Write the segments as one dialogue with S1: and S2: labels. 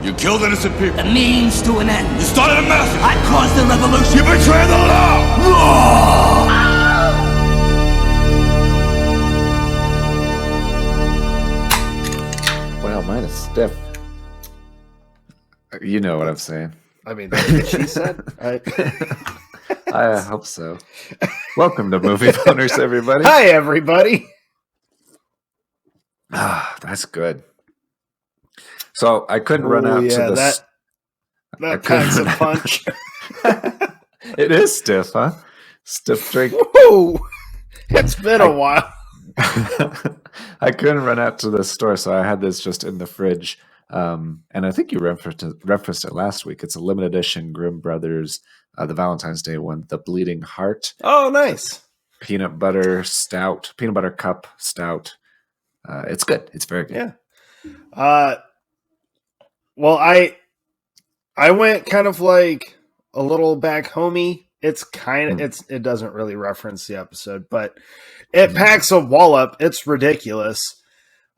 S1: You killed innocent people.
S2: The means to an end.
S1: You started a massacre.
S2: I caused the revolution.
S1: You betrayed the law.
S3: Wow, mine is stiff. You know what I'm saying.
S4: I mean, that's what she said.
S3: I hope so. Welcome to Movie Boners, everybody.
S4: Hi, everybody.
S3: Ah, that's good. So I couldn't run out to the...
S4: That packs a punch.
S3: It is stiff, huh? Stiff drink.
S4: Woo! It's been a while.
S3: I couldn't run out to the store, so I had this just in the fridge. And I think you referenced it last week. It's a limited edition Grimm Brothers, the Valentine's Day one, the Bleeding Heart.
S4: Oh, nice.
S3: Peanut butter cup stout. It's good. It's very good.
S4: Yeah. Well, I went kind of like a little back homey. It's kind of it doesn't really reference the episode, but it packs a wallop. It's ridiculous.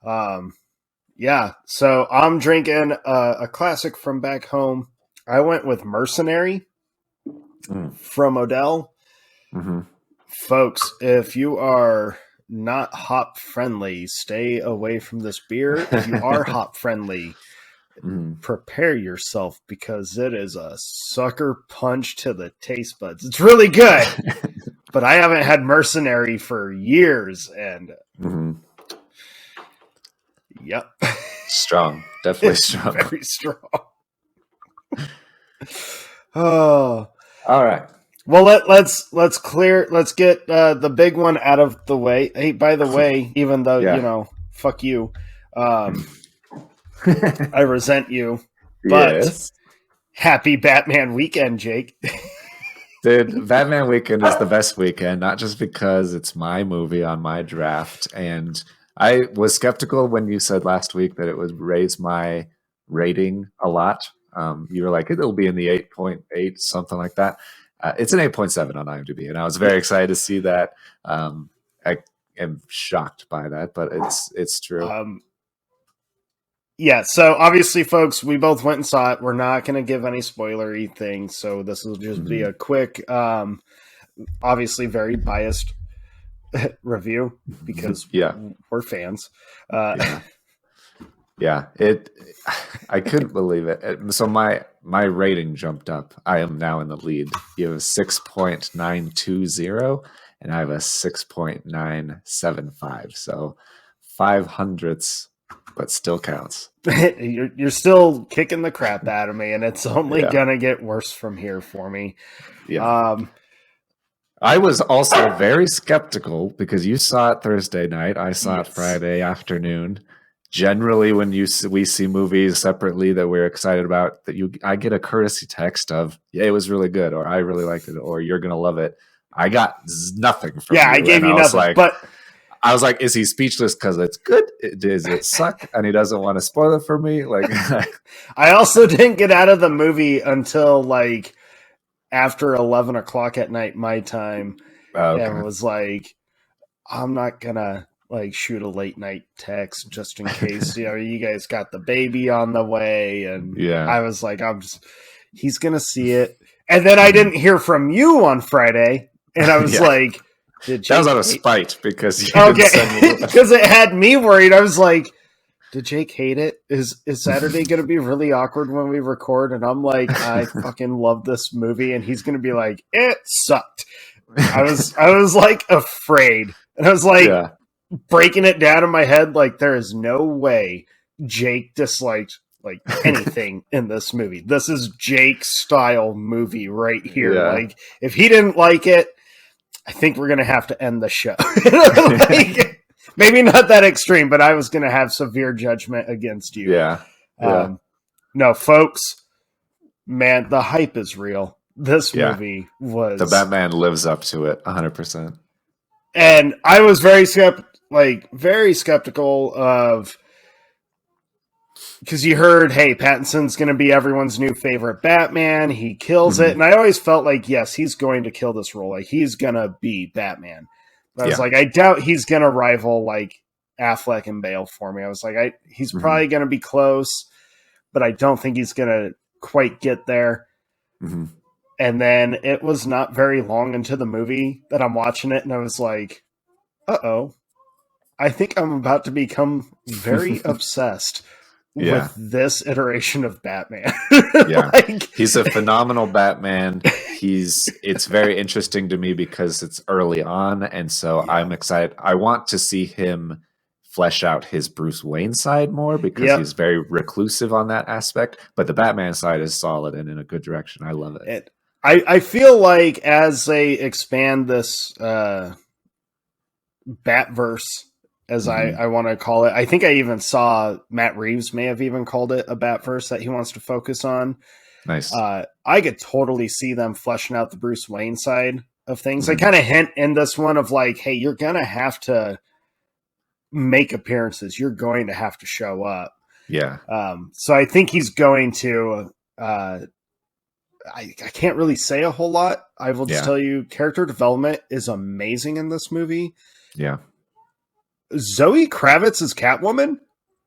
S4: Yeah. So I'm drinking a classic from back home. I went with Mercenary from Odell.
S3: Mm-hmm.
S4: Folks, if you are not hop friendly, stay away from this beer. If you are hop friendly, prepare yourself, because it is a sucker punch to the taste buds. It's really good, but I haven't had Mercenary for years, and yep,
S3: strong, definitely strong,
S4: very strong. Oh,
S3: all right.
S4: Well, let's get the big one out of the way. Hey, by the way, even though fuck you, I resent you, but happy Batman weekend, Jake.
S3: Dude, Batman weekend is the best weekend, not just because it's my movie on my draft. And I was skeptical when you said last week that it would raise my rating a lot. You were like, it'll be in the 8.8, something like that. It's an 8.7 on IMDb, and I was very excited to see that. I am shocked by that, but it's true.
S4: Yeah, so obviously, folks, we both went and saw it. We're not going to give any spoilery things, so this will just be a quick, obviously very biased review, because we're fans.
S3: Yeah, I couldn't believe it. So my rating jumped up. I am now in the lead. You have a 6.920, and I have a 6.975. So 500ths, but still counts.
S4: You're still kicking the crap out of me, and it's only gonna get worse from here for me.
S3: Yeah. I was also very skeptical because you saw it Thursday night. I saw it Friday afternoon. Generally, when we see movies separately that we're excited about, I get a courtesy text of, "Yeah, it was really good," or "I really liked it," or "You're gonna love it." I got nothing from you.
S4: Yeah, I gave you nothing. But
S3: I was like, "Is he speechless because it's good? Does it suck?" And he doesn't want to spoil it for me. Like,
S4: I also didn't get out of the movie until like after 11 o'clock at night, my time, and was like, "I'm not gonna like shoot a late night text just in case, you guys got the baby on the way." And I was like, he's going to see it. And then I didn't hear from you on Friday. And I was like, that
S3: was out of spite because you didn't send me
S4: because it had me worried. I was like, did Jake hate it? Is Saturday going to be really awkward when we record? And I'm like, I fucking love this movie. And he's going to be like, it sucked. I was like afraid. And I was like, breaking it down in my head, like, there is no way Jake disliked like anything in this movie. This is Jake's style movie right here. Like, if he didn't like it, I think we're gonna have to end the show. Like, maybe not that extreme, but I was gonna have severe judgment against you. No, folks, man, the hype is real. This movie was
S3: the Batman lives up to it 100%.
S4: And I was very skeptical of, because you heard, hey, Pattinson's going to be everyone's new favorite Batman. He kills it. And I always felt like, yes, he's going to kill this role. Like, he's going to be Batman. But I was like, I doubt he's going to rival like Affleck and Bale for me. I was like, he's probably going to be close. but I don't think he's going to quite get there.
S3: Mm-hmm.
S4: And then it was not very long into the movie that I'm watching it, and I was like, uh-oh, I think I'm about to become very obsessed with this iteration of Batman.
S3: Yeah.
S4: Like,
S3: he's a phenomenal Batman. It's very interesting to me because it's early on, and so I'm excited. I want to see him flesh out his Bruce Wayne side more because he's very reclusive on that aspect, but the Batman side is solid and in a good direction. I love it.
S4: I feel like as they expand this Batverse, as I want to call it, I think I even saw Matt Reeves may have even called it a Batverse that he wants to focus on.
S3: Nice.
S4: I could totally see them fleshing out the Bruce Wayne side of things. They kind of hint in this one of like, hey, you're going to have to make appearances. You're going to have to show up.
S3: Yeah.
S4: So I think he's going to... I can't really say a whole lot. I will just tell you, character development is amazing in this movie.
S3: Yeah.
S4: Zoe Kravitz is Catwoman.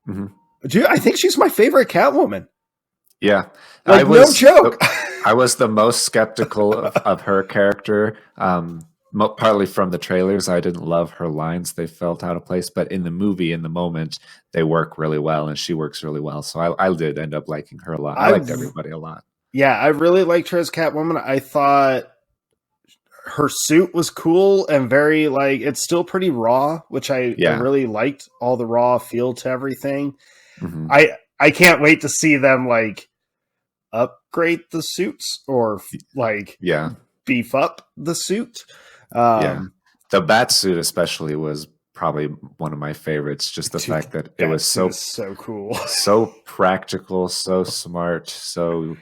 S3: Mm-hmm.
S4: Dude, I think she's my favorite Catwoman.
S3: Yeah.
S4: Like, no joke.
S3: I was the most skeptical of her character, partly from the trailers. I didn't love her lines. They felt out of place. But in the movie, in the moment, they work really well, and she works really well. So I did end up liking her a lot. I liked everybody a lot.
S4: Yeah, I really liked her as Catwoman. I thought her suit was cool and very, like, it's still pretty raw, which I really liked, all the raw feel to everything.
S3: Mm-hmm.
S4: I can't wait to see them, like, upgrade the suits or, like, beef up the suit.
S3: The bat suit especially was probably one of my favorites. Just the fact that it was so
S4: cool,
S3: so practical, so smart, so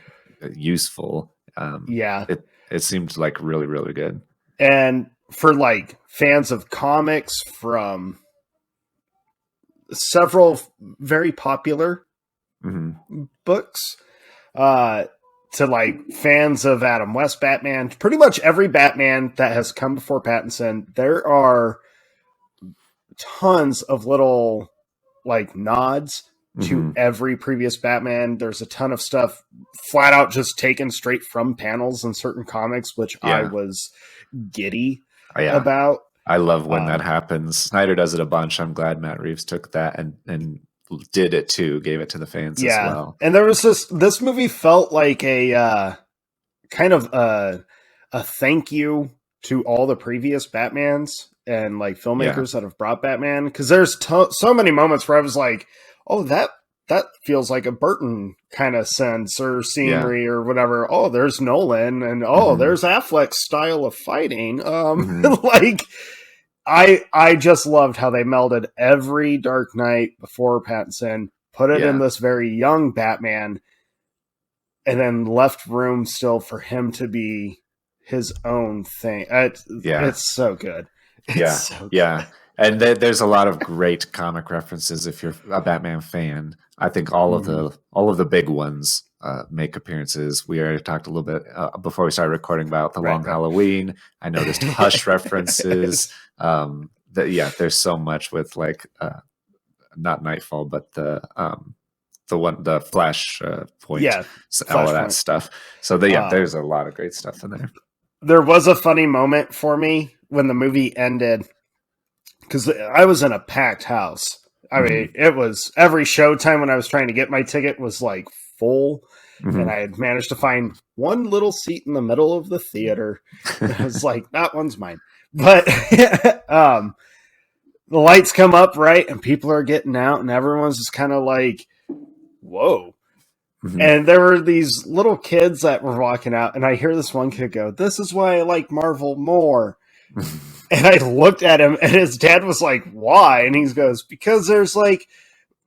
S3: useful. It seemed like really, really good.
S4: And for like fans of comics, from several very popular books to like fans of Adam West Batman, pretty much every Batman that has come before Pattinson, there are tons of little like nods to every previous Batman. There's a ton of stuff flat out just taken straight from panels in certain comics, which I was giddy about.
S3: I love when that happens. Snyder does it a bunch. I'm glad Matt Reeves took that and did it too, gave it to the fans as well.
S4: And there was this movie felt like a kind of a thank you to all the previous Batmans and like filmmakers that have brought Batman. Because there's so many moments where I was like, oh, that feels like a Burton kind of sense or scenery or whatever. Oh, there's Nolan, and there's Affleck's style of fighting. Like, I just loved how they melded every Dark Knight before Pattinson, put it in this very young Batman, and then left room still for him to be his own thing. It's so good. It's so good.
S3: And there's a lot of great comic references if you're a Batman fan. I think all of the big ones make appearances. We already talked a little bit before we started recording about the Long Halloween. I noticed Hush references. There's so much with like not Nightfall, but the Flash point, all of that stuff. So there's a lot of great stuff in there.
S4: There was a funny moment for me when the movie ended, because I was in a packed house. I mean, it was every showtime when I was trying to get my ticket was like full, and I had managed to find one little seat in the middle of the theater. And I was like, that one's mine. But the lights come up, right, and people are getting out, and everyone's just kind of like, whoa. And there were these little kids that were walking out, and I hear this one kid go, "This is why I like Marvel more." And I looked at him, and his dad was like, "Why?" And he goes, "Because there's like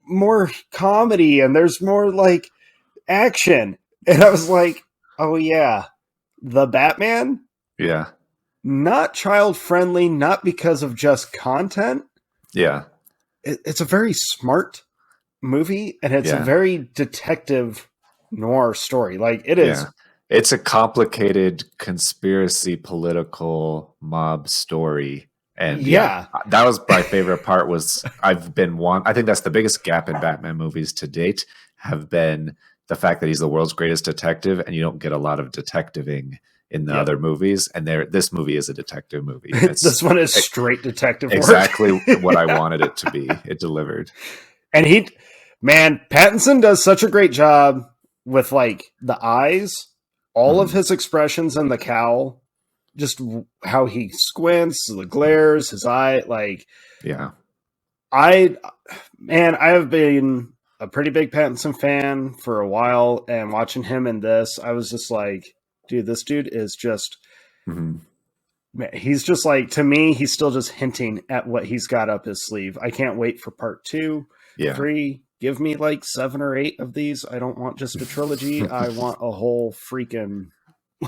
S4: more comedy and there's more like action." And I was like, "Oh yeah, the Batman?
S3: Yeah.
S4: Not child friendly, not because of just content.
S3: Yeah.
S4: It's a very smart movie, and it's a very detective noir story. Like, it is.
S3: Yeah. It's a complicated conspiracy political mob story And
S4: Yeah.
S3: that was my favorite part. Was I think that's the biggest gap in Batman movies to date, have been the fact that he's the world's greatest detective, and you don't get a lot of detectiving in the other movies. And this movie is a detective movie.
S4: This one is straight detective work.
S3: Exactly what I wanted it to be. It delivered.
S4: And Pattinson does such a great job with like the eyes, all of his expressions in the cowl, just how he squints, the glares, his eye, like,
S3: yeah.
S4: I have been a pretty big Pattinson fan for a while, and watching him in this, I was just like, dude, this dude is just, he's just like, to me, he's still just hinting at what he's got up his sleeve. I can't wait for part 2, 3. Give me like 7 or 8 of these. I don't want just a trilogy. I want a whole freaking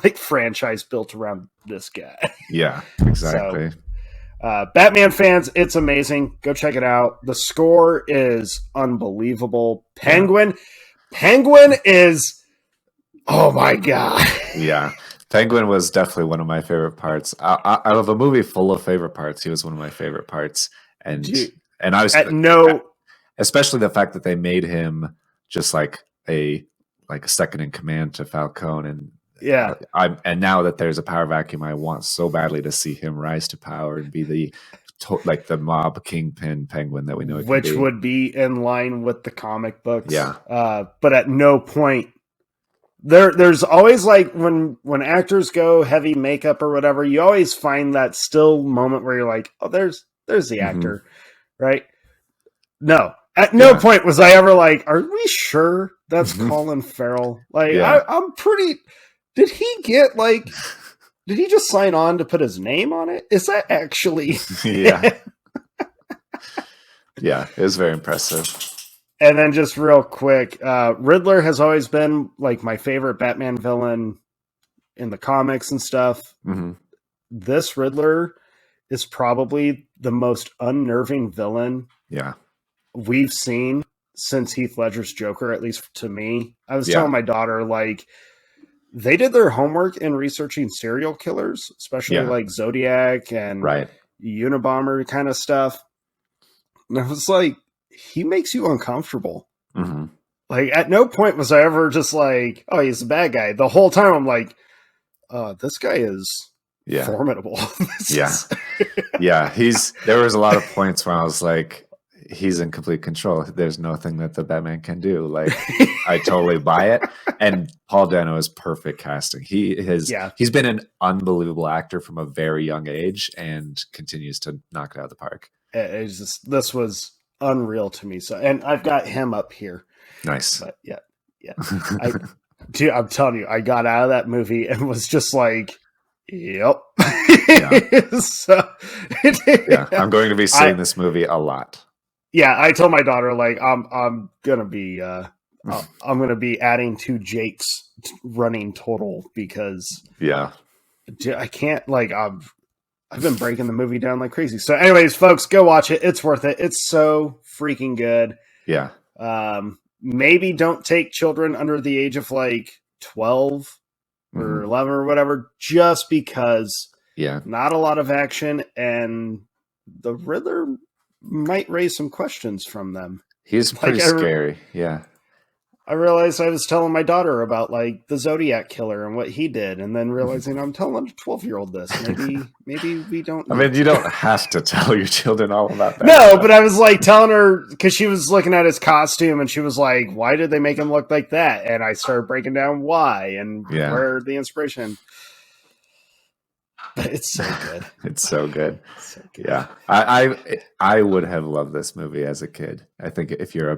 S4: like franchise built around this guy.
S3: Yeah, exactly.
S4: So, Batman fans, it's amazing. Go check it out. The score is unbelievable. Penguin is, oh my God.
S3: Yeah. Penguin was definitely one of my favorite parts. Out of a movie full of favorite parts, he was one of my favorite parts. And I was especially the fact that they made him just like a second in command to Falcone, and and now that there's a power vacuum, I want so badly to see him rise to power and be the mob kingpin Penguin that we know,
S4: which would be in line with the comic books.
S3: Yeah,
S4: but at no point there's always like when actors go heavy makeup or whatever, you always find that still moment where you're like, oh, there's the actor, right? No. At no point was I ever like, are we sure that's Colin Farrell? Like, I'm pretty... Did he just sign on to put his name on it? Is that actually...
S3: Yeah. Yeah, it was very impressive.
S4: And then just real quick, Riddler has always been like my favorite Batman villain in the comics and stuff. This Riddler is probably the most unnerving villain we've seen since Heath Ledger's Joker, at least to me. I was telling my daughter, like, they did their homework in researching serial killers, especially like Zodiac and Unabomber kind of stuff. And I was like, he makes you uncomfortable. Like, at no point was I ever just like, oh, he's a bad guy. The whole time I'm like, this guy is formidable.
S3: Yeah. There was a lot of points where I was like, he's in complete control. There's nothing that the Batman can do. Like, I totally buy it. And Paul Dano is perfect casting. He's been an unbelievable actor from a very young age and continues to knock it out of the park.
S4: This was unreal to me. So, and I've got him up here.
S3: Nice.
S4: But I'm telling you, I got out of that movie and was just like, yep. So,
S3: I'm going to be seeing this movie a lot.
S4: Yeah, I told my daughter, like, I'm gonna be adding 2 Jakes running total because I can't, like, I've been breaking the movie down like crazy. So, anyways, folks, go watch it. It's worth it. It's so freaking good.
S3: Yeah.
S4: Maybe don't take children under the age of like 12 or 11 or whatever, just because not a lot of action, and the Riddler might raise some questions from them.
S3: He's pretty scary. Yeah.
S4: I realized I was telling my daughter about like the Zodiac killer and what he did, and then realizing I'm telling a 12-year-old this. Maybe we don't.
S3: I mean, you don't have to tell your children all about that.
S4: No, but I was like telling her because she was looking at his costume and she was like, "Why did they make him look like that?" And I started breaking down why and where the inspiration. But it's so good.
S3: It's so good. Yeah, I would have loved this movie as a kid. I think if you're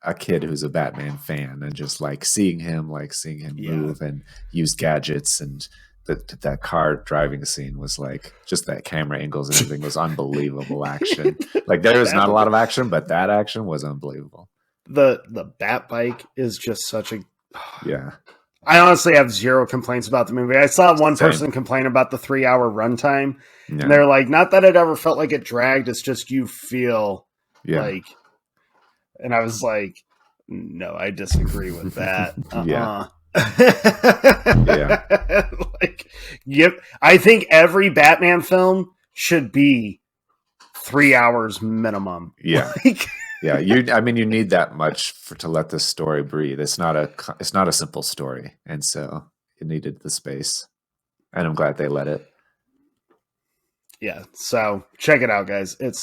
S3: a kid who's a Batman fan and just like seeing him move and use gadgets, and that car driving scene was like, just that camera angles and everything was unbelievable action. Like, there was not a lot of action, but that action was unbelievable.
S4: The Bat bike is just such a I honestly have zero complaints about the movie. I saw one person complain about the 3-hour runtime, and they're like, not that it ever felt like it dragged, it's just you feel like. And I was like, no, I disagree with that. Like, I think every Batman film should be 3 hours minimum.
S3: Yeah.
S4: Like,
S3: Yeah, you need that much to let this story breathe. It's not a simple story, and so it needed the space. And I'm glad they let it.
S4: yeah, so check it out, guys. It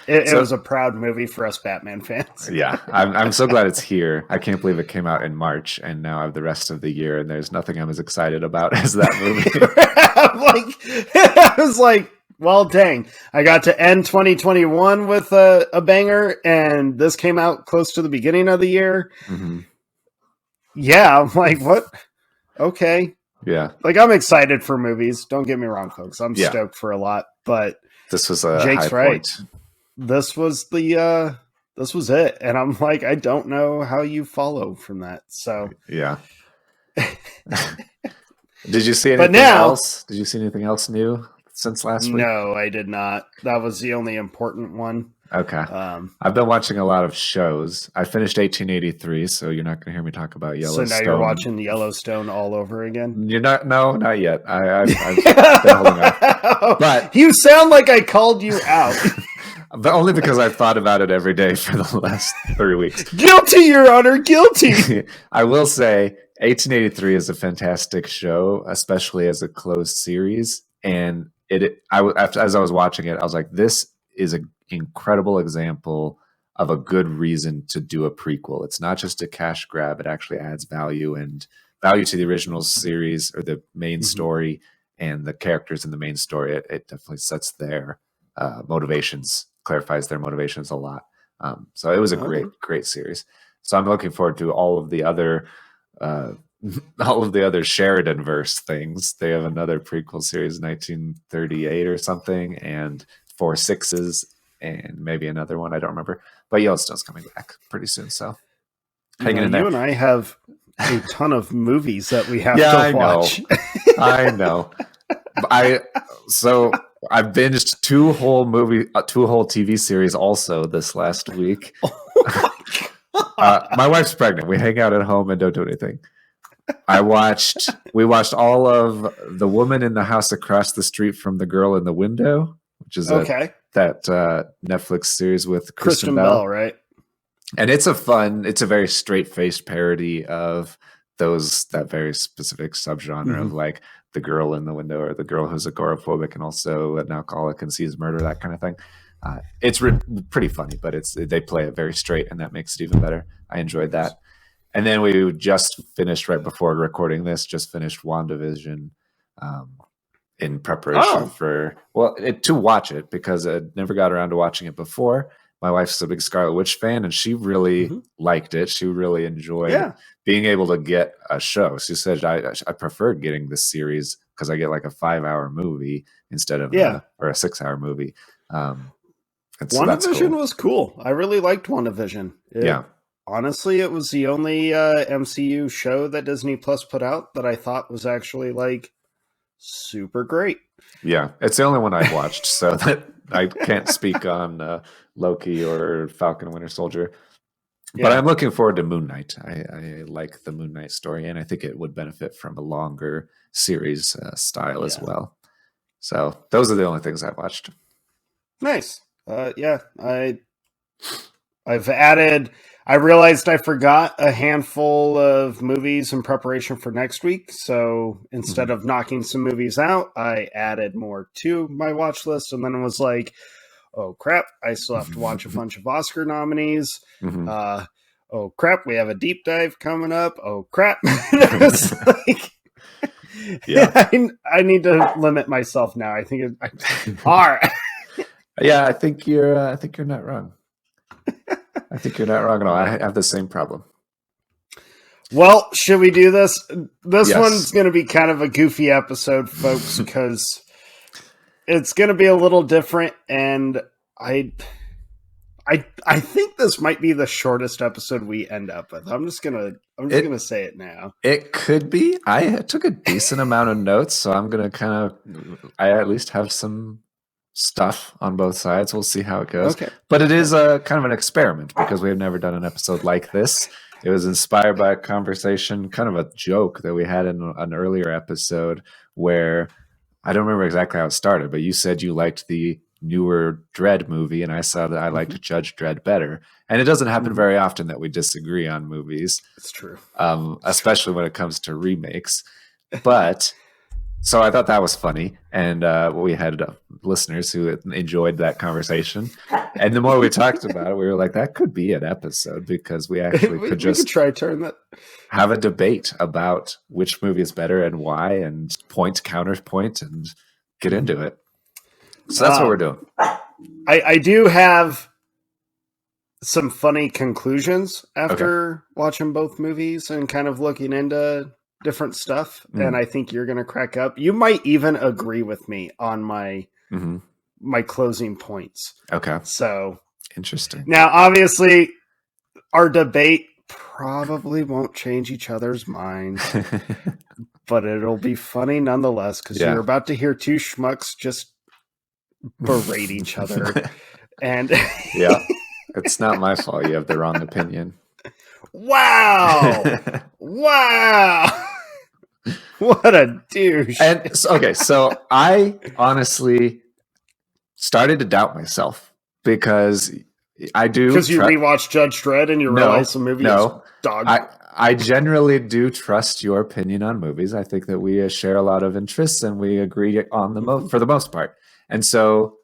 S4: was a proud movie for us Batman fans.
S3: Yeah, I'm so glad it's here. I can't believe it came out in March, and now I have the rest of the year, and there's nothing I'm as excited about as that movie.
S4: I was like, well, dang. I got to end 2021 with a banger, and this came out close to the beginning of the year.
S3: Mm-hmm.
S4: Yeah, I'm like, what? Okay.
S3: Yeah.
S4: Like, I'm excited for movies. Don't get me wrong, folks. I'm stoked for a lot, but
S3: this was a
S4: Jake's
S3: high
S4: right.
S3: point.
S4: This was it. And I'm like, I don't know how you follow from that. So,
S3: yeah. Did you see anything else? Did you see anything else new since last week?
S4: No, I did not. That was the only important one.
S3: Okay. I've been watching a lot of shows. I finished 1883, so you're not going to hear me talk about Yellowstone.
S4: So now you're watching Yellowstone all over again?
S3: You're not? No, not yet. I've been holding off. But
S4: you sound like I called you out.
S3: But only because I've thought about it every day for the last 3 weeks.
S4: Guilty, Your Honor, guilty.
S3: I will say 1883 is a fantastic show, especially as a closed series. And as I was watching it, I was like, this is an incredible example of a good reason to do a prequel. It's not just a cash grab. It actually adds value to the original series or the main story and the characters in the main story. It definitely sets their motivations, clarifies their motivations a lot. So it was a great series. So I'm looking forward to all of the other Sheridan verse things. They have another prequel series, 1938 or something, and 4 6s, and maybe another one. I don't remember. But Yellowstone's coming back pretty soon. So hanging in there. You
S4: and I have a ton of movies that we have to watch.
S3: I know. I binged two whole TV series also this last week. My wife's pregnant. We hang out at home and don't do anything. We watched all of The Woman in the House Across the Street from the Girl in the Window, which is that Netflix series with Kristen Bell,
S4: right?
S3: And it's a very straight-faced parody of that very specific subgenre of like the girl in the window or the girl who's agoraphobic and also an alcoholic and sees murder, that kind of thing. It's pretty funny, but they play it very straight, and that makes it even better. I enjoyed that. And then we just finished right before recording this, WandaVision in preparation to watch it because I never got around to watching it before. My wife's a big Scarlet Witch fan, and she really liked it. She really enjoyed being able to get a show. She said, I preferred getting this series because I get like a 5-hour movie instead of or a 6-hour movie.
S4: WandaVision was cool. I really liked WandaVision. Honestly, it was the only MCU show that Disney Plus put out that I thought was actually like super great. Yeah,
S3: it's the only one I've watched, so that I can't speak on Loki or Falcon and Winter Soldier. But I'm looking forward to Moon Knight. I like the Moon Knight story, and I think it would benefit from a longer series style as well. So those are the only things I've watched.
S4: Nice. I've added. I realized I forgot a handful of movies in preparation for next week. So instead of knocking some movies out, I added more to my watch list. And then it was like, oh, crap, I still have to watch a bunch of Oscar nominees. Oh, crap, we have a deep dive coming up. Oh, crap. It was like, I need to limit myself now. I think all right.
S3: Yeah, I think you're not wrong. I think you're not wrong at all. I have the same problem.
S4: Well, should we do this? This one's going to be kind of a goofy episode, folks, because it's going to be a little different, and I think this might be the shortest episode we end up with. I'm just gonna say it now.
S3: It could be. I took a decent amount of notes, so I'm gonna I at least have some stuff on both sides. We'll see how it goes. Okay. But it is a kind of an experiment because we have never done an episode like this. It was inspired by a conversation, kind of a joke that we had in an earlier episode where I don't remember exactly how it started, but you said you liked the newer Dredd movie, and I said that I liked Judge Dredd better. And it doesn't happen very often that we disagree on movies.
S4: It's true.
S3: Especially when it comes to remakes. But so I thought that was funny, and we had listeners who enjoyed that conversation. And the more we talked about it, we were like, that could be an episode, because we actually
S4: we could try turn that.
S3: Have a debate about which movie is better and why, and counterpoint, and get into it. So that's what we're doing.
S4: I do have some funny conclusions after watching both movies and kind of looking into different stuff, and I think you're going to crack up. You might even agree with me on my closing points.
S3: Okay.
S4: So
S3: interesting.
S4: Now, obviously, our debate probably won't change each other's minds, but it'll be funny nonetheless, because you're about to hear two schmucks just berate each other. And
S3: yeah, it's not my fault. You have the wrong opinion.
S4: Wow. What a douche.
S3: And so I honestly started to doubt myself, because I do.
S4: Because you rewatched Judge Dredd and you realize the movie is dog.
S3: I generally do trust your opinion on movies. I think that we share a lot of interests and we agree on for the most part. And so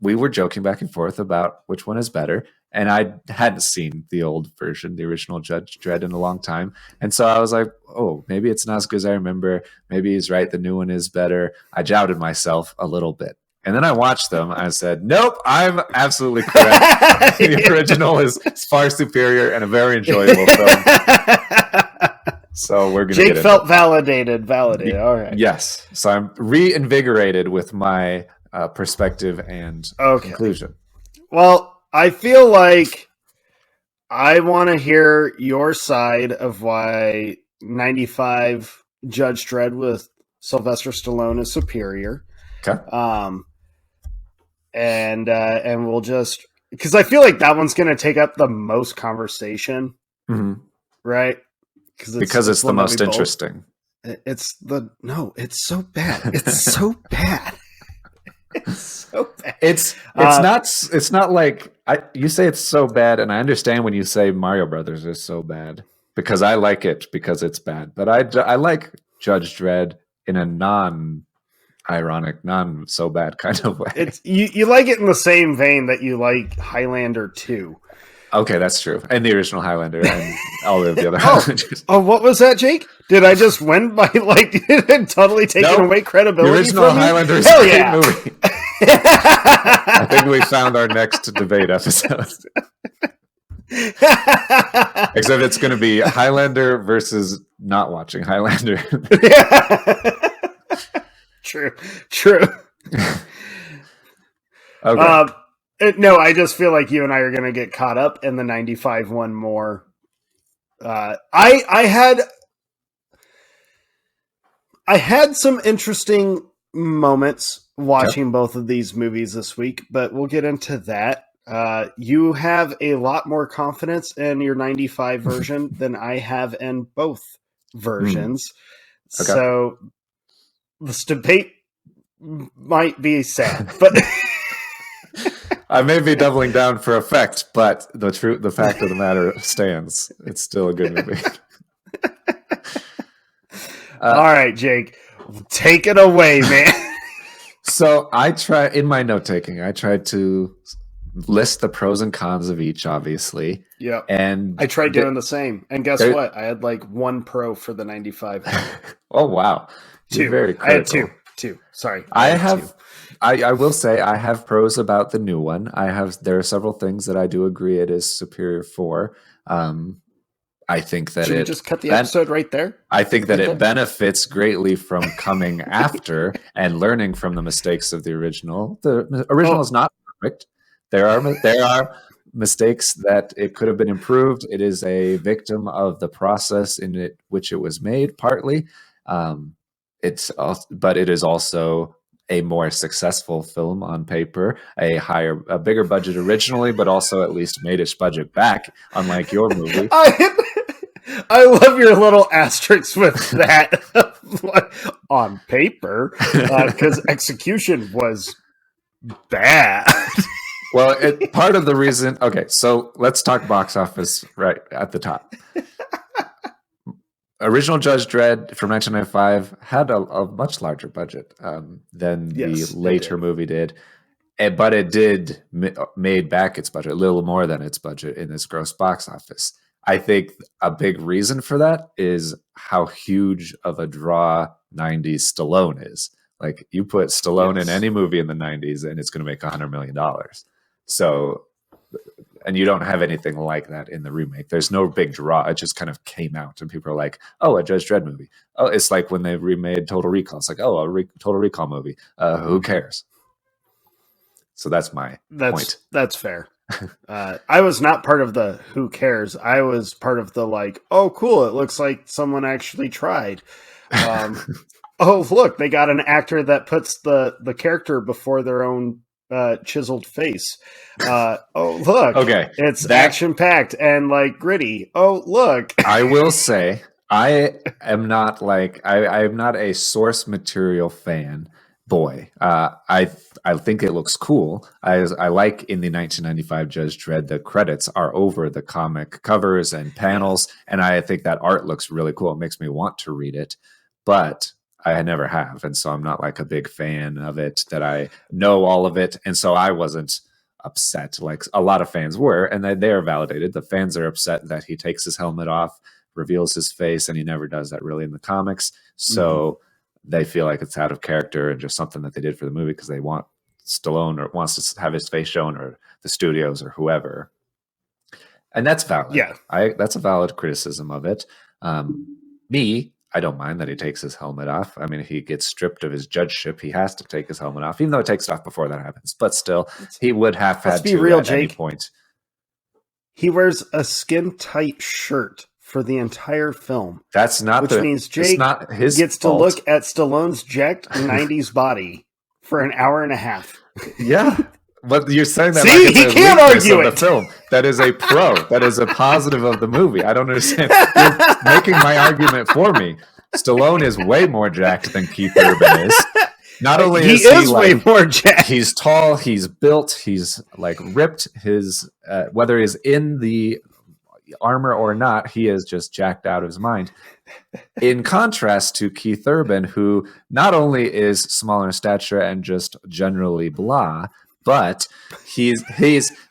S3: we were joking back and forth about which one is better. And I hadn't seen the old version, the original Judge Dredd, in a long time. And so I was like, oh, maybe it's not as good as I remember. Maybe he's right. The new one is better. I doubted myself a little bit. And then I watched them. I said, nope, I'm absolutely correct. The original is far superior and a very enjoyable film. So we're going to
S4: Jake felt validated. All right.
S3: Yes. So I'm reinvigorated with my perspective and conclusion.
S4: Well, I feel like I want to hear your side of why 95 Judge Dredd with Sylvester Stallone is superior.
S3: Okay.
S4: And we'll just, because I feel like that one's going to take up the most conversation, right?
S3: Because it's the most interesting.
S4: It's so bad. It's so bad. It's so bad.
S3: It's not like you say it's so bad, and I understand when you say Mario Brothers is so bad, because I like it because it's bad. But I like Judge Dredd in a non-ironic, so bad kind of way.
S4: It's you like it in the same vein that you like Highlander 2.
S3: Okay, that's true. And the original Highlander and all of the other Highlanders.
S4: Oh, what was that, Jake? Did I just win by totally taking away credibility?
S3: The original
S4: from
S3: Highlander is
S4: a
S3: great movie. I think we found our next debate episode. Except it's going to be Highlander versus not watching Highlander.
S4: True.
S3: Okay.
S4: No, I just feel like you and I are going to get caught up in the 95 one more. I had some interesting moments watching both of these movies this week, but we'll get into that. You have a lot more confidence in your 95 version than I have in both versions. Okay. So this debate might be sad, but
S3: I may be doubling down for effect, but the fact of the matter stands. It's still a good movie.
S4: All right, Jake, take it away, man.
S3: So in my note taking, I tried to list the pros and cons of each, obviously.
S4: Yeah.
S3: And
S4: I tried doing the same. And guess what? I had like one pro for the 95.
S3: Oh, wow.
S4: Two.
S3: Very critical.
S4: I had two. Sorry.
S3: I will say I have pros about the new one. there are several things that I do agree it is superior for. I think that
S4: Should we just cut the episode right there?
S3: I think that it benefits greatly from coming after and learning from the mistakes of the original. The original is not perfect. There are mistakes that it could have been improved. It is a victim of the process in which it was made, partly. But it is also a more successful film on paper, a bigger budget originally, but also at least made its budget back, unlike your movie.
S4: I love your little asterisks with that. on paper because execution was bad.
S3: Well, part of the reason. Okay, so let's talk box office right at the top. Original Judge Dredd from 1995 had a much larger budget than the later movie did. But it did made back its budget, a little more than its budget in its gross box office. I think a big reason for that is how huge of a draw 90s Stallone is. Like, you put Stallone in any movie in the 90s and it's going to make $100 million. So, and you don't have anything like that in the remake. There's no big draw. It just kind of came out and people are like, oh, a Judge Dredd movie. Oh, it's like when they remade Total Recall. It's like, oh, a Total Recall movie. Who cares? So that's my point.
S4: That's fair. I was not part of the who cares. I was part of the like, oh, cool. It looks like someone actually tried. Oh, look, they got an actor that puts the character before their own chiseled face. Oh, look.
S3: Okay.
S4: It's action-packed and like gritty. Oh, look.
S3: I will say, I am not a source material fan. Boy, I think it looks cool. I like in the 1995 Judge Dredd, the credits are over the comic covers and panels, and I think that art looks really cool. It makes me want to read it, but I never have, and so I'm not like a big fan of it that I know all of it, and so I wasn't upset like a lot of fans were, and they are validated. The fans are upset that he takes his helmet off, reveals his face, and he never does that really in the comics. So they feel like it's out of character and just something that they did for the movie because they want Stallone or wants to have his face shown, or the studios or whoever. And that's valid.
S4: Yeah.
S3: That's a valid criticism of it. I don't mind that he takes his helmet off. I mean, if he gets stripped of his judgeship, he has to take his helmet off, even though it takes it off before that happens. But still, he would have had to
S4: real,
S3: at
S4: Jake.
S3: any point.
S4: He wears a skin-tight shirt for the entire film.
S3: That's not
S4: which means Jake
S3: not his
S4: gets
S3: fault.
S4: to look at Stallone's jacked 90s body for an hour and a half.
S3: Yeah. But you're saying that
S4: See,
S3: like
S4: he
S3: it's a
S4: can't
S3: weakness
S4: argue
S3: of
S4: it.
S3: the film. That is a pro. That is a positive of the movie. I don't understand. You're making my argument for me. Stallone is way more jacked than Keith Urban is. Not only
S4: he is way more jacked.
S3: He's tall, he's built, he's like ripped. His whether he's in the armor or not, he is just jacked out of his mind. In contrast to Keith Urban, who not only is smaller in stature and just generally blah, but he's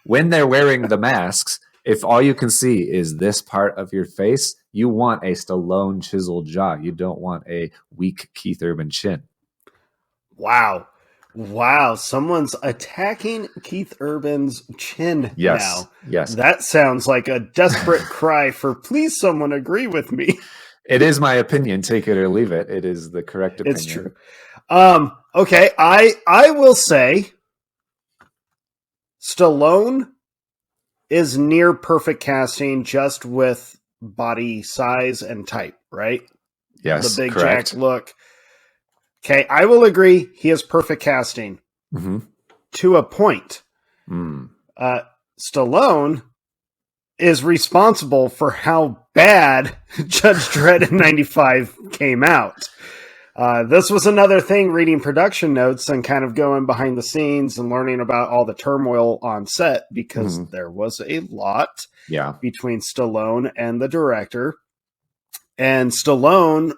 S3: when they're wearing the masks, if all you can see is this part of your face, you want a Stallone chiseled jaw. You don't want a weak Keith Urban chin.
S4: Wow. Someone's attacking Keith Urban's chin now.
S3: Yes.
S4: That sounds like a desperate cry for please someone agree with me.
S3: It is my opinion. Take it or leave it. It is the correct opinion.
S4: It's true. Okay. I will say Stallone is near perfect casting just with body size and type, right?
S3: Yes,
S4: the big
S3: correct.
S4: jacked look. Okay, I will agree. He has perfect casting to a point. Stallone is responsible for how bad Judge Dredd in 95 came out. This was another thing, reading production notes and kind of going behind the scenes and learning about all the turmoil on set, because there was a lot between Stallone and the director. And Stallone,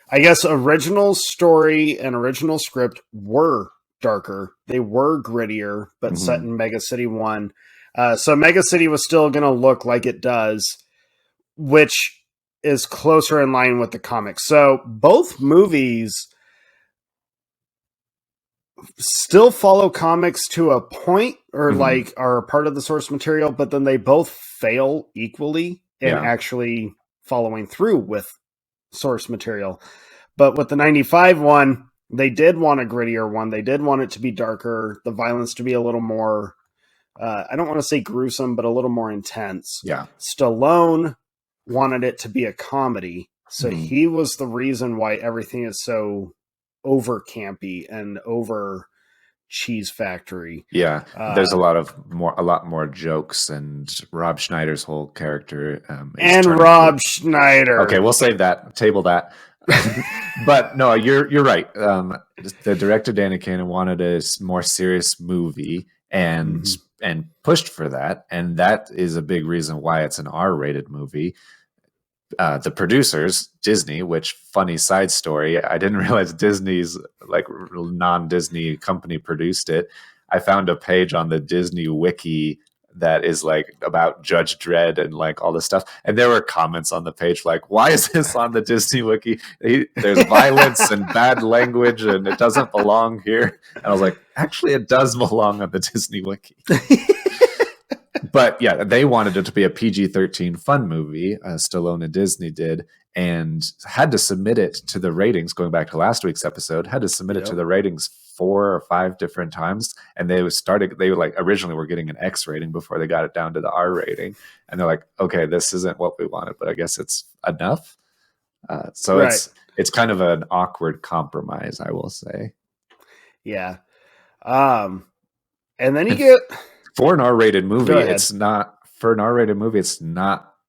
S4: I guess original story and original script were darker. They were grittier, but set in Mega City 1. So Mega City was still going to look like it does, which is closer in line with the comics. So both movies still follow comics to a point, or like are a part of the source material, but then they both fail equally in actually following through with source material. But with the 95 one, they did want a grittier one. They did want it to be darker, the violence to be a little more, I don't want to say gruesome, but a little more intense.
S3: Yeah.
S4: Stallone wanted it to be a comedy. So he was the reason why everything is so over campy and over cheese factory.
S3: Yeah. There's a lot more jokes, and Rob Schneider's whole character.
S4: And Rob Schneider.
S3: Okay, we'll save that. Table that. But no, you're right. The director Danny Kanan wanted a more serious movie and pushed for that, and that is a big reason why it's an R-rated movie. The producers, Disney, which funny side story, I didn't realize Disney's like non-Disney company produced it. I found a page on the Disney wiki that is like about Judge Dredd and like all this stuff. And there were comments on the page like, why is this on the Disney wiki? There's violence and bad language and it doesn't belong here. And I was like, actually, it does belong on the Disney wiki. But yeah, they wanted it to be a PG-13 fun movie, Stallone and Disney did, and had to submit it to the ratings, going back to last week's episode, had to submit it to the ratings 4 or 5 different times. And they were like, originally were getting an X rating before they got it down to the R rating. And they're like, okay, this isn't what we wanted, but I guess it's enough. So it's kind of an awkward compromise, I will say.
S4: Yeah. And then you get...
S3: For an R-rated movie, it's not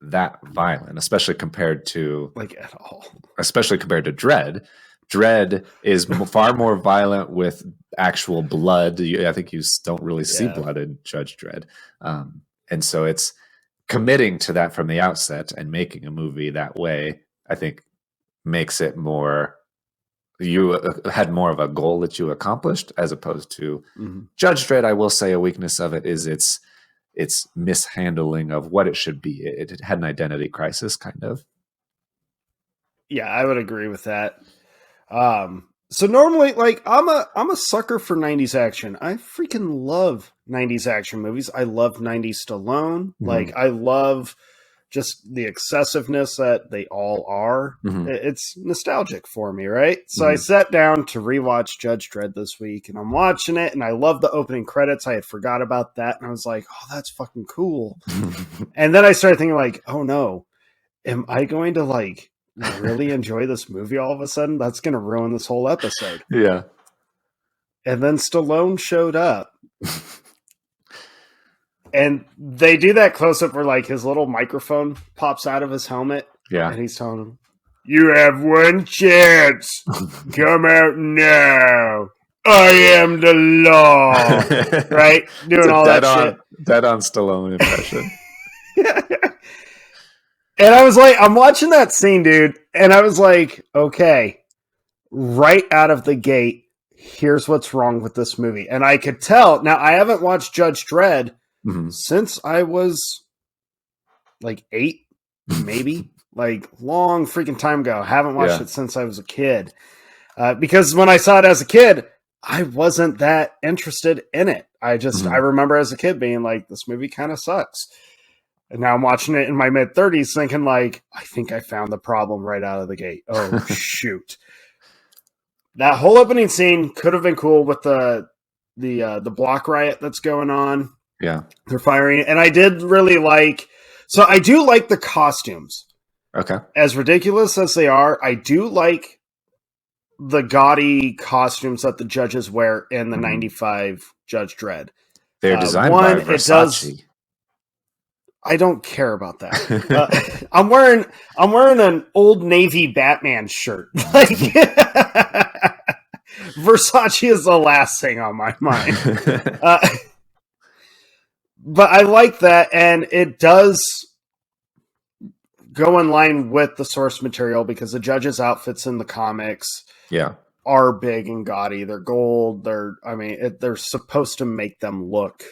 S3: that violent, especially compared to
S4: at all.
S3: Especially compared to Dredd. Dredd is far more violent with actual blood. I think you don't really see blood in Judge Dredd, and so it's committing to that from the outset and making a movie that way. I think makes it more. You had more of a goal that you accomplished as opposed to Judge Dredd. I will say a weakness of it is its mishandling of what it should be. It had an identity crisis, kind of.
S4: Yeah, I would agree with that. So normally, like, I'm a sucker for 90s action. I freaking love 90s action movies. I love 90s Stallone. Like, I love just the excessiveness that they all are. It's nostalgic for me, right? So I sat down to rewatch Judge Dredd this week, and I'm watching it, and I love the opening credits. I had forgot about that, and I was like, oh, that's fucking cool. And then I started thinking, like, oh no, am I going to, like, really enjoy this movie all of a sudden? That's going to ruin this whole episode.
S3: Yeah.
S4: And then Stallone showed up. And they do that close up where like his little microphone pops out of his helmet.
S3: Yeah.
S4: And he's telling him, "You have one chance. Come out now. I am the law." Right? Doing all that shit.
S3: Dead on Stallone impression.
S4: And I was like, I'm watching that scene, dude. And I was like, okay, right out of the gate, here's what's wrong with this movie. And I could tell. Now, I haven't watched Judge Dredd since I was like 8, maybe. Like long freaking time ago. Haven't watched it since I was a kid. Because when I saw it as a kid, I wasn't that interested in it. I remember as a kid being like, this movie kind of sucks. And now I'm watching it in my mid-30s thinking like, I think I found the problem right out of the gate. Oh, shoot. That whole opening scene could have been cool with the block riot that's going on.
S3: Yeah.
S4: They're firing. And I did really so I do like the costumes.
S3: Okay.
S4: As ridiculous as they are, I do like the gaudy costumes that the judges wear in the 95 Judge Dredd.
S3: They're designed by Versace.
S4: I don't care about that. I'm wearing an Old Navy Batman shirt. Like Versace is the last thing on my mind. But I like that, and it does go in line with the source material because the judges' outfits in the comics are big and gaudy. They're gold. They're supposed to make them look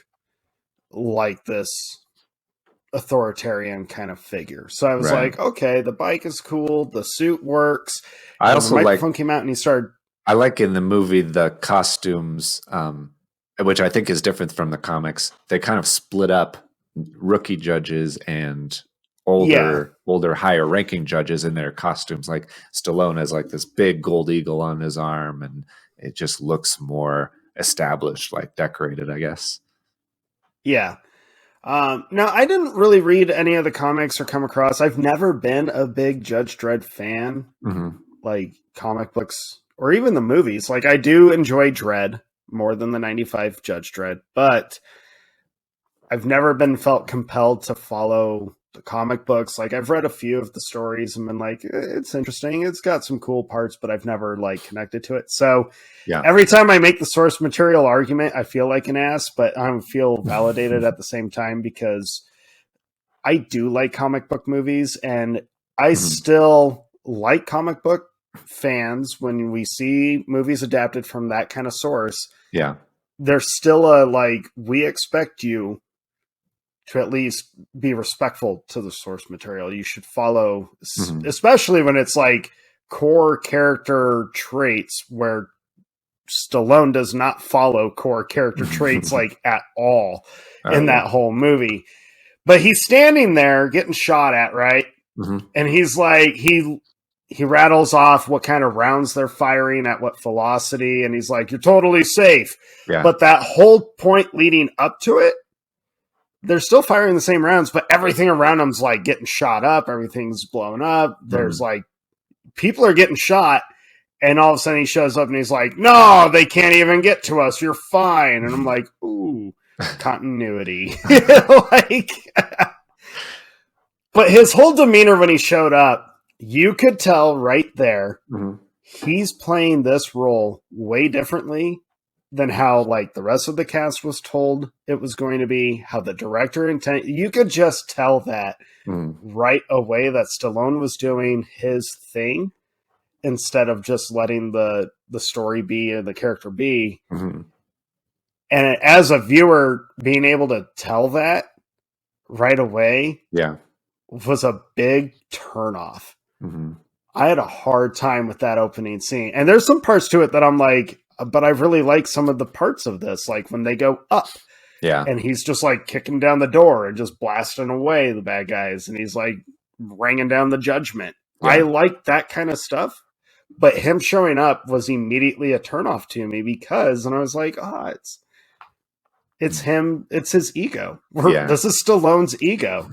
S4: like this authoritarian kind of figure. So I was like, okay, the bike is cool. The suit works.
S3: I also
S4: the microphone came out and he started.
S3: I like in the movie the costumes, which I think is different from the comics. They kind of split up rookie judges and older, higher ranking judges in their costumes. Like Stallone has like this big gold eagle on his arm, and it just looks more established, like decorated, I guess. Yeah.
S4: Now, I didn't really read any of the comics or come across. I've never been a big Judge Dredd fan, like comic books or even the movies. Like, I do enjoy Dredd more than the 95 Judge Dredd, but I've never been felt compelled to follow the comic books. Like I've read a few of the stories and been like, it's interesting. It's got some cool parts, but I've never like connected to it. So
S3: Yeah.
S4: every time I make the source material argument, I feel like an ass, but I feel validated at the same time because I do like comic book movies, and I still like comic book fans when we see movies adapted from that kind of source.
S3: Yeah.
S4: There's still a like, we expect you to at least be respectful to the source material. You should follow, especially when it's like core character traits where Stallone does not follow core character traits like at all in that whole movie. But he's standing there getting shot at, right? And he's like, he rattles off what kind of rounds they're firing at what velocity, and he's like, you're totally safe.
S3: Yeah.
S4: But that whole point leading up to it, they're still firing the same rounds, but everything around them's like getting shot up. Everything's blown up. There's like, people are getting shot, and all of a sudden he shows up and he's like, no, they can't even get to us. You're fine. And I'm like, ooh, continuity. Like, but his whole demeanor when he showed up, you could tell right there, he's playing this role way differently than how like the rest of the cast was told it was going to be, how the director intended. You could just tell that right away that Stallone was doing his thing instead of just letting the story be and the character be. And as a viewer, being able to tell that right away was a big turnoff. I had a hard time with that opening scene. And there's some parts to it that I'm like, but I really like some of the parts of this, like when they go up. And he's just like kicking down the door and just blasting away the bad guys. And he's like ringing down the judgment. I like that kind of stuff. But him showing up was immediately a turnoff to me because, and I was like, it's him. It's his ego. This is Stallone's ego.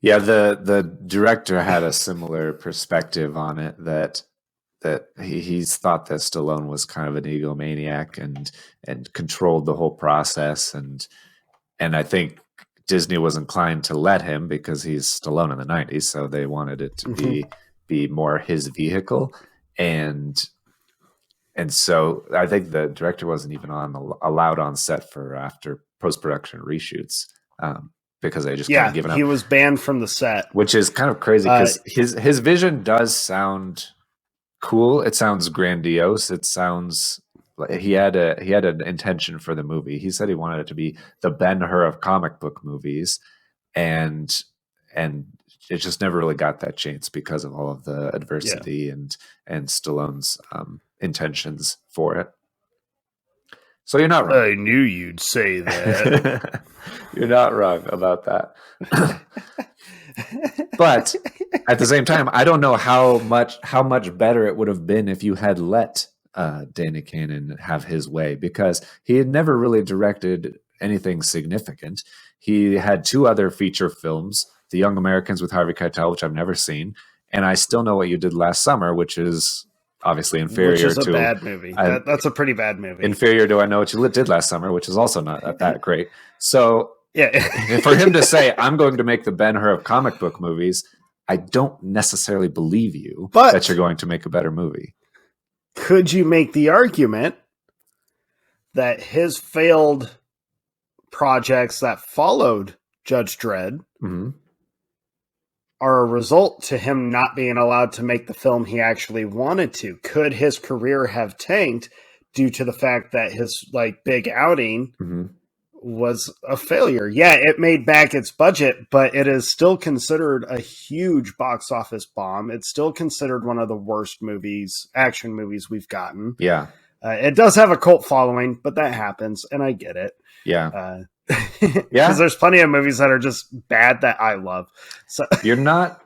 S3: Yeah, the director had a similar perspective on it, that he's thought that Stallone was kind of an egomaniac and controlled the whole process, and I think Disney was inclined to let him because he's Stallone in the 90s, so they wanted it to be more his vehicle, and so I think the director wasn't even allowed on set for after post-production reshoots. Because they just kind of given up.
S4: He was banned from the set,
S3: which is kind of crazy because his vision does sound cool. It sounds grandiose. It sounds like he had an intention for the movie. He said he wanted it to be the Ben-Hur of comic book movies, and it just never really got that chance because of all of the adversity and Stallone's intentions for it. So you're not wrong.
S4: I knew you'd say that.
S3: You're not wrong about that. But at the same time, I don't know how much better it would have been if you had let Danny Cannon have his way, because he had never really directed anything significant. He had 2 other feature films, The Young Americans with Harvey Keitel, which I've never seen, and I Still Know What You Did Last Summer, which is obviously inferior to... Which is
S4: a bad movie. That's a pretty bad movie.
S3: Inferior to I Know What You Did Last Summer, which is also not that great. So for him to say, I'm going to make the Ben-Hur of comic book movies, I don't necessarily believe you that you're going to make a better movie.
S4: Could you make the argument that his failed projects that followed Judge Dredd are a result to him not being allowed to make the film he actually wanted to? Could his career have tanked due to the fact that his like big outing was a failure? Yeah, it made back its budget, but it is still considered a huge box office bomb. It's still considered one of the worst action movies we've gotten.
S3: Yeah.
S4: It does have a cult following, but that happens, and I get it.
S3: Yeah.
S4: Because there's plenty of movies that are just bad that I love. So
S3: you're not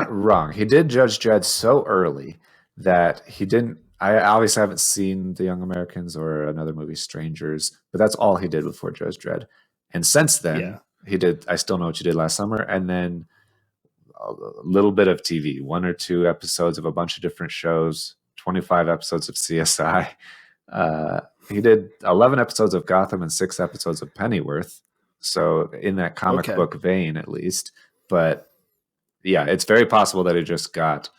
S3: wrong. He did Judge Dredd so early that he didn't. I obviously haven't seen The Young Americans or another movie, Strangers, but that's all he did before Judge Dredd. And since then, he did I Still Know What You Did Last Summer, and then a little bit of TV, 1 or 2 episodes of a bunch of different shows, 25 episodes of CSI. He did 11 episodes of Gotham and 6 episodes of Pennyworth. So in that comic book vein, at least. But yeah, it's very possible that he just got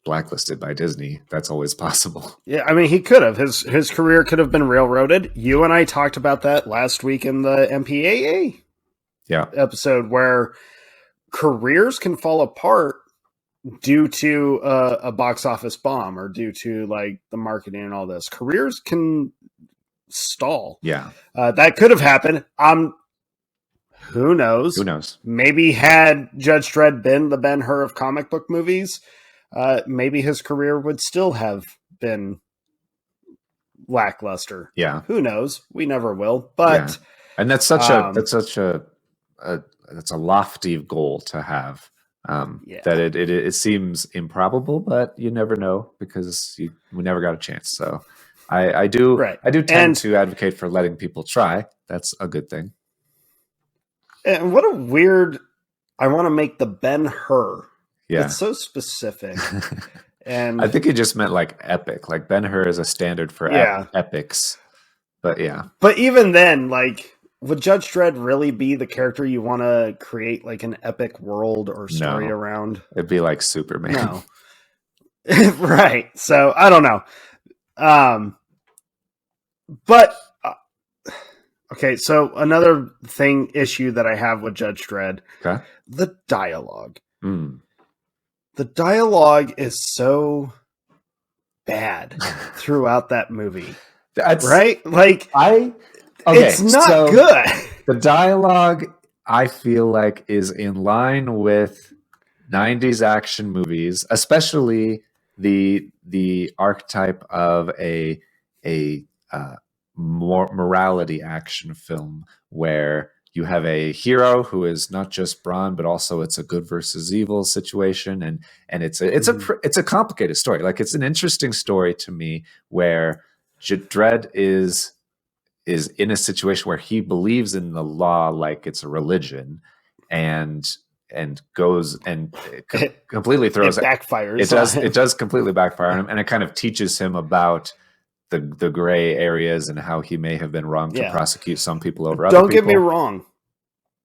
S3: blacklisted by Disney. That's always possible.
S4: Yeah, I mean, he could have. His career could have been railroaded. You and I talked about that last week in the MPAA episode, where careers can fall apart due to a box office bomb or due to like the marketing and all this. Careers can stall.
S3: Yeah.
S4: That could have happened. Who knows?
S3: Who knows?
S4: Maybe had Judge Dredd been the Ben-Hur of comic book movies, maybe his career would still have been lackluster.
S3: Yeah.
S4: Who knows? We never will. But
S3: and that's such a lofty goal to have. That it seems improbable, but you never know because we never got a chance. So I do tend to advocate for letting people try. That's a good thing.
S4: And what a weird, I want to make the Ben-Hur.
S3: Yeah.
S4: It's so specific. And
S3: I think he just meant like epic. Like Ben-Hur is a standard for epics. But yeah.
S4: But even then, like, would Judge Dredd really be the character you want to create like an epic world or story around?
S3: It'd be like Superman.
S4: No. Right. So I don't know. But okay, so another issue that I have with Judge Dredd, the dialogue. The dialogue is so bad throughout that movie. Right? Like it's not good.
S3: The dialogue, I feel like, is in line with 90s action movies, especially the archetype of a more morality action film where you have a hero who is not just brawn, but also it's a good versus evil situation, and it's a complicated story. Like, it's an interesting story to me where Dredd is in a situation where he believes in the law like it's a religion, and goes and completely throws
S4: it backfires.
S3: It does completely backfire on him, and it kind of teaches him about the gray areas and how he may have been wrong to prosecute some people over other people.
S4: Don't get me wrong.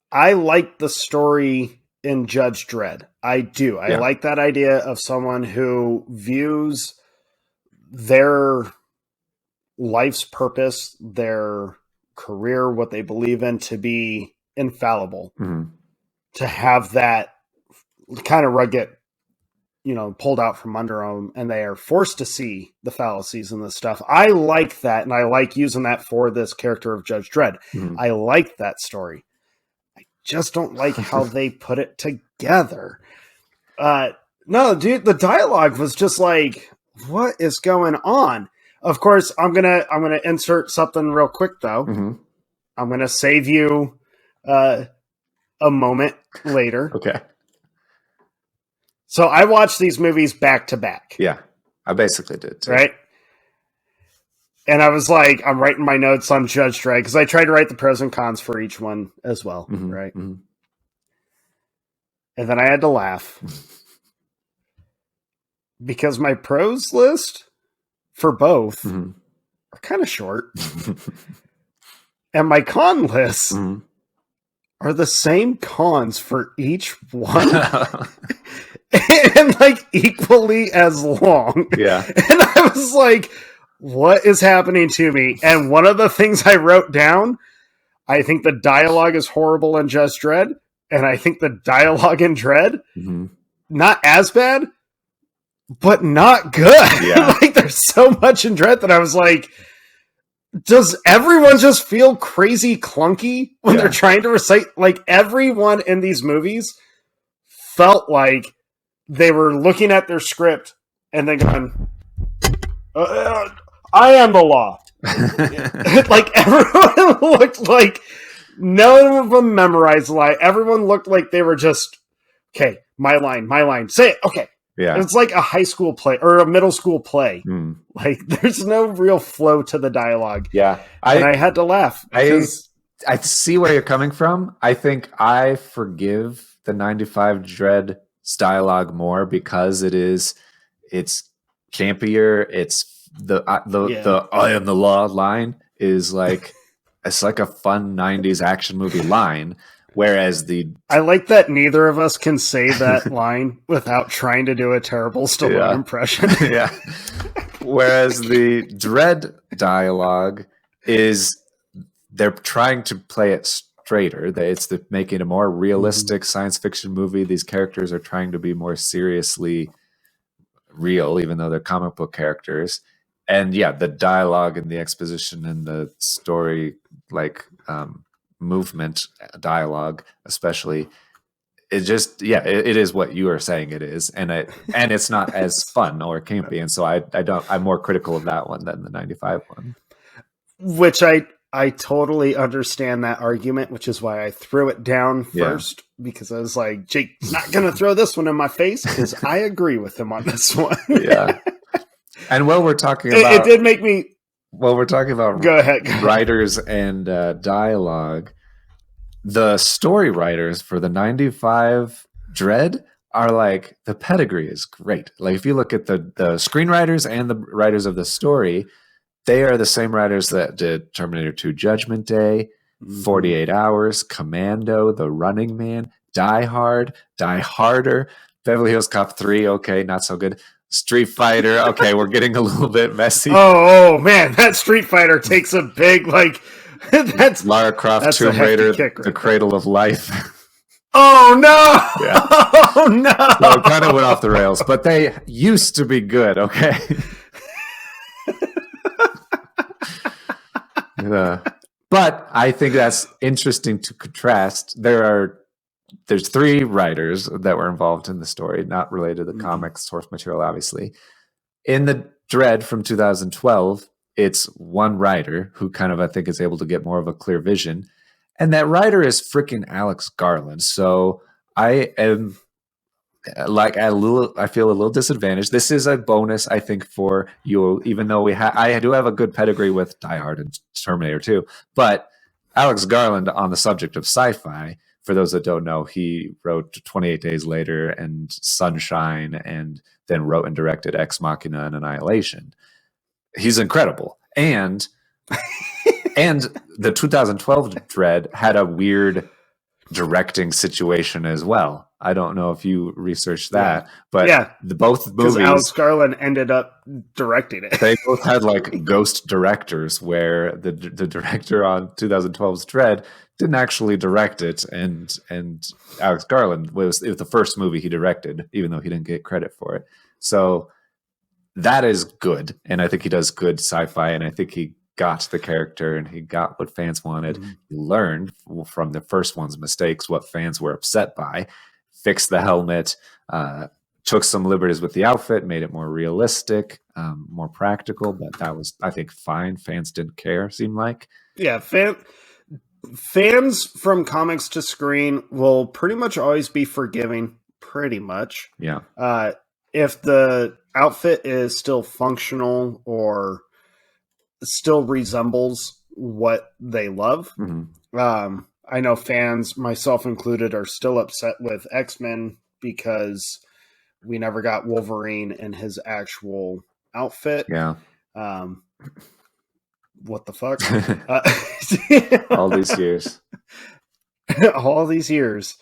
S4: I like the story in Judge Dredd. I do. I like that idea of someone who views their life's purpose, their career, what they believe in to be infallible. Mm-hmm. To have that kind of rug get, pulled out from under them, and they are forced to see the fallacies in this stuff. I like that, and I like using that for this character of Judge Dredd. Mm-hmm. I like that story. I just don't like how they put it together. No, dude, the dialogue was just like, what is going on? Of course, I'm gonna insert something real quick though. Mm-hmm. I'm gonna save you a moment later.
S3: Okay.
S4: So I watched these movies back to back.
S3: Yeah, I basically did too.
S4: Right? And I was like, I'm writing my notes on Judge Dredd because I tried to write the pros and cons for each one as well. Mm-hmm, right? Mm-hmm. And then I had to laugh because my pros list for both are kind of short. And my con lists are the same cons for each one. And like equally as long.
S3: Yeah.
S4: And I was like, what is happening to me? And one of the things I wrote down, I think the dialogue is horrible in Judge Dredd. And I think the dialogue in Dredd, not as bad, but not good.
S3: Yeah.
S4: Like, there's so much in Dredd that I was like, does everyone just feel crazy clunky when they're trying to recite? Like, everyone in these movies felt like they were looking at their script and then going, I am the law. Like, everyone looked like none of them memorized the line. Everyone looked like they were just, okay, my line, say it, okay.
S3: Yeah.
S4: It's like a high school play or a middle school play. Like, there's no real flow to the dialogue.
S3: Yeah.
S4: And I had to laugh.
S3: I see where you're coming from. I think I forgive the 95 Dredd dialogue more because it's campier. It's the I am the law line is like, it's like a fun 90s action movie line. Whereas the
S4: I like that neither of us can say that line without trying to do a terrible Stallone impression.
S3: yeah. Whereas the Dredd dialogue is they're trying to play it straighter. It's making a more realistic science fiction movie. These characters are trying to be more seriously real, even though they're comic book characters. And yeah, the dialogue and the exposition and the story, like movement dialogue, especially, it just it is what you are saying it is, and it's not as fun or campy, and so I'm more critical of that one than the 95 one.
S4: Which I totally understand that argument, which is why I threw it down first, because I was like, Jake's not going to throw this one in my face, because I agree with him on this one.
S3: Yeah. And while we're talking about...
S4: It did make me...
S3: Well, we're talking about
S4: go ahead.
S3: writers and dialogue. The story writers for the 95 Dredd are like, the pedigree is great. Like, if you look at the screenwriters and the writers of the story, they are the same writers that did Terminator 2 Judgment Day, 48 Hours, Commando, The Running Man, Die Hard, Die Harder, Beverly Hills Cop 3, okay, not so good. Street Fighter, okay, we're getting a little bit messy.
S4: Oh man, that Street Fighter takes a big, like, that's
S3: Lara Croft, Tomb Raider, The Cradle of Life.
S4: Oh no!
S3: Yeah.
S4: Oh no!
S3: So it kind of went off the rails, but they used to be good, okay? But I think that's interesting to contrast. There's 3 writers that were involved in the story, not related to the comics source material, obviously. In the Dredd from 2012, it's one writer who kind of, I think, is able to get more of a clear vision. And that writer is freaking Alex Garland. So I am I feel a little disadvantaged. This is a bonus, I think, for you, even though I do have a good pedigree with Die Hard and Terminator 2. But Alex Garland, on the subject of sci-fi, for those that don't know, he wrote 28 Days Later and Sunshine, and then wrote and directed Ex Machina and Annihilation. He's incredible. And the 2012 Dredd had a weird directing situation as well. I don't know if you researched that, but both movies,
S4: Alex Garland ended up directing it.
S3: They both had like ghost directors, where the director on 2012's Dredd didn't actually direct it, and Alex Garland it was the first movie he directed, even though he didn't get credit for it. So that is good, and I think he does good sci-fi, and I think he got the character and he got what fans wanted. He learned from the first one's mistakes what fans were upset by, fixed the helmet, took some liberties with the outfit, made it more realistic, more practical, but that was, I think, fine. Fans didn't care, seemed like.
S4: Yeah, fans from comics to screen will pretty much always be forgiving, pretty much.
S3: Yeah.
S4: If the outfit is still functional or still resembles what they love. I know fans, myself included, are still upset with X-Men because we never got Wolverine in his actual outfit.
S3: Yeah.
S4: What the fuck?
S3: All these years.
S4: All these years.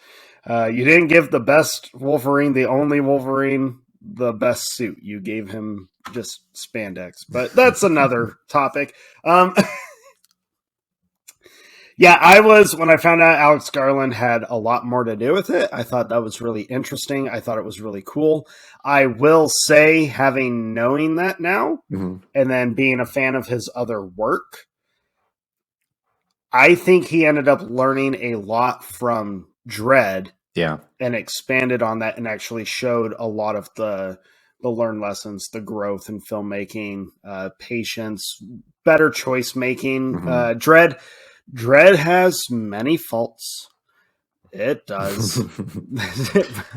S4: You didn't give the best Wolverine, the only Wolverine, the best suit. You gave him just spandex, but that's another topic. Yeah, when I found out Alex Garland had a lot more to do with it, I thought that was really interesting. I thought it was really cool. I will say, knowing that now, and then being a fan of his other work, I think he ended up learning a lot from Dredd.
S3: Yeah.
S4: And expanded on that and actually showed a lot of the learned lessons, the growth in filmmaking, patience, better choice making. Dredd has many faults. It does.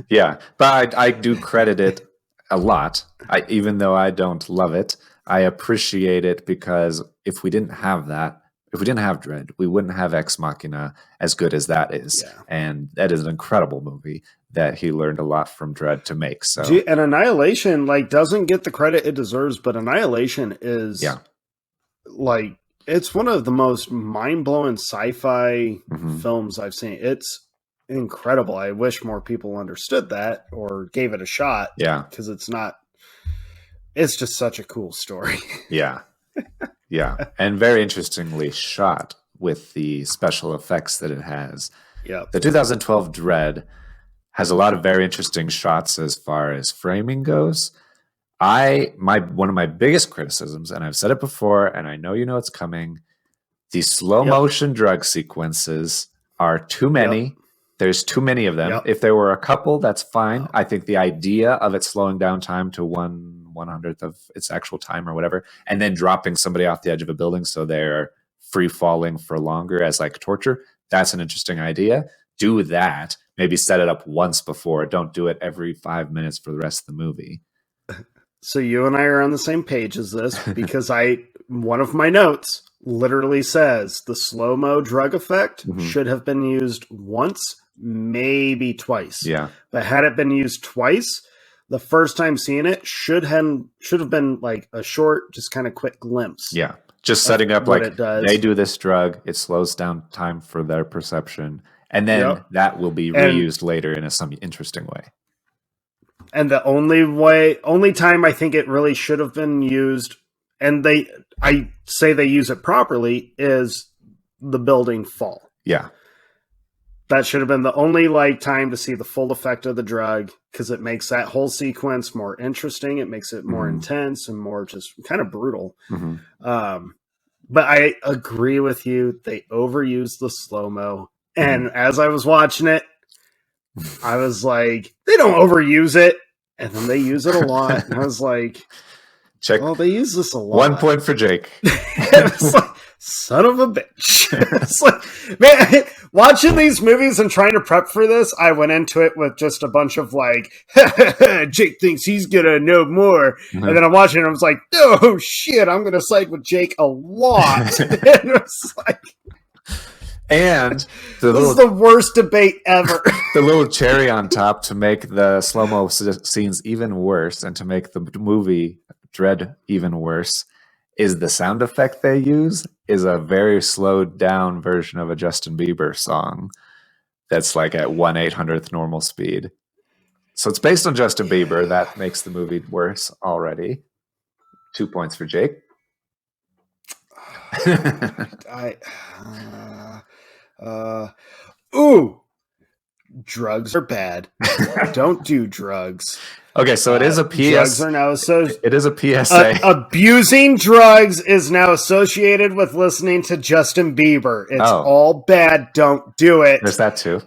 S3: Yeah, but I do credit it a lot. Even though I don't love it, I appreciate it, because if we didn't have Dredd, we wouldn't have Ex Machina, as good as that is. Yeah. And that is an incredible movie that he learned a lot from Dredd to make. So,
S4: and Annihilation doesn't get the credit it deserves, but Annihilation is It's one of the most mind-blowing sci-fi
S3: Mhm.
S4: films I've seen. It's incredible. I wish more people understood that or gave it a shot
S3: Yeah.
S4: because it's just such a cool story.
S3: Yeah. Yeah. And very interestingly shot with the special effects that it has.
S4: Yeah.
S3: The 2012 Dredd has a lot of very interesting shots as far as framing goes. One of my biggest criticisms, and I've said it before, and I know you know it's coming, the slow motion drug sequences are too many.
S4: Yep.
S3: There's too many of them.
S4: Yep.
S3: If there were a couple, that's fine. I think the idea of it slowing down time to 1/100th of its actual time or whatever, and then dropping somebody off the edge of a building so they're free falling for longer as like torture, that's an interesting idea. Do that. Maybe set it up once before. Don't do it every 5 minutes for the rest of the movie.
S4: So you and I are on the same page as this because one of my notes literally says the slow-mo drug effect should have been used once, maybe twice.
S3: Yeah.
S4: But had it been used twice, the first time seeing it should have been like a short, just kind of quick glimpse.
S3: Yeah. Just setting up
S4: what
S3: like
S4: it does.
S3: they do this drug, it slows down time for their perception, and then that will be reused later in some interesting way.
S4: And the only time I think it really should have been used, and I say they use it properly, is the building fall.
S3: Yeah.
S4: That should have been the only time to see the full effect of the drug because it makes that whole sequence more interesting. It makes it more intense and more just kind of brutal. But I agree with you. They overused the slow-mo. And as I was watching it, I was like, they don't overuse it. And then they use it a lot. And I was like, well, they use this a lot.
S3: 1 point for Jake.
S4: It's like, son of a bitch. It's like, man, watching these movies and trying to prep for this, I went into it with just a bunch of Jake thinks he's going to know more. And then I'm watching it and I was like, oh shit, I'm going to side with Jake a lot. And it was like,
S3: and
S4: this is the worst debate ever.
S3: The little cherry on top to make the slow-mo scenes even worse and to make the movie Dredd even worse is the sound effect they use is a very slowed down version of a Justin Bieber song that's like at 1/800th normal speed. So it's based on Justin Bieber. That makes the movie worse already. 2 points for Jake.
S4: Drugs are bad. Don't do drugs.
S3: Okay, so it is a PS.
S4: Drugs are now
S3: It is a PSA.
S4: Abusing drugs is now associated with listening to Justin Bieber. It's all bad. Don't do it.
S3: There's that too.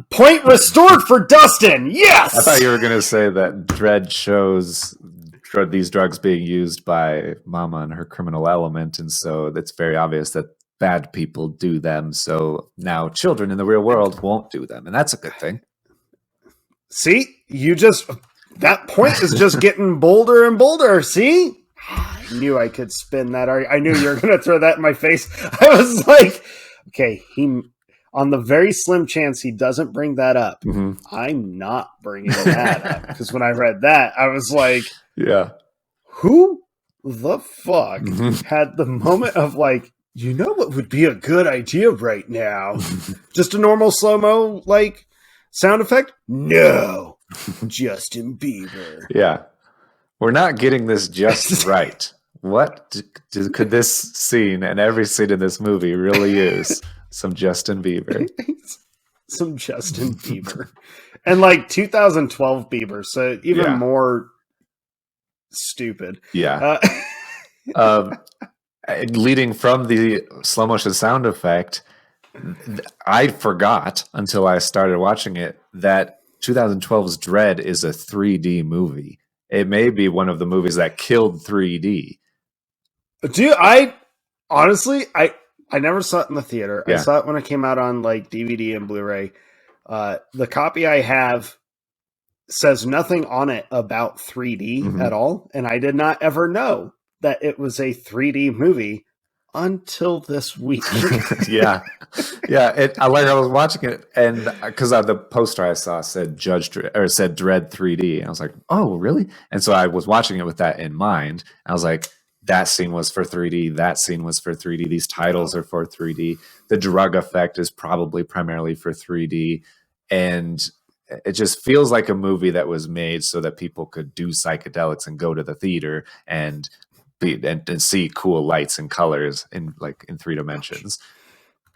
S4: Point restored for Dustin. Yes.
S3: I thought you were going to say that Dredd shows these drugs being used by Mama and her criminal element, and so it's very obvious that bad people do them. So now children in the real world won't do them, and that's a good thing.
S4: See, that point is just getting bolder and bolder. See? I knew I could spin that. I knew you were going to throw that in my face. I was like, okay, on the very slim chance he doesn't bring that up, I'm not bringing that up. Because when I read that, I was like,
S3: yeah, who
S4: the fuck had the moment of you know what would be a good idea right now? Just a normal slow-mo, sound effect? No. Justin Bieber.
S3: Yeah. We're not getting this just right. What could this scene and every scene in this movie really use? Some Justin Bieber.
S4: Some Justin Bieber. And 2012 Bieber, so even more stupid.
S3: Yeah. Leading from the slow motion sound effect, I forgot until I started watching it that 2012's Dredd is a 3D movie. It may be one of the movies that killed 3D.
S4: Dude, I never saw it in the theater.
S3: Yeah.
S4: I saw it when it came out on DVD and Blu-ray. The copy I have says nothing on it about 3D at all, and I did not ever know that it was a 3D movie until this week.
S3: yeah. I was watching it, and because the poster I saw said Judge Dredd, or said Dredd 3D, and I was like, oh, really? And so I was watching it with that in mind. I was like, that scene was for 3D, that scene was for 3D, these titles are for 3D, the drug effect is probably primarily for 3D, and it just feels like a movie that was made so that people could do psychedelics and go to the theater and see cool lights and colors in 3 dimensions.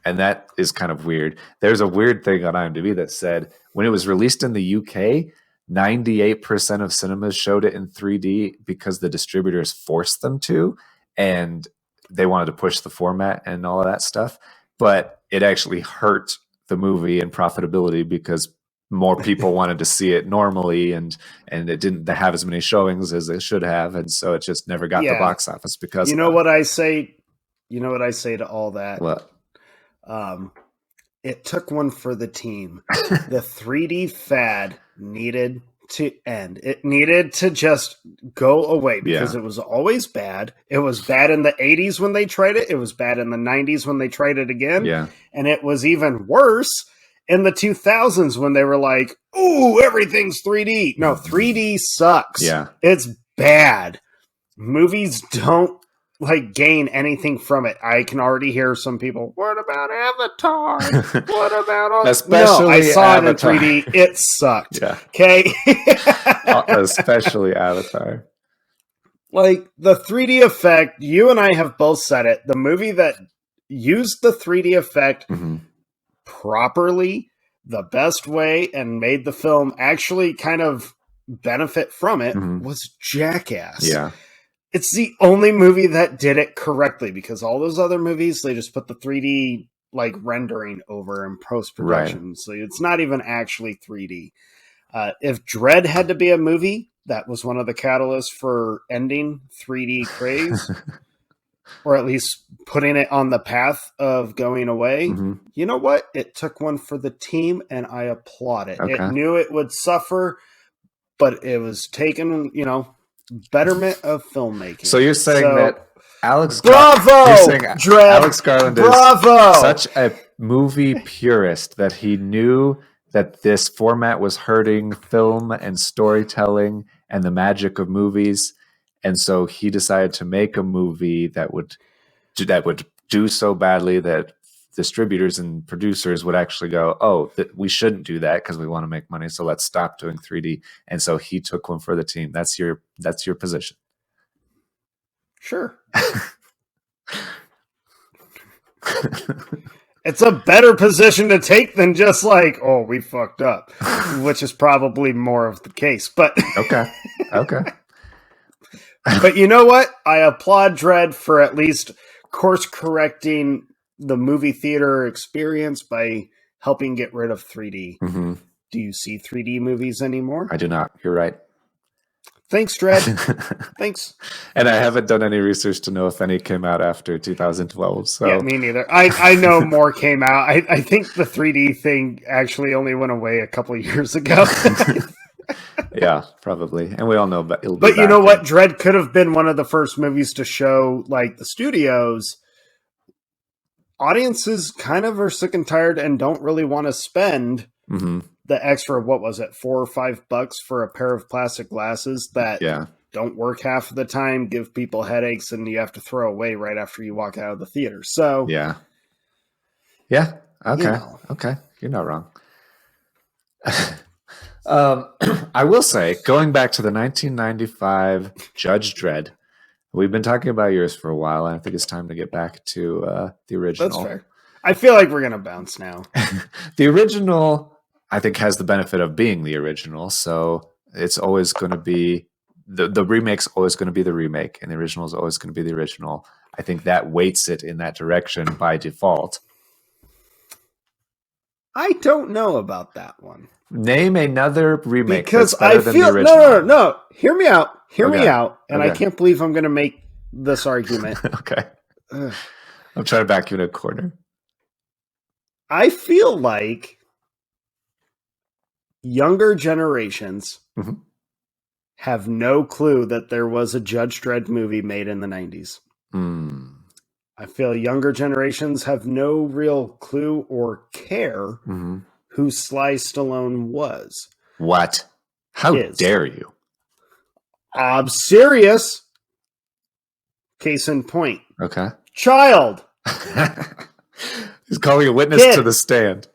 S3: And that is kind of weird. There's a weird thing on IMDb that said when it was released in the UK, 98% of cinemas showed it in 3D because the distributors forced them to, and they wanted to push the format and all of that stuff. But it actually hurt the movie and profitability because more people wanted to see it normally, and it didn't have as many showings as it should have, and so it just never got the box office because
S4: you know what I say. You know what I say to all that.
S3: What?
S4: It took one for the team. The 3D fad needed to end. It needed to just go away because it was always bad. It was bad in the 80s when they tried it. It was bad in the 90s when they tried it again.
S3: Yeah.
S4: And it was even worse in the 2000s when they were like, ooh, everything's 3D. No, 3D sucks.
S3: Yeah.
S4: It's bad. Movies don't gain anything from it. I can already hear some people, what about Avatar? What about all
S3: especially
S4: no, I saw
S3: Avatar.
S4: it in 3D. It sucked.
S3: Yeah.
S4: Okay.
S3: Especially Avatar.
S4: The 3D effect, you and I have both said it. The movie that used the 3D effect properly, the best way, and made the film actually kind of benefit from it was Jackass.
S3: Yeah.
S4: It's the only movie that did it correctly because all those other movies, they just put the 3D rendering over in post-production. Right. So it's not even actually 3D. If Dredd had to be a movie, that was one of the catalysts for ending 3D craze, or at least putting it on the path of going away. You know what? It took one for the team, and I applaud it. Okay. It knew it would suffer, but it was taken, betterment of filmmaking.
S3: So you're saying that Alex
S4: Dredd,
S3: is such a movie purist that he knew that this format was hurting film and storytelling and the magic of movies, and so he decided to make a movie that would do so badly that distributors and producers would actually go, oh, we shouldn't do that because we want to make money, so let's stop doing 3D. And so he took one for the team. That's your position.
S4: Sure. It's a better position to take than just oh, we fucked up, which is probably more of the case. But
S3: okay.
S4: But you know what? I applaud Dredd for at least course correcting the movie theater experience by helping get rid of 3D. Do you see 3D movies anymore?
S3: I do not. You're right.
S4: Thanks, Dredd. Thanks.
S3: And I haven't done any research to know if any came out after 2012. So
S4: yeah, me neither. I know more came out. I think the 3D thing actually only went away a couple of years ago.
S3: Yeah, probably. And we all know but
S4: you know what? Dredd could have been one of the first movies to show the studios. Audiences kind of are sick and tired and don't really want to spend the extra, what was it, $4 or $5 for a pair of plastic glasses that don't work half of the time, give people headaches, and you have to throw away right after you walk out of the theater. So
S3: yeah. Okay. Okay. You're not wrong. I will say, going back to the 1995 Judge Dredd, we've been talking about yours for a while, and I think it's time to get back to the original.
S4: That's fair. I feel like we're going to bounce now.
S3: The original, I think, has the benefit of being the original, so it's always going to be the remake's always going to be the remake, and the original is always going to be the original. I think that weights it in that direction by default.
S4: I don't know about that one.
S3: Name another remake
S4: because
S3: that's better than the original.
S4: No. Hear me out. And I can't believe I'm going to make this argument.
S3: Okay. I'm trying to back you in a corner.
S4: I feel like younger generations have no clue that there was a Judge Dredd movie made in the 90s. I feel younger generations have no real clue or care who Sly Stallone was.
S3: What? How dare you?
S4: I'm serious. Case in point.
S3: Okay.
S4: Child.
S3: He's calling a witness
S4: Kid.
S3: to the stand.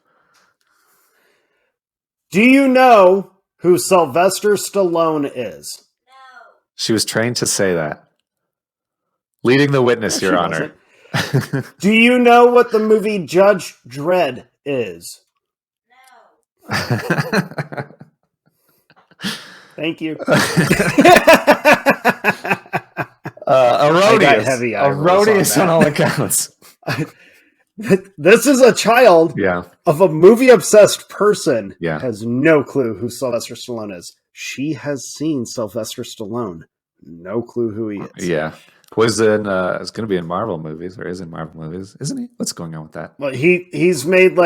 S4: Do you know who Sylvester Stallone is?
S3: She was trained to say that. Leading the witness,
S4: No,
S3: Your
S4: she
S3: Honor.
S4: Do you know what the movie Judge Dredd is? Thank you.
S3: Erroneous.
S4: heavy eye rolls
S3: Erroneous
S4: on
S3: on
S4: that.
S3: all accounts.
S4: This is a child
S3: Yeah.
S4: of a movie-obsessed person.
S3: Yeah.
S4: Has no clue who Sylvester Stallone is. She has seen Sylvester Stallone. No clue who he is.
S3: Yeah. Was in it's gonna be in Marvel movies, or is in Marvel movies, isn't he? What's going on with that?
S4: Well, he made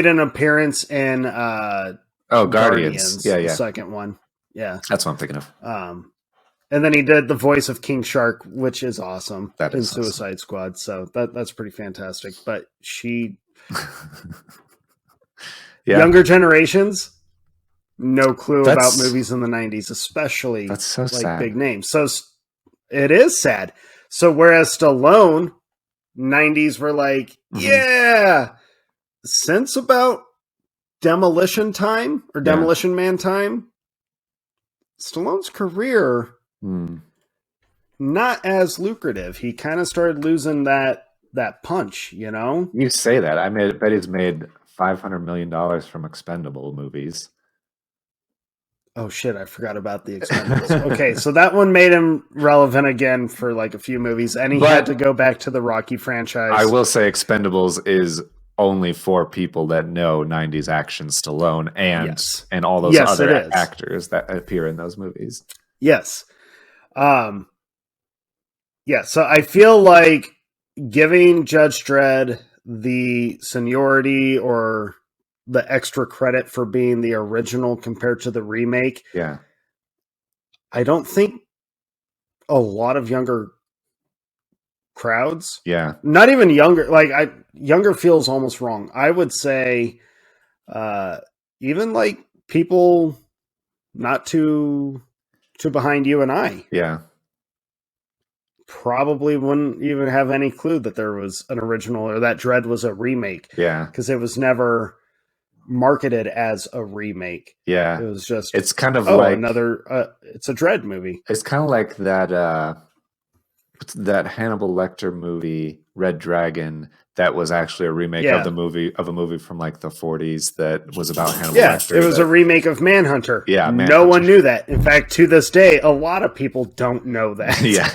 S4: an appearance in
S3: Guardians. Yeah,
S4: the
S3: yeah.
S4: second one. Yeah.
S3: That's what I'm thinking of.
S4: And then he did the voice of King Shark, which is awesome.
S3: That is
S4: in Suicide Squad. So that's pretty fantastic. But she
S3: Yeah.
S4: younger generations, no clue
S3: That's-
S4: about movies in the 90s, especially
S3: That's so
S4: like
S3: sad.
S4: big names. So it is sad. So whereas Stallone, 90s were like, yeah, since about Demolition Time or Demolition Man time, Stallone's career not as lucrative. He kind of started losing that punch, you know?
S3: You say that. I bet he's made $500 million from Expendable movies.
S4: Oh shit, I forgot about the Expendables. Okay, so that one made him relevant again for like a few movies, and he had to go back to the Rocky franchise.
S3: I will say Expendables is only for people that know 90s action Stallone and all those other actors that appear in those movies.
S4: Yes. So I feel like giving Judge Dredd the seniority or the extra credit for being the original compared to the remake.
S3: Yeah.
S4: I don't think a lot of younger crowds.
S3: Yeah.
S4: Not even younger. Younger feels almost wrong. I would say even like people not too behind you and I.
S3: Yeah.
S4: Probably wouldn't even have any clue that there was an original or that Dredd was a remake.
S3: Yeah.
S4: Because it was never marketed as a remake.
S3: Yeah.
S4: It was just,
S3: it's kind of like
S4: another, it's a Dredd movie.
S3: It's kind of like that Hannibal Lecter movie, Red Dragon, that was actually a remake of a movie from like the 40s that was about Hannibal Lecter.
S4: It was a remake of Manhunter.
S3: Yeah.
S4: No one knew that. In fact, to this day, a lot of people don't know that.
S3: Yeah.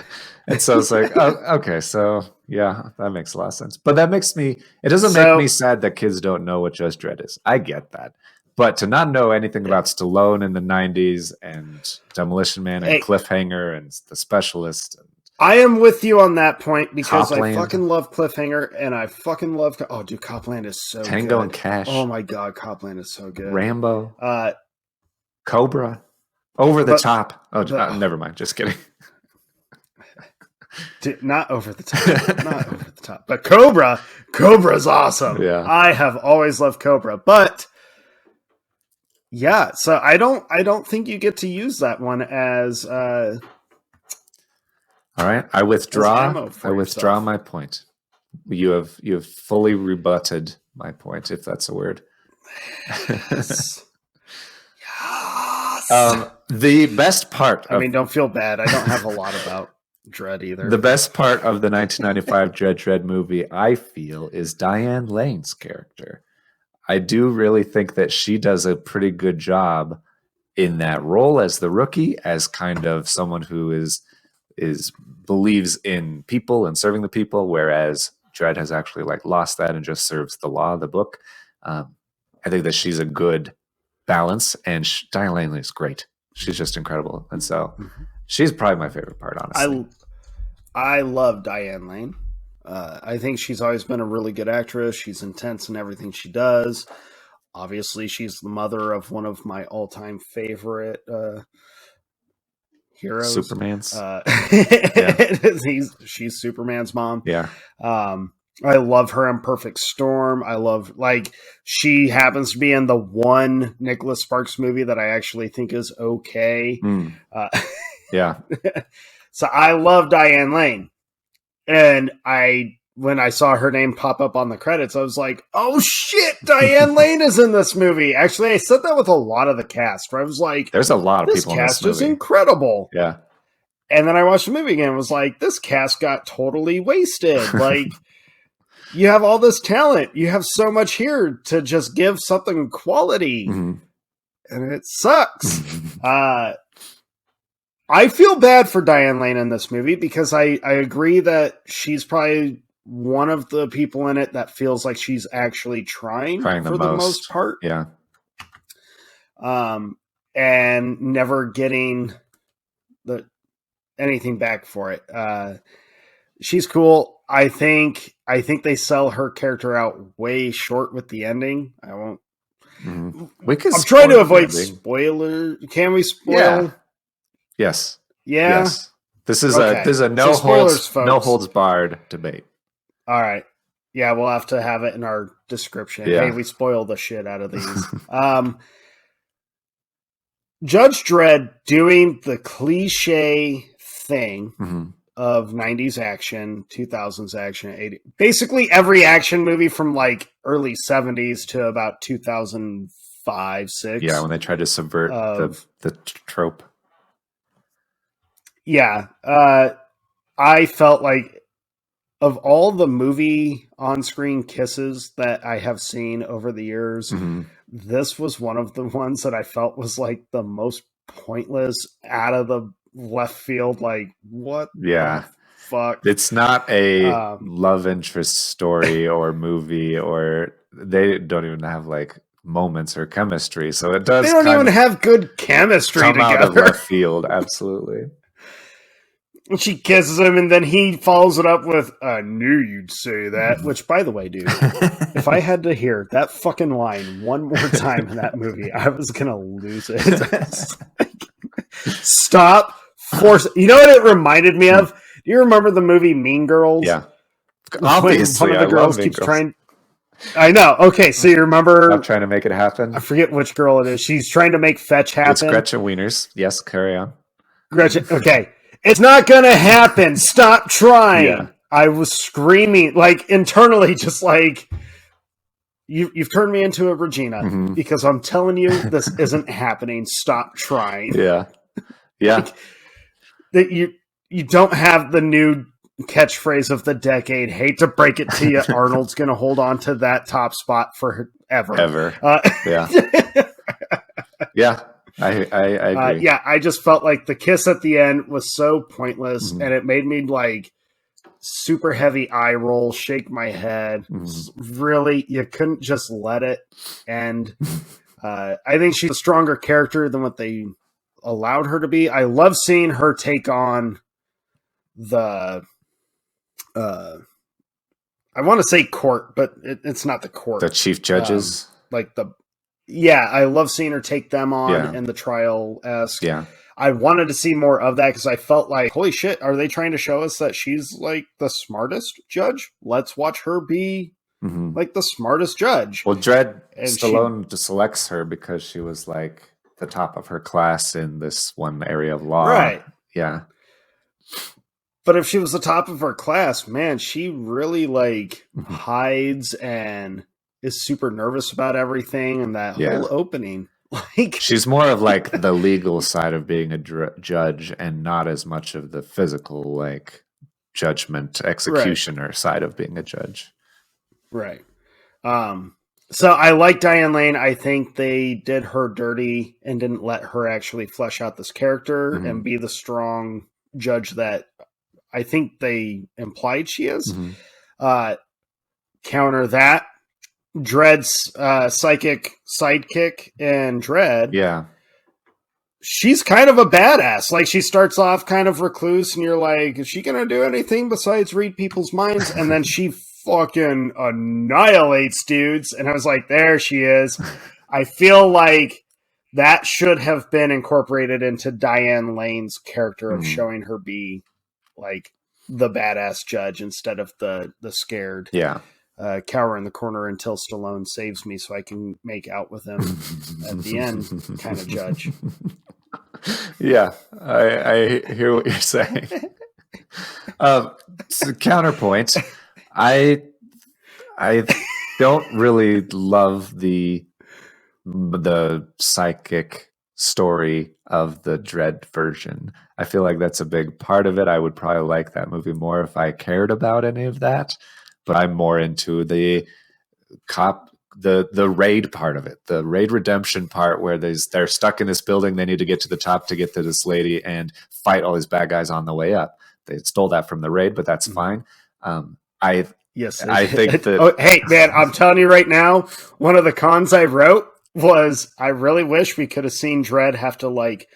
S3: And so it's like, oh, okay, so yeah, that makes a lot of sense. But it doesn't make me sad that kids don't know what Judge Dredd is. I get that. But to not know anything about Stallone in the 90s and Demolition Man and Cliffhanger and The Specialist.
S4: I am with you on that point because
S3: Copland.
S4: I fucking love Cliffhanger and I fucking love... Oh, dude, Copland is so
S3: Tango
S4: good.
S3: and Cash.
S4: Oh my God, Copland is so good.
S3: Rambo. Cobra. Over the Top. Oh, never mind. Just kidding.
S4: Not over the top. Not over the top. But Cobra's awesome.
S3: Yeah.
S4: I have always loved Cobra. But yeah, so I don't think you get to use that one as
S3: all right. I withdraw my point. You have fully rebutted my point, if that's a word.
S4: Yes.
S3: The best part
S4: don't feel bad. I don't have a lot about Dredd either.
S3: The best part of the 1995 Judge Dredd movie, I feel, is Diane Lane's character. I do really think that she does a pretty good job in that role as the rookie, as kind of someone who is believes in people and serving the people, whereas Dredd has actually lost that and just serves the law, the book. I think that she's a good balance, and Diane Lane is great. She's just incredible, and so. She's probably my favorite part, honestly.
S4: I love Diane Lane. I think she's always been a really good actress. She's intense in everything she does. Obviously, she's the mother of one of my all-time favorite heroes.
S3: Superman's.
S4: She's Superman's mom.
S3: Yeah.
S4: I love her in Perfect Storm. I love, she happens to be in the one Nicholas Sparks movie that I actually think is okay.
S3: Yeah.
S4: So I love Diane Lane. And when I saw her name pop up on the credits, I was like, oh shit, Diane Lane is in this movie. Actually, I said that with a lot of the cast, where I was like,
S3: there's a lot of
S4: this
S3: people in this
S4: cast is
S3: movie.
S4: incredible.
S3: Yeah.
S4: And then I watched the movie again and was like, this cast got totally wasted. Like, you have all this talent. You have so much here to just give something quality.
S3: Mhm.
S4: And it sucks. I feel bad for Diane Lane in this movie because I agree that she's probably one of the people in it that feels like she's actually trying for the most part.
S3: Yeah.
S4: And never getting anything back for it. She's cool. I think they sell her character out way short with the ending. I won't.
S3: Mm-hmm.
S4: I'm trying to avoid spoiler. Can we spoil?
S3: Yeah. Yes.
S4: Yeah.
S3: Yes. This is a no holds barred debate.
S4: All right. Yeah, we'll have to have it in our description.
S3: Yeah.
S4: Hey, we spoil the shit out of these. Judge Dredd doing the cliche thing of 90s action, 2000s action, 80s. Basically every action movie from like early 70s to about 2005, 6.
S3: Yeah, when they tried to subvert the trope.
S4: Yeah. I felt like of all the movie on-screen kisses that I have seen over the years, this was one of the ones that I felt was like the most pointless, out of the left field. Like, what the fuck?
S3: It's not a love interest story or movie, or they don't even have like moments or chemistry. So it does.
S4: They don't even have good chemistry
S3: come
S4: together.
S3: Out of left field, absolutely.
S4: And she kisses him, and then he follows it up with, I knew you'd say that. Which, by the way, dude, if I had to hear that fucking line one more time in that movie, I was going to lose it. Stop force. You know what it reminded me of? Do you remember the movie Mean Girls?
S3: Yeah. Obviously,
S4: one of the girls keeps trying. I know. Okay, so you remember.
S3: I'm trying to make it happen.
S4: I forget which girl it is. She's trying to make fetch happen.
S3: It's Gretchen Wieners. Yes, carry on.
S4: Gretchen. Okay. It's not going to happen. Stop trying. Yeah. I was screaming, like, internally, just like, you've turned me into a Regina because I'm telling you this isn't happening. Stop trying.
S3: Yeah. Yeah.
S4: Like, that you don't have the new catchphrase of the decade. Hate to break it to you. Arnold's going to hold on to that top spot forever.
S3: Yeah. Yeah. I agree.
S4: Yeah, I just felt like the kiss at the end was so pointless, and it made me like super heavy eye roll, shake my head. Really, you couldn't just let it end. I think she's a stronger character than what they allowed her to be. I love seeing her take on the I want to say court, but it's not the court.
S3: The chief judges.
S4: I love seeing her take them on in the trial-esque.
S3: Yeah.
S4: I wanted to see more of that because I felt like, holy shit, are they trying to show us that she's like the smartest judge? Let's watch her be like the smartest judge.
S3: Well, Stallone just selects her because she was like the top of her class in this one area of law.
S4: Right.
S3: Yeah.
S4: But if she was the top of her class, man, she really like hides and is super nervous about everything, and that whole opening. Like,
S3: she's more of like the legal side of being a judge, and not as much of the physical, like judgment executioner side of being a judge.
S4: Right. So I like Diane Lane. I think they did her dirty and didn't let her actually flesh out this character and be the strong judge that I think they implied she is. Counter that. Dredd's psychic sidekick in Dredd.
S3: Yeah.
S4: She's kind of a badass. Like, she starts off kind of recluse, and you're like, is she going to do anything besides read people's minds? And then she fucking annihilates dudes. And I was like, there she is. I feel like that should have been incorporated into Diane Lane's character of showing her be like the badass judge instead of the scared.
S3: Yeah.
S4: Cower in the corner until Stallone saves me so I can make out with him at the end kind of judge.
S3: Yeah, I hear what you're saying. So counterpoint, I I don't really love the psychic story of the Dredd version. I feel like that's a big part of it. I would probably like that movie more if I cared about any of that, but I'm more into the cop the raid part of it, the raid redemption part where they're stuck in this building, they need to get to the top to get to this lady and fight all these bad guys on the way up. They stole that from the raid, but that's fine. I
S4: Yes,
S3: I think that
S4: Oh, hey, man, I'm telling you right now, one of the cons I wrote was I really wish we could have seen Dredd have to like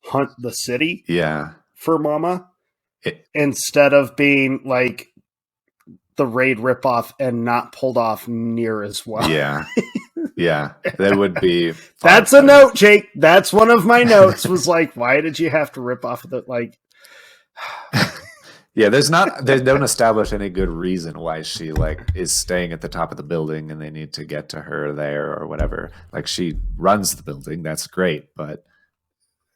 S4: hunt the city
S3: yeah.
S4: for Mama
S3: It,
S4: instead of being like the raid ripoff and not pulled off near as well.
S3: yeah. Yeah. That would be
S4: That's a note, Jake. That's one of my notes was like, why did you have to rip off the like
S3: Yeah, they don't establish any good reason why she like is staying at the top of the building and they need to get to her there or whatever. Like she runs the building, that's great, but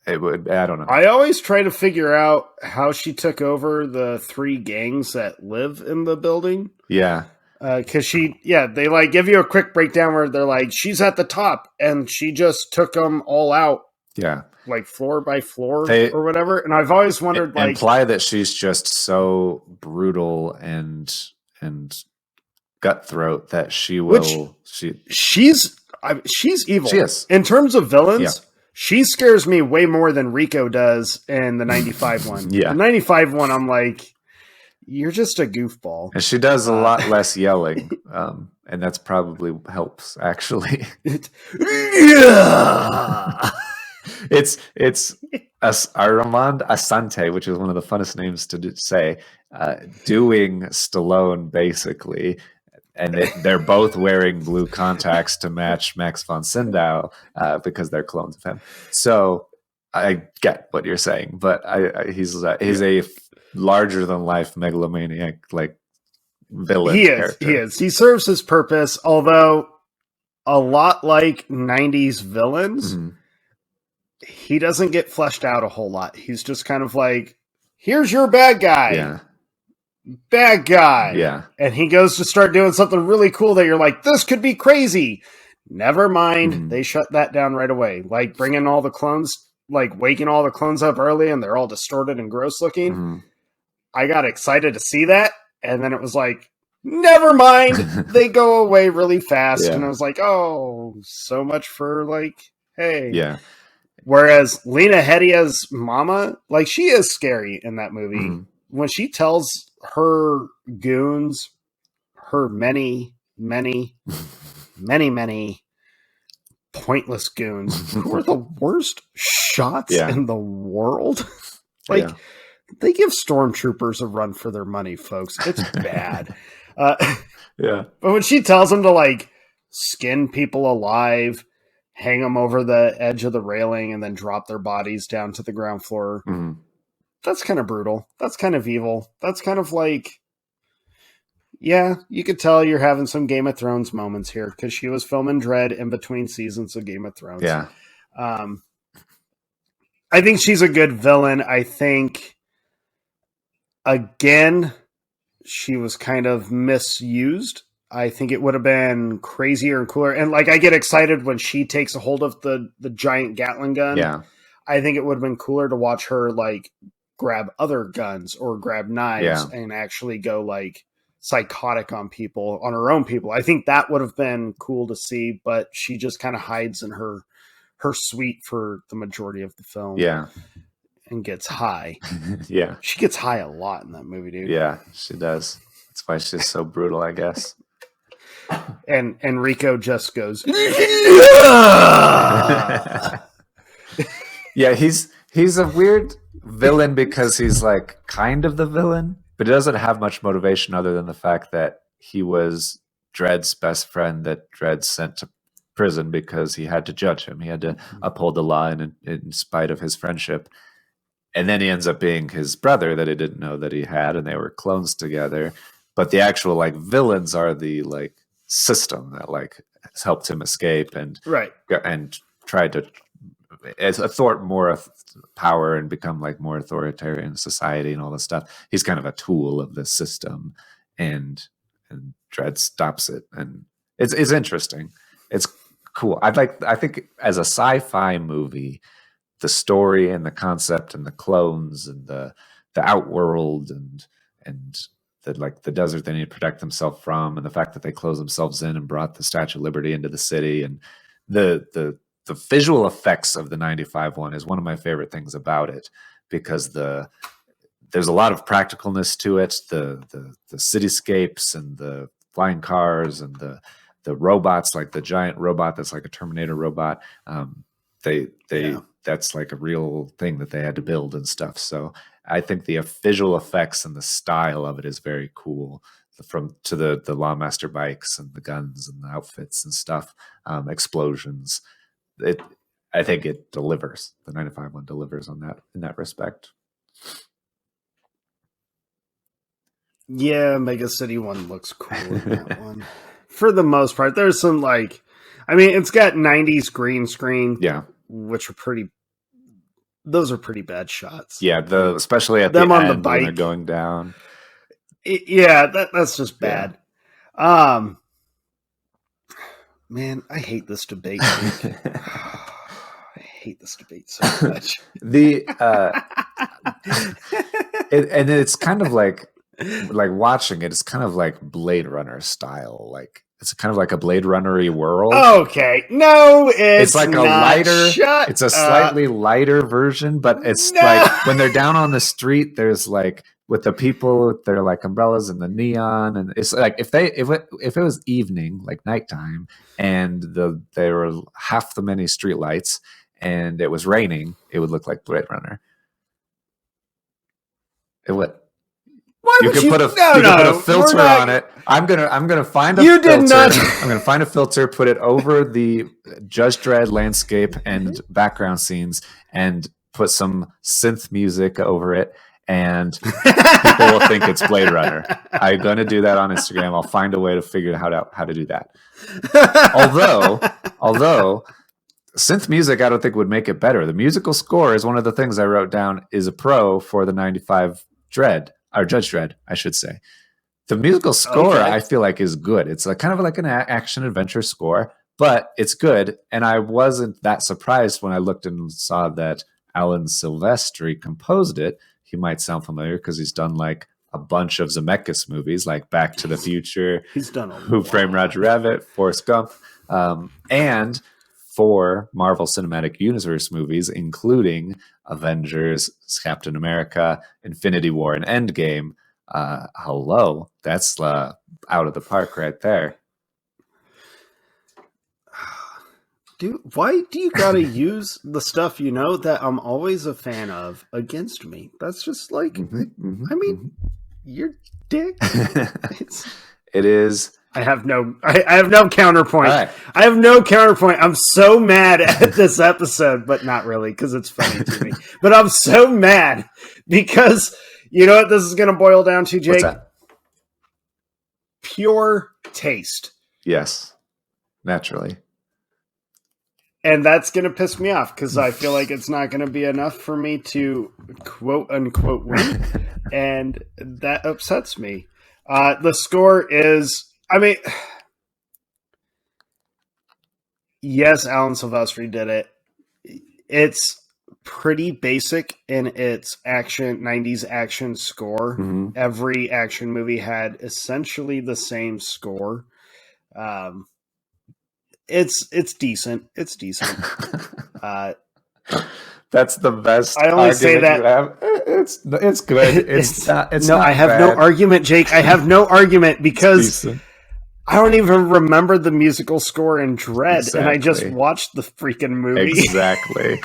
S3: I don't know.
S4: I always try to figure out how she took over the 3 gangs that live in the building.
S3: Yeah.
S4: Because they like give you a quick breakdown where they're like, she's at the top and she just took them all out.
S3: Yeah.
S4: Like floor by floor or whatever. And I've always wondered, like,
S3: imply that she's just so brutal and cutthroat that she will.
S4: She's evil.
S3: She is.
S4: In terms of villains.
S3: Yeah.
S4: She scares me way more than Rico does in the 95 one.
S3: Yeah.
S4: The 95 one, I'm like, you're just a goofball.
S3: And she does a lot less yelling, and that's probably helps actually.
S4: Yeah.
S3: It's Armand Asante, which is one of the funnest names to say, doing Stallone basically, and they're both wearing blue contacts to match Max von Sydow because they're clones of him. So I get what you're saying, but he's a larger than life megalomaniac like villain.
S4: He
S3: character.
S4: is. He serves his purpose, although a lot like 90s villains.
S3: Mm-hmm.
S4: He doesn't get fleshed out a whole lot. He's just kind of like, here's your bad guy.
S3: Yeah.
S4: Bad guy.
S3: Yeah.
S4: And he goes to start doing something really cool that you're like, this could be crazy. Never mind.
S3: Mm-hmm.
S4: They shut that down right away. Like bringing all the clones, like waking all the clones up early and they're all distorted and gross looking.
S3: Mm-hmm.
S4: I got excited to see that. And then it was like, never mind. They go away really fast.
S3: Yeah.
S4: And I was like, oh, so much for like, hey.
S3: Yeah.
S4: Whereas Lena Headey's mama, like she is scary in that movie.
S3: Mm-hmm.
S4: When she tells her goons, her many pointless goons who are the worst shots in the world. They give stormtroopers a run for their money, folks. It's bad.
S3: Yeah.
S4: But when she tells them to like skin people alive, hang them over the edge of the railing and then drop their bodies down to the ground floor.
S3: Mm-hmm.
S4: That's kind of brutal. That's kind of evil. That's kind of like, yeah, you could tell you're having some Game of Thrones moments here because she was filming Dredd in between seasons of Game of Thrones.
S3: Yeah.
S4: I think she's a good villain. I think, again, she was kind of misused. I think it would have been crazier and cooler. And like, I get excited when she takes a hold of the giant Gatling gun.
S3: Yeah.
S4: I think it would have been cooler to watch her like grab other guns or grab knives and actually go like psychotic on people, on her own people. I think that would have been cool to see, but she just kind of hides in her suite for the majority of the film.
S3: Yeah.
S4: And gets high.
S3: Yeah.
S4: She gets high a lot in that movie, dude.
S3: Yeah, she does. That's why she's so brutal, I guess.
S4: And Rico just goes,
S3: yeah, he's a weird villain because he's like kind of the villain, but he doesn't have much motivation other than the fact that he was Dredd's best friend that Dredd sent to prison because he had to judge him. He had to uphold the law in spite of his friendship. And then he ends up being his brother that he didn't know that he had, and they were clones together. But the actual like villains are the like system that like has helped him escape and tried to more power and become like more authoritarian society and all this stuff. He's kind of a tool of the system, and Dredd stops it, and it's interesting. It's cool. I think as a sci-fi movie, the story and the concept and the clones and the outworld and the desert they need to protect themselves from, and the fact that they closed themselves in and brought the Statue of Liberty into the city, and the visual effects of the 95 one is one of my favorite things about it, because there's a lot of practicalness to it. The cityscapes and the flying cars and the robots, like the giant robot that's like a Terminator robot. That's like a real thing that they had to build and stuff. So I think the visual effects and the style of it is very cool. To the Lawmaster bikes and the guns and the outfits and stuff, explosions. I think it delivers. The 95 one delivers on that in that respect.
S4: Yeah, Mega City one looks cool in that one. For the most part, there's some it's got 90s green screen.
S3: Yeah.
S4: Which are those are pretty bad shots.
S3: Yeah, especially at
S4: them
S3: the
S4: on
S3: end
S4: the bike
S3: when they're going down.
S4: That's just bad. Yeah. Man, I hate this debate. I hate this debate so much.
S3: And it's kind of like watching it. It's kind of like Blade Runner style. Like it's kind of like a Blade Runner-y world.
S4: Okay, no, it's
S3: like
S4: not.
S3: a lighter.
S4: Shut
S3: it's a slightly lighter version, but it's like when they're down on the street. There's like with the people, they're like umbrellas and the neon, and it's like if it was evening, like nighttime, and there were half the many street lights, and it was raining, it would look like Blade Runner. It would. You can put a filter on it. I'm gonna find a filter. I'm gonna find a filter, put it over the Judge Dredd landscape and background scenes, and put some synth music over it, and people will think it's Blade Runner. I'm gonna do that on Instagram. I'll find a way to figure out how to do that. Although synth music, I don't think would make it better. The musical score is one of the things I wrote down is a pro for the 95 Dredd. Or Judge Dredd, I should say. The musical score, I feel like, is good. It's kind of like an action adventure score, but it's good. And I wasn't that surprised when I looked and saw that Alan Silvestri composed it. He might sound familiar because he's done like a bunch of Zemeckis movies, like Back to the Future.
S4: He's done
S3: Who Framed Roger Rabbit, Forrest Gump, and 4 Marvel Cinematic Universe movies, including Avengers, Captain America, Infinity War, and Endgame. Hello, that's out of the park right there.
S4: Dude, why do you gotta use the stuff that I'm always a fan of against me? That's just like, you're dick.
S3: It is.
S4: I have no counterpoint.
S3: Right.
S4: I have no counterpoint. I'm so mad at this episode, but not really, because it's funny to me. But I'm so mad because you know what this is going to boil down to, Jake?
S3: What's that?
S4: Pure taste.
S3: Yes, naturally.
S4: And that's going to piss me off because I feel like it's not going to be enough for me to quote unquote win. And that upsets me. The score is... yes, Alan Silvestri did it. It's pretty basic in its 90s action score.
S3: Mm-hmm.
S4: Every action movie had essentially the same score. It's decent. It's decent.
S3: That's the best.
S4: I only say that
S3: you have. It's good. It's not. It's
S4: no.
S3: not
S4: I have
S3: bad.
S4: no argument, Jake. I have no argument because I don't even remember the musical score in Dredd, and I just watched the freaking movie.
S3: Exactly.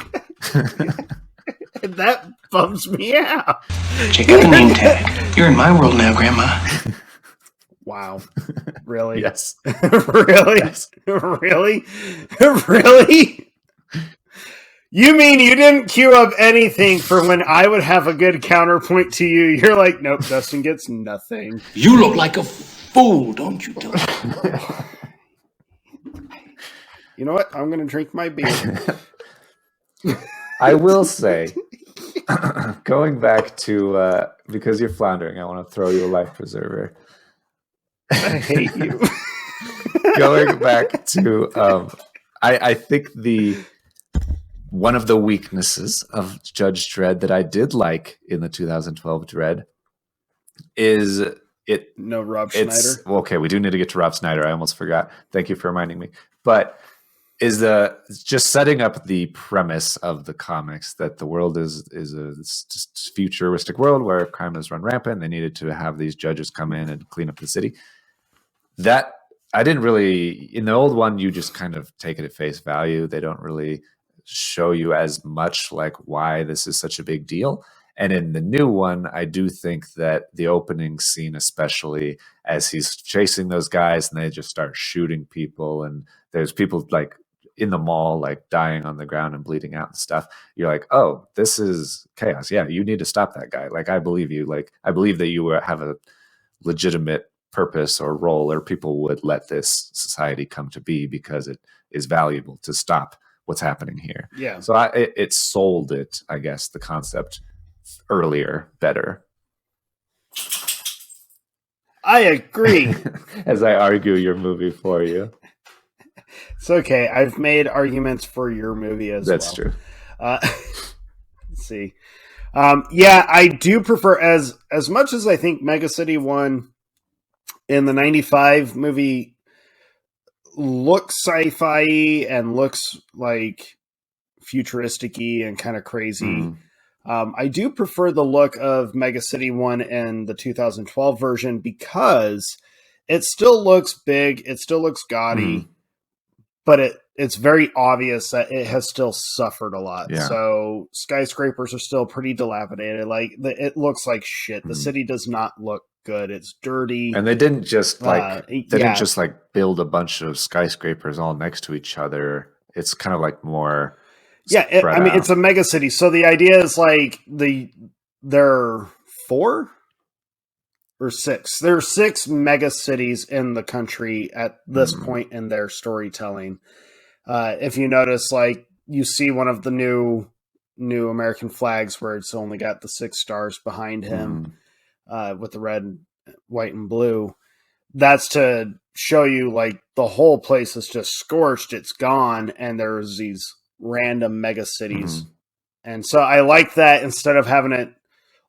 S4: And that bums me out.
S5: Check out the name tag. You're in my world now, Grandma.
S4: Wow. Really?
S3: Yes.
S4: Really?
S3: Yes.
S4: Really? Really? You mean you didn't queue up anything for when I would have a good counterpoint to you? You're like, nope, Dustin gets nothing.
S5: You look like a fool, don't you, Dustin?
S4: You know what? I'm going to drink my beer.
S3: I will say, going back to because you're floundering, I want to throw you a life preserver.
S4: I hate you.
S3: Going back to, I think one of the weaknesses of Judge Dredd that I did like in the 2012 Dredd is
S4: No Rob Schneider.
S3: well, okay, we do need to get to Rob Schneider. I almost forgot. Thank you for reminding me. But is just setting up the premise of the comics that the world is a futuristic world where crime is run rampant. They needed to have these judges come in and clean up the city. That I didn't really, in the old one, you just kind of take it at face value. They don't really show you as much like why this is such a big deal. And in the new one, I do think that the opening scene, especially as he's chasing those guys and they just start shooting people, and there's people like in the mall, like dying on the ground and bleeding out and stuff. You're like, oh, this is chaos. Yeah, you need to stop that guy. Like, I believe you. Like, I believe that you have a legitimate purpose or role, or people would let this society come to be because it is valuable to stop what's happening here.
S4: Yeah.
S3: So it sold it, I guess, the concept earlier better.
S4: I agree.
S3: As I argue your movie for you.
S4: It's okay. I've made arguments for your movie as well.
S3: That's true.
S4: Let's see. Yeah, I do prefer, as much as I think Mega City 1 in the 95 movie looks sci-fi and looks like futuristic-y and kind of crazy. I do prefer the look of Mega City 1 in the 2012 version because it still looks big, it still looks gaudy, but it's very obvious that it has still suffered a lot.
S3: Yeah.
S4: So skyscrapers are still pretty dilapidated. Like it looks like shit. The city does not look good. It's dirty.
S3: And they didn't just didn't just like build a bunch of skyscrapers all next to each other. It's kind of like more.
S4: Yeah, it's a mega city. So the idea is like there are 4 or 6. There are 6 mega cities in the country at this point in their storytelling. If you notice, like you see one of the new American flags where it's only got the 6 stars behind him with the red, white, and blue. That's to show you like the whole place is just scorched. It's gone, and there's these random mega cities. And so I like that instead of having it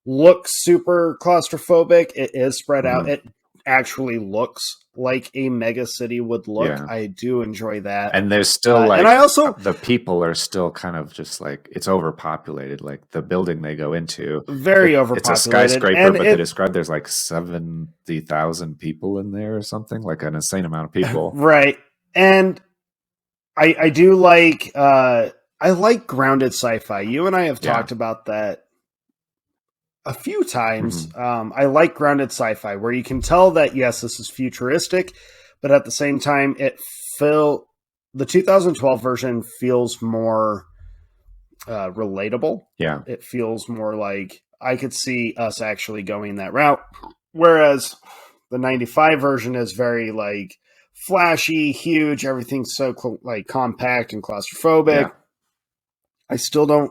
S4: look super claustrophobic, it is spread out. It actually looks like a mega city would look. Yeah. I do enjoy that.
S3: And there's still like,
S4: and I also,
S3: the people are still kind of just like, it's overpopulated. Like the building they go into,
S4: very overpopulated.
S3: It's a skyscraper, but they describe there's like 70,000 people in there or something, like an insane amount of people.
S4: Right. And I do like, I like grounded sci-fi. You and I have talked about that a few times. I like grounded sci-fi where you can tell that, yes, this is futuristic, but at the same time, the 2012 version feels more relatable.
S3: Yeah.
S4: It feels more like I could see us actually going that route. Whereas the 95 version is very like flashy, huge, everything's so like compact and claustrophobic. Yeah. I still don't.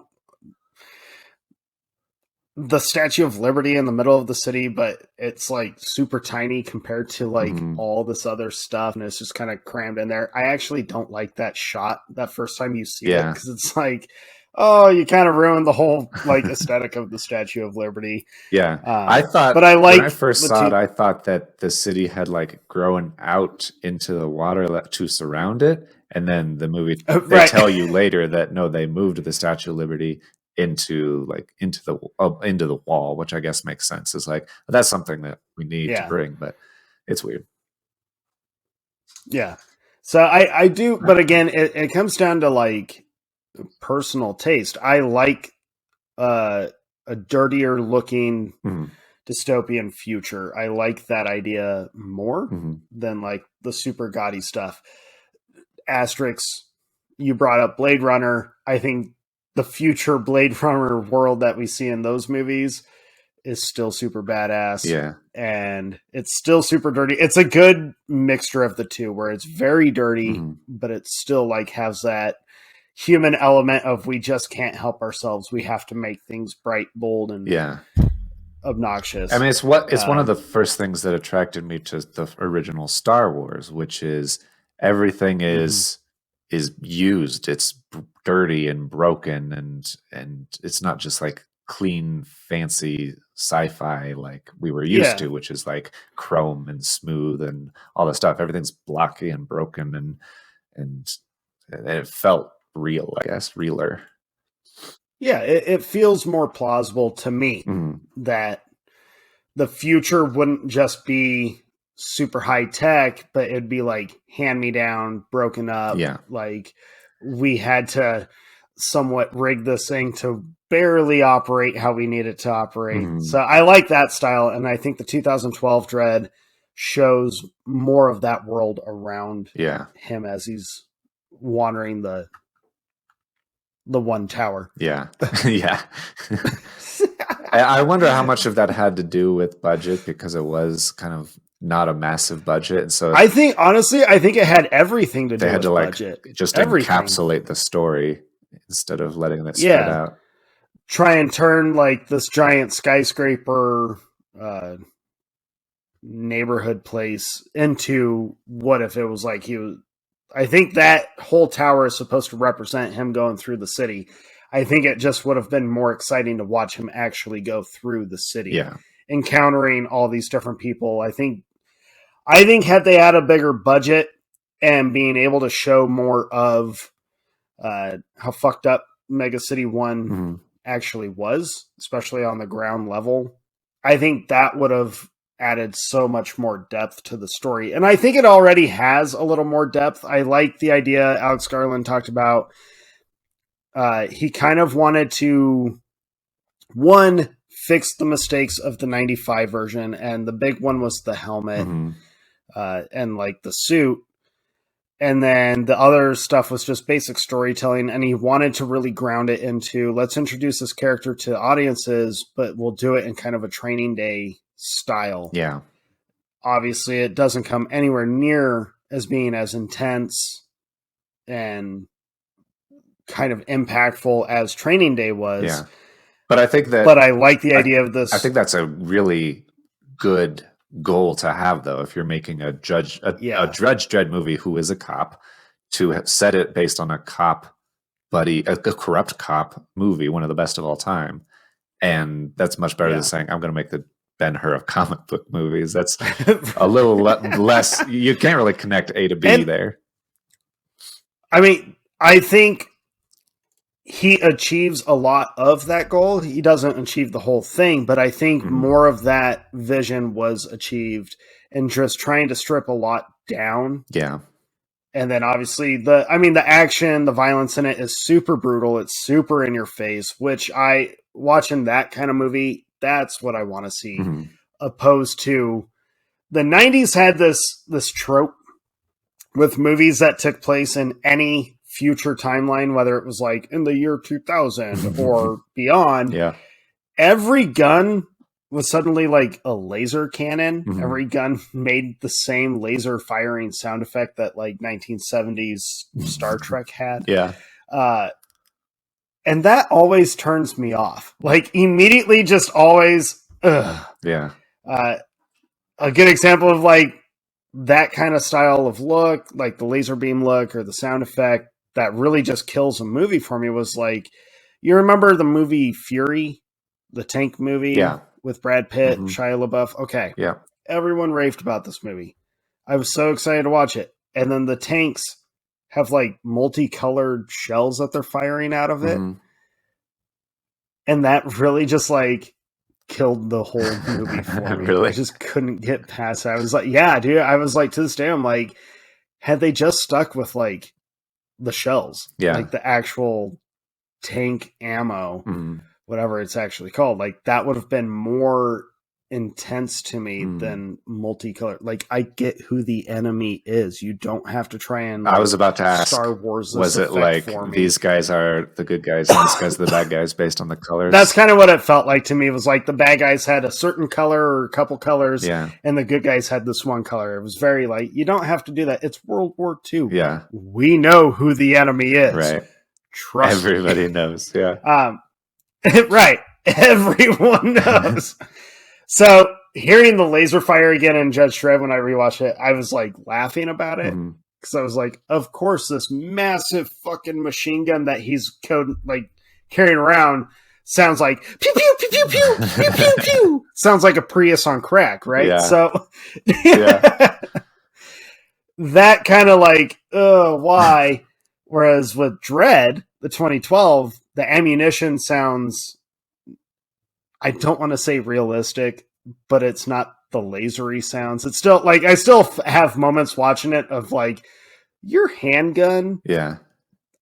S4: The Statue of Liberty in the middle of the city, but it's like super tiny compared to like all this other stuff, and it's just kind of crammed in there. I actually don't like that shot that first time you see it, because it's like, oh, you kind of ruined the whole like aesthetic of the Statue of Liberty.
S3: Yeah, I thought,
S4: but I like
S3: when I first saw it, I thought that the city had like grown out into the water to surround it, and then the movie they tell you later that no, they moved the Statue of Liberty into the wall, which I guess makes sense. Is like, that's something that we need to bring, but it's weird.
S4: Yeah, so I do, but again, it comes down to like personal taste. I like a dirtier looking dystopian future. I like that idea more than like the super gaudy stuff. Asterix, you brought up Blade Runner. I think the future Blade Runner world that we see in those movies is still super badass.
S3: Yeah.
S4: And it's still super dirty. It's a good mixture of the two where it's very dirty, but it still like has that human element of we just can't help ourselves. We have to make things bright, bold, and obnoxious.
S3: I mean, it's one of the first things that attracted me to the original Star Wars, which is everything is used. It's dirty and broken, and it's not just like clean, fancy sci-fi like we were used to, which is like chrome and smooth and all the stuff. Everything's blocky and broken, and it felt real, I guess, realer.
S4: Yeah, it feels more plausible to me that the future wouldn't just be super high tech, but it'd be like hand me down, broken up.
S3: Yeah.
S4: Like we had to somewhat rig this thing to barely operate how we need it to operate. So I like that style. And I think the 2012 Dredd shows more of that world around him as he's wandering the one tower.
S3: Yeah. Yeah. I wonder how much of that had to do with budget, because it was kind of not a massive budget. And so
S4: I think, honestly, it had everything to do with budget.
S3: Just encapsulate the story instead of letting it spread out.
S4: Try and turn like this giant skyscraper neighborhood place into what if it was like I think that whole tower is supposed to represent him going through the city. I think it just would have been more exciting to watch him actually go through the city, encountering all these different people. I think had they had a bigger budget and being able to show more of how fucked up Mega City 1 actually was, especially on the ground level, I think that would have added so much more depth to the story. And I think it already has a little more depth. I like the idea Alex Garland talked about. He kind of wanted to, one, fix the mistakes of the 95 version. And the big one was the helmet and like the suit. And then the other stuff was just basic storytelling. And he wanted to really ground it into, let's introduce this character to audiences, but we'll do it in kind of a Training Day style.
S3: Yeah.
S4: Obviously, it doesn't come anywhere near as being as intense and kind of impactful as Training Day was.
S3: Yeah. But
S4: I like the idea of this.
S3: I think that's a really good goal to have, though, if you're making a Judge Dredd movie who is a cop, to have set it based on a cop buddy, a corrupt cop movie, one of the best of all time. And that's much better than saying, I'm going to make the Ben-Hur of comic book movies. That's a little less, you can't really connect A to B there.
S4: I mean, I think he achieves a lot of that goal. He doesn't achieve the whole thing, but I think more of that vision was achieved in just trying to strip a lot down.
S3: Yeah.
S4: And then obviously the action, the violence in it is super brutal. It's super in your face, which watching that kind of movie, that's what I want to see. Opposed to the 90s had this trope with movies that took place in any future timeline, whether it was like in the year 2000 or beyond. Yeah. Every gun was suddenly like a laser cannon. Every gun made the same laser firing sound effect that like 1970s Star Trek had. Yeah. And that always turns me off. Like immediately just always, yeah. A good example of like that kind of style of look, like the laser beam look or the sound effect that really just kills a movie for me was like, you remember the movie Fury, the tank movie with Brad Pitt, Shia LaBeouf? Okay. Yeah. Everyone raved about this movie. I was so excited to watch it. And then the tanks have like multicolored shells that they're firing out of it. And that really just like killed the whole movie for me. Really? I just couldn't get past that. I was like, yeah, dude. I was like, to this day, I'm like, had they just stuck with like the shells, like the actual tank ammo, whatever it's actually called, like that would have been more intense to me than multicolored. Like I get who the enemy is. You don't have to try and
S3: I was about to ask
S4: Star Wars.
S3: Was it like these guys are the good guys and these guys are the bad guys based on the colors?
S4: That's kind of what it felt like to me. It was like the bad guys had a certain color or a couple colors, and the good guys had this one color. It was very like, you don't have to do that. It's World War II. Yeah, we know who the enemy is. Right. Trust me.
S3: Everybody knows. Yeah.
S4: Right. Everyone knows. So hearing the laser fire again in Judge Dredd when I rewatched it, I was like laughing about it.
S3: Mhm.
S4: Because I was like, of course, this massive fucking machine gun that he's carrying around sounds like pew pew pew pew pew pew pew pew. Sounds like a Prius on crack, right?
S3: Yeah.
S4: So
S3: Yeah.
S4: that kind of like, why? Whereas with Dredd, the 2012, the ammunition sounds, I don't want to say realistic, but it's not the lasery sounds. It's still like, I still have moments watching it of like, your handgun.
S3: Yeah.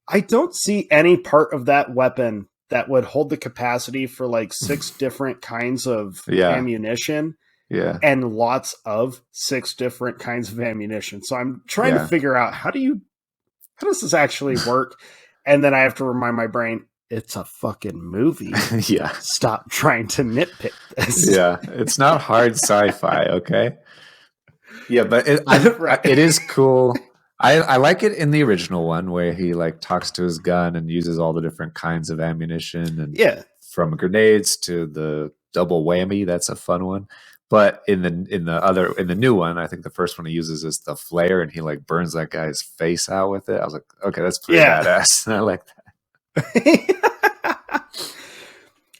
S4: I don't see any part of that weapon that would hold the capacity for like 6 different kinds of ammunition.
S3: Yeah.
S4: And lots of 6 different kinds of ammunition. So I'm trying to figure out how does this actually work? And then I have to remind my brain, it's a fucking movie.
S3: Yeah.
S4: Stop trying to nitpick this.
S3: Yeah. It's not hard sci-fi, okay? Yeah, but it is cool. I like it in the original one where he like talks to his gun and uses all the different kinds of ammunition and from grenades to the double whammy. That's a fun one. But in the new one, I think the first one he uses is the flare and he like burns that guy's face out with it. I was like, okay, that's pretty badass. I like that.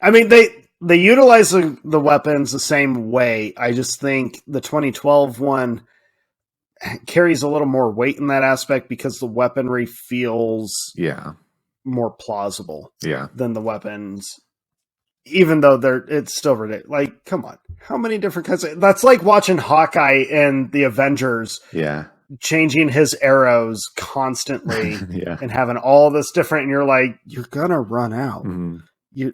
S4: I mean, they utilize the weapons the same way. I just think the 2012 one carries a little more weight in that aspect because the weaponry feels more plausible than the weapons, even though it's still ridiculous. Like, come on, how many different kinds of, that's like watching Hawkeye in the Avengers changing his arrows constantly and having all this different, and you're like, you're gonna run out. You're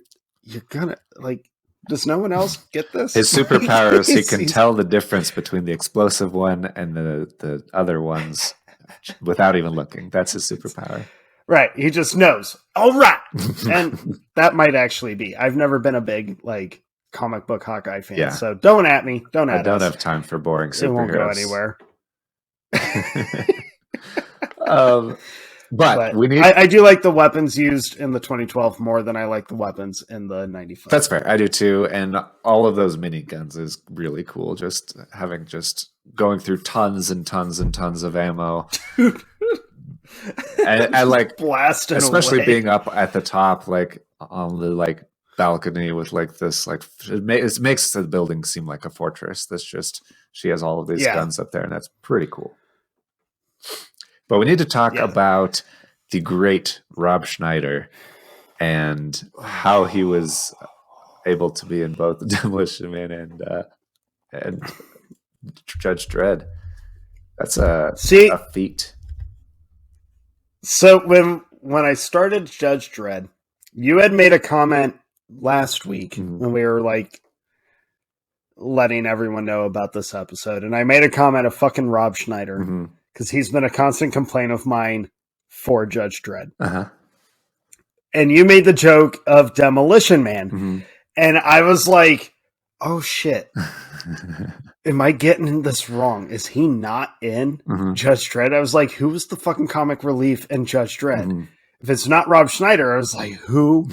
S4: gonna, like, does no one else get this?
S3: His superpower is he can tell the difference between the explosive one and the other ones without even looking. That's his superpower.
S4: Right. He just knows. All right. And that might actually be. I've never been a big like comic book Hawkeye fan. So don't at me. Don't at us.
S3: I don't have time for boring superheroes.
S4: It won't go anywhere.
S3: But we need.
S4: I do like the weapons used in the 2012 more than I like the weapons in the 95.
S3: That's fair. I do too. And all of those miniguns is really cool. Just going through tons and tons and tons of ammo. and like
S4: blasting,
S3: especially
S4: away.
S3: Being up at the top, like on the like balcony with like this, like it makes the building seem like a fortress. That's just she has all of these guns up there, and that's pretty cool. But we need to talk about the great Rob Schneider and how he was able to be in both Demolition Man and Judge Dredd. That's a feat.
S4: So when I started Judge Dredd, you had made a comment last week when we were like letting everyone know about this episode, and I made a comment of fucking Rob Schneider. Because he's been a constant complaint of mine for Judge Dredd. And you made the joke of Demolition Man. And I was like, oh shit. Am I getting this wrong? Is he not in Judge Dredd? I was like, who was the fucking comic relief in Judge Dredd? If it's not Rob Schneider, I was like, who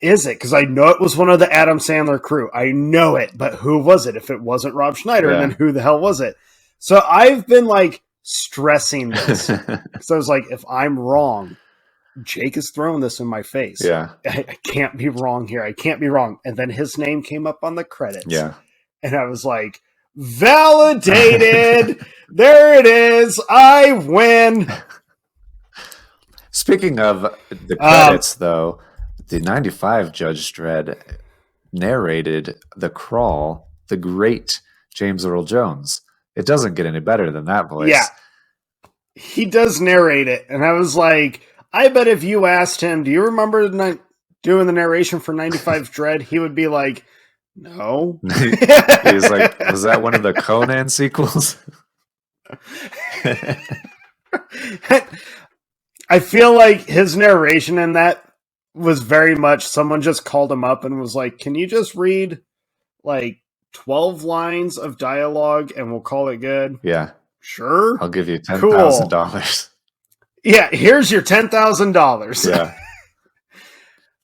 S4: is it? Because I know it was one of the Adam Sandler crew. I know it. But who was it? If it wasn't Rob Schneider, then who the hell was it? So I've been like, stressing this because I was like, if I'm wrong, Jake is throwing this in my face. I can't be wrong here. I can't be wrong. And then his name came up on the credits. And I was like, validated. There it is. I win.
S3: Speaking of the credits, though, the 95 Judge Dredd narrated The Crawl, the great James Earl Jones. It doesn't get any better than that voice.
S4: Yeah. He does narrate it. And I was like, I bet if you asked him, do you remember doing the narration for 95 Dredd? He would be like, no.
S3: He's like, was that one of the Conan sequels?
S4: I feel like his narration in that was very much someone just called him up and was like, can you just read like 12 lines of dialogue and we'll call it good?
S3: Yeah.
S4: Sure.
S3: I'll give you $10,000.
S4: Yeah, here's your $10,000.
S3: Yeah.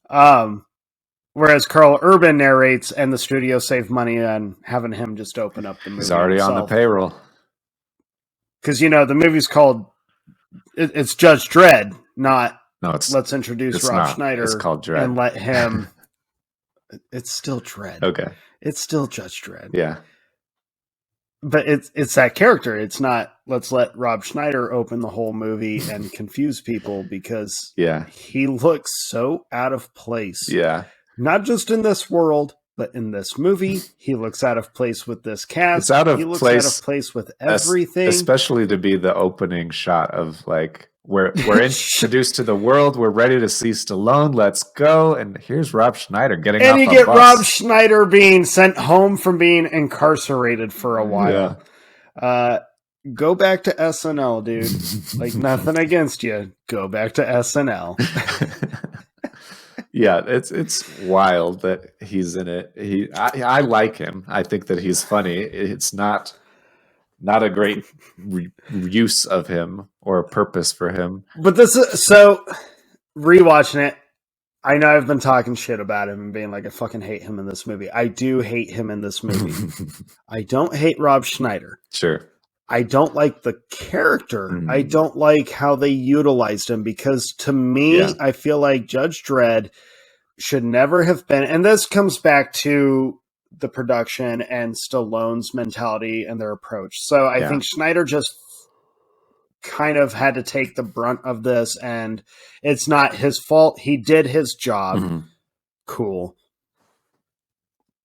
S4: Whereas Carl Urban narrates, and the studio saved money on having him just open up the movie.
S3: He's already on the payroll.
S4: Because, the movie's called, it's Judge Dredd, not let's introduce Rob
S3: not.
S4: Schneider.
S3: It's called Dredd.
S4: And let him, it's still Dredd.
S3: Okay.
S4: It's still Judge Dredd.
S3: Yeah.
S4: But it's that character. It's not, let's let Rob Schneider open the whole movie and confuse people, because he looks so out of place.
S3: Yeah.
S4: Not just in this world, but in this movie. He looks out of place with this cast.
S3: It's out of
S4: he looks
S3: place,
S4: out of place with everything.
S3: Especially to be the opening shot of like, we're introduced to the world. We're ready to see Stallone. Let's go. And here's Rob Schneider getting off a bus.
S4: And you get Rob Schneider being sent home from being incarcerated for a while. Yeah. Go back to SNL, dude. Like, nothing against you. Go back to SNL.
S3: Yeah, it's wild that he's in it. I like him. I think that he's funny. It's not a great use of him or a purpose for him.
S4: But this is, so rewatching it, I know I've been talking shit about him and being like, I fucking hate him in this movie. I do hate him in this movie. I don't hate Rob Schneider.
S3: Sure.
S4: I don't like the character. I don't like how they utilized him, because to me, I feel like Judge Dredd should never have been. And this comes back to the production and Stallone's mentality and their approach. So I think Schneider just kind of had to take the brunt of this, and it's not his fault. He did his job. Cool.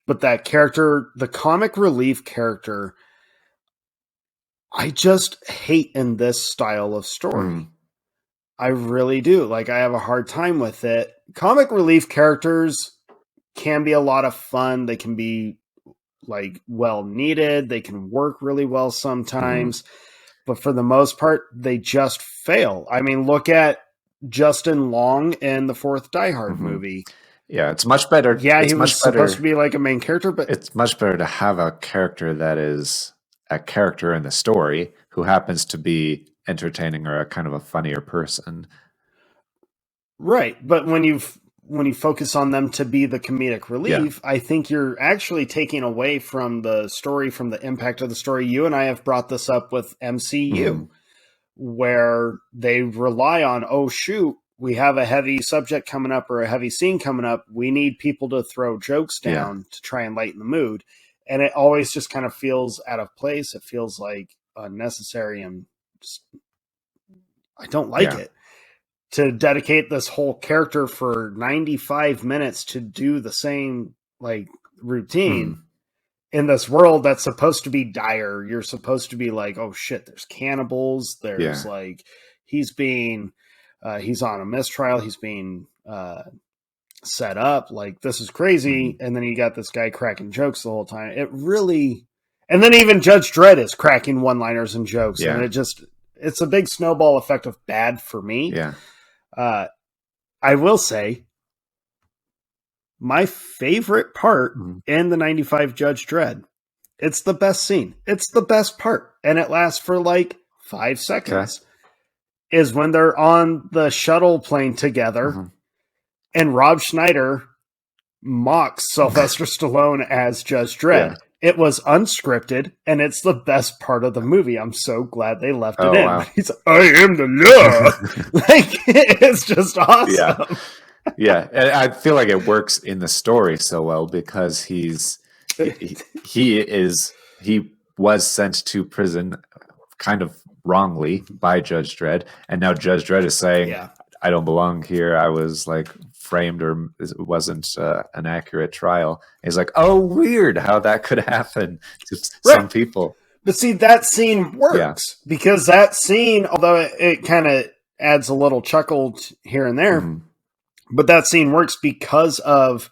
S4: But that character, the comic relief character, I just hate in this style of story. I really do. Like, I have a hard time with it. Comic relief characters can be a lot of fun. They can be like well needed. They can work really well sometimes. But for the most part, they just fail. I mean, look at Justin Long in the fourth Die Hard movie.
S3: Yeah, it's much better.
S4: Yeah, he was supposed to be like a main character, but
S3: it's much better to have a character that is a character in the story who happens to be entertaining or a kind of a funnier person.
S4: Right. But when you focus on them to be the comedic relief, I think you're actually taking away from the story, from the impact of the story. You and I have brought this up with MCU, where they rely on, oh, shoot, we have a heavy subject coming up or a heavy scene coming up. We need people to throw jokes down to try and lighten the mood. And it always just kind of feels out of place. It feels like unnecessary, and just, I don't like it. To dedicate this whole character for 95 minutes to do the same like routine in this world that's supposed to be dire. You're supposed to be like, oh shit, there's cannibals. There's like, he's on a mistrial. He's being set up. Like, this is crazy. And then you got this guy cracking jokes the whole time. It really, and then even Judge Dredd is cracking one-liners and jokes. And it's a big snowball effect of bad for me.
S3: Yeah.
S4: I will say my favorite part in the 95 Judge Dredd, it's the best scene. It's the best part. And it lasts for like 5 seconds. Is when they're on the shuttle plane together and Rob Schneider mocks Sylvester Stallone as Judge Dredd. It was unscripted, and it's the best part of the movie. I'm so glad they left it in. Wow. He's like, I am the law. Like, it's just awesome.
S3: Yeah. And I feel like it works in the story so well, because he was sent to prison kind of wrongly by Judge Dredd, and now Judge Dredd is saying, I don't belong here. I was like framed, or it wasn't an accurate trial. And he's like, oh, weird how that could happen to some people.
S4: But see, that scene works because that scene, although it kind of adds a little chuckle here and there, but that scene works because of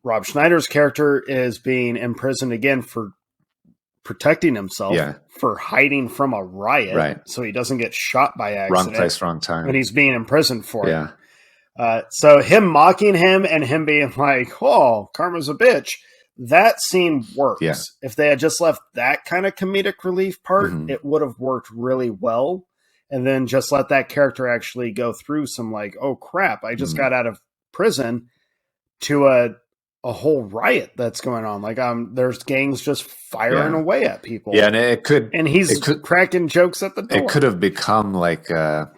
S4: Rob Schneider's character is being imprisoned again for protecting himself, for hiding from a riot, so he doesn't get shot by accident.
S3: Wrong place, wrong time.
S4: And he's being imprisoned for it. So him mocking him and him being like, oh, karma's a bitch, that scene works. If they had just left that kind of comedic relief part, it would have worked really well. And then just let that character actually go through some like, oh crap, I just got out of prison to a whole riot that's going on. Like, there's gangs just firing away at people.
S3: Yeah, and
S4: he's cracking jokes at the door.
S3: It could have become like a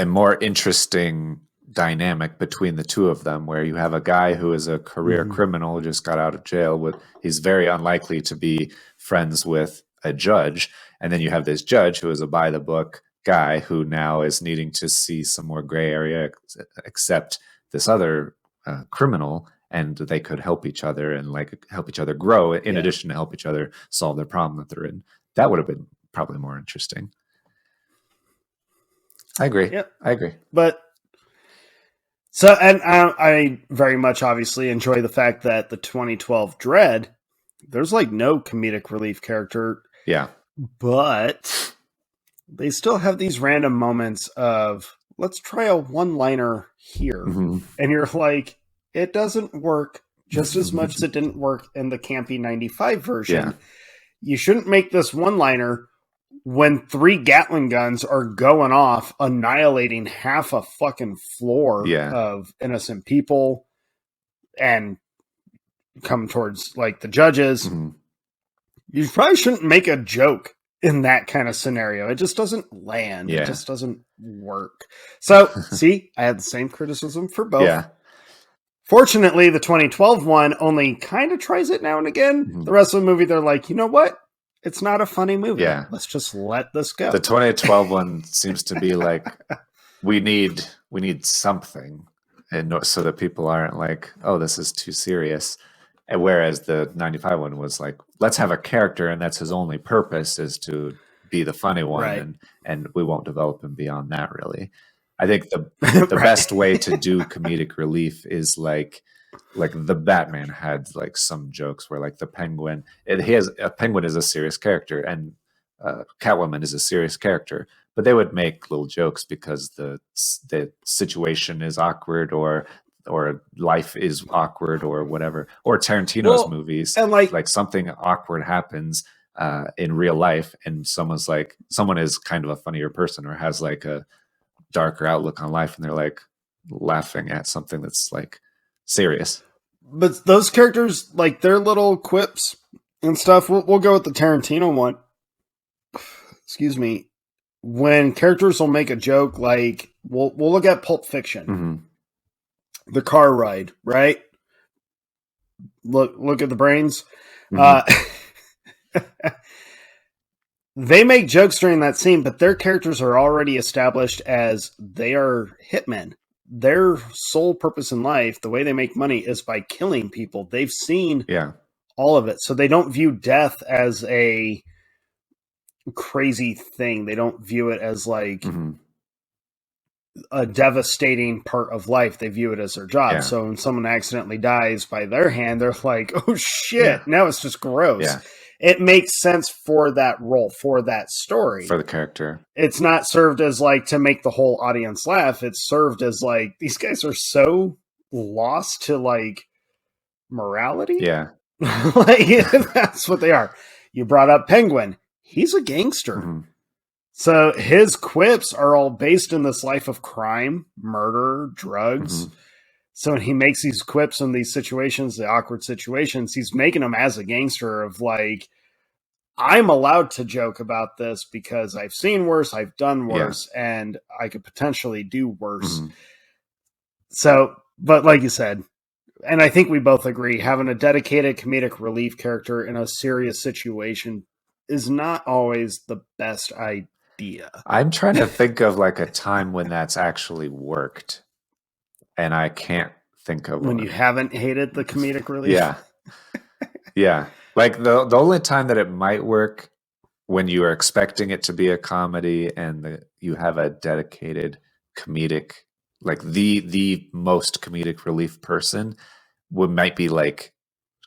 S3: more interesting dynamic between the two of them, where you have a guy who is a career criminal, just got out of jail. He's very unlikely to be friends with a judge. And then you have this judge who is a by the book guy who now is needing to see some more gray area, accept this other criminal, and they could help each other and like help each other grow in addition to help each other solve their problem that they're in. That would have been probably more interesting. I agree.
S4: Yep.
S3: I agree.
S4: But so, and I very much obviously enjoy the fact that the 2012 Dredd, there's like no comedic relief character.
S3: Yeah.
S4: But they still have these random moments of, let's try a one-liner here.
S3: Mm-hmm.
S4: And you're like, it doesn't work just as much as it didn't work in the campy 95 version.
S3: Yeah.
S4: You shouldn't make this one-liner when 3 Gatling guns are going off, annihilating half a fucking floor of innocent people and come towards like the judges.
S3: Mm-hmm.
S4: You probably shouldn't make a joke in that kind of scenario. It just doesn't land.
S3: Yeah.
S4: It just doesn't work. So, see, I had the same criticism for both.
S3: Yeah.
S4: Fortunately, the 2012 one only kind of tries it now and again.
S3: Mm-hmm.
S4: The rest of the movie, they're like, you know what? It's not a funny movie.
S3: Yeah.
S4: Let's just let this go.
S3: The 2012 one seems to be like, we need something, and so that people aren't like, oh, this is too serious. And whereas the 95 one was like, let's have a character, and that's his only purpose is to be the funny one,
S4: Right.
S3: and we won't develop him beyond that. Really, I think the
S4: Right.
S3: best way to do comedic relief is like the Batman had like some jokes where like the Penguin, a Penguin is a serious character, and Catwoman is a serious character, but they would make little jokes because the situation is awkward or life is awkward or whatever. Or Tarantino's movies,
S4: and
S3: like something awkward happens in real life, and someone is kind of a funnier person or has like a darker outlook on life, and they're like laughing at something that's like serious.
S4: But those characters, like their little quips and stuff, we'll go with the Tarantino one. Excuse me. When characters will make a joke, like we'll look at Pulp Fiction.
S3: Mm-hmm.
S4: The car ride, right? Look at the brains.
S3: Mm-hmm.
S4: They make jokes during that scene, but their characters are already established as they are hitmen. Their sole purpose in life, the way they make money, is by killing people. They've seen all of it. So they don't view death as a crazy thing. They don't view it as like a devastating part of life. They view it as their job.
S3: Yeah.
S4: So when someone accidentally dies by their hand, they're like, oh shit, now it's just gross.
S3: Yeah.
S4: It makes sense for that role, for that story.
S3: For the character.
S4: It's not served as like to make the whole audience laugh. It's served as like, these guys are so lost to like morality.
S3: Yeah.
S4: Like that's what they are. You brought up Penguin. He's a gangster.
S3: Mm-hmm.
S4: So his quips are all based in this life of crime, murder, drugs.
S3: Mm-hmm.
S4: So when he makes these quips in these situations, the awkward situations, he's making them as a gangster of like, I'm allowed to joke about this because I've seen worse, I've done worse, and I could potentially do worse.
S3: Mm-hmm.
S4: So, but like you said, and I think we both agree, having a dedicated comedic relief character in a serious situation is not always the best idea.
S3: I'm trying to think of like a time when that's actually worked, and I can't think of
S4: When
S3: one.
S4: you haven't hated the comedic relief.
S3: Yeah. Yeah. Like the only time that it might work when you are expecting it to be a comedy and you have a dedicated comedic, like the most comedic relief person might be like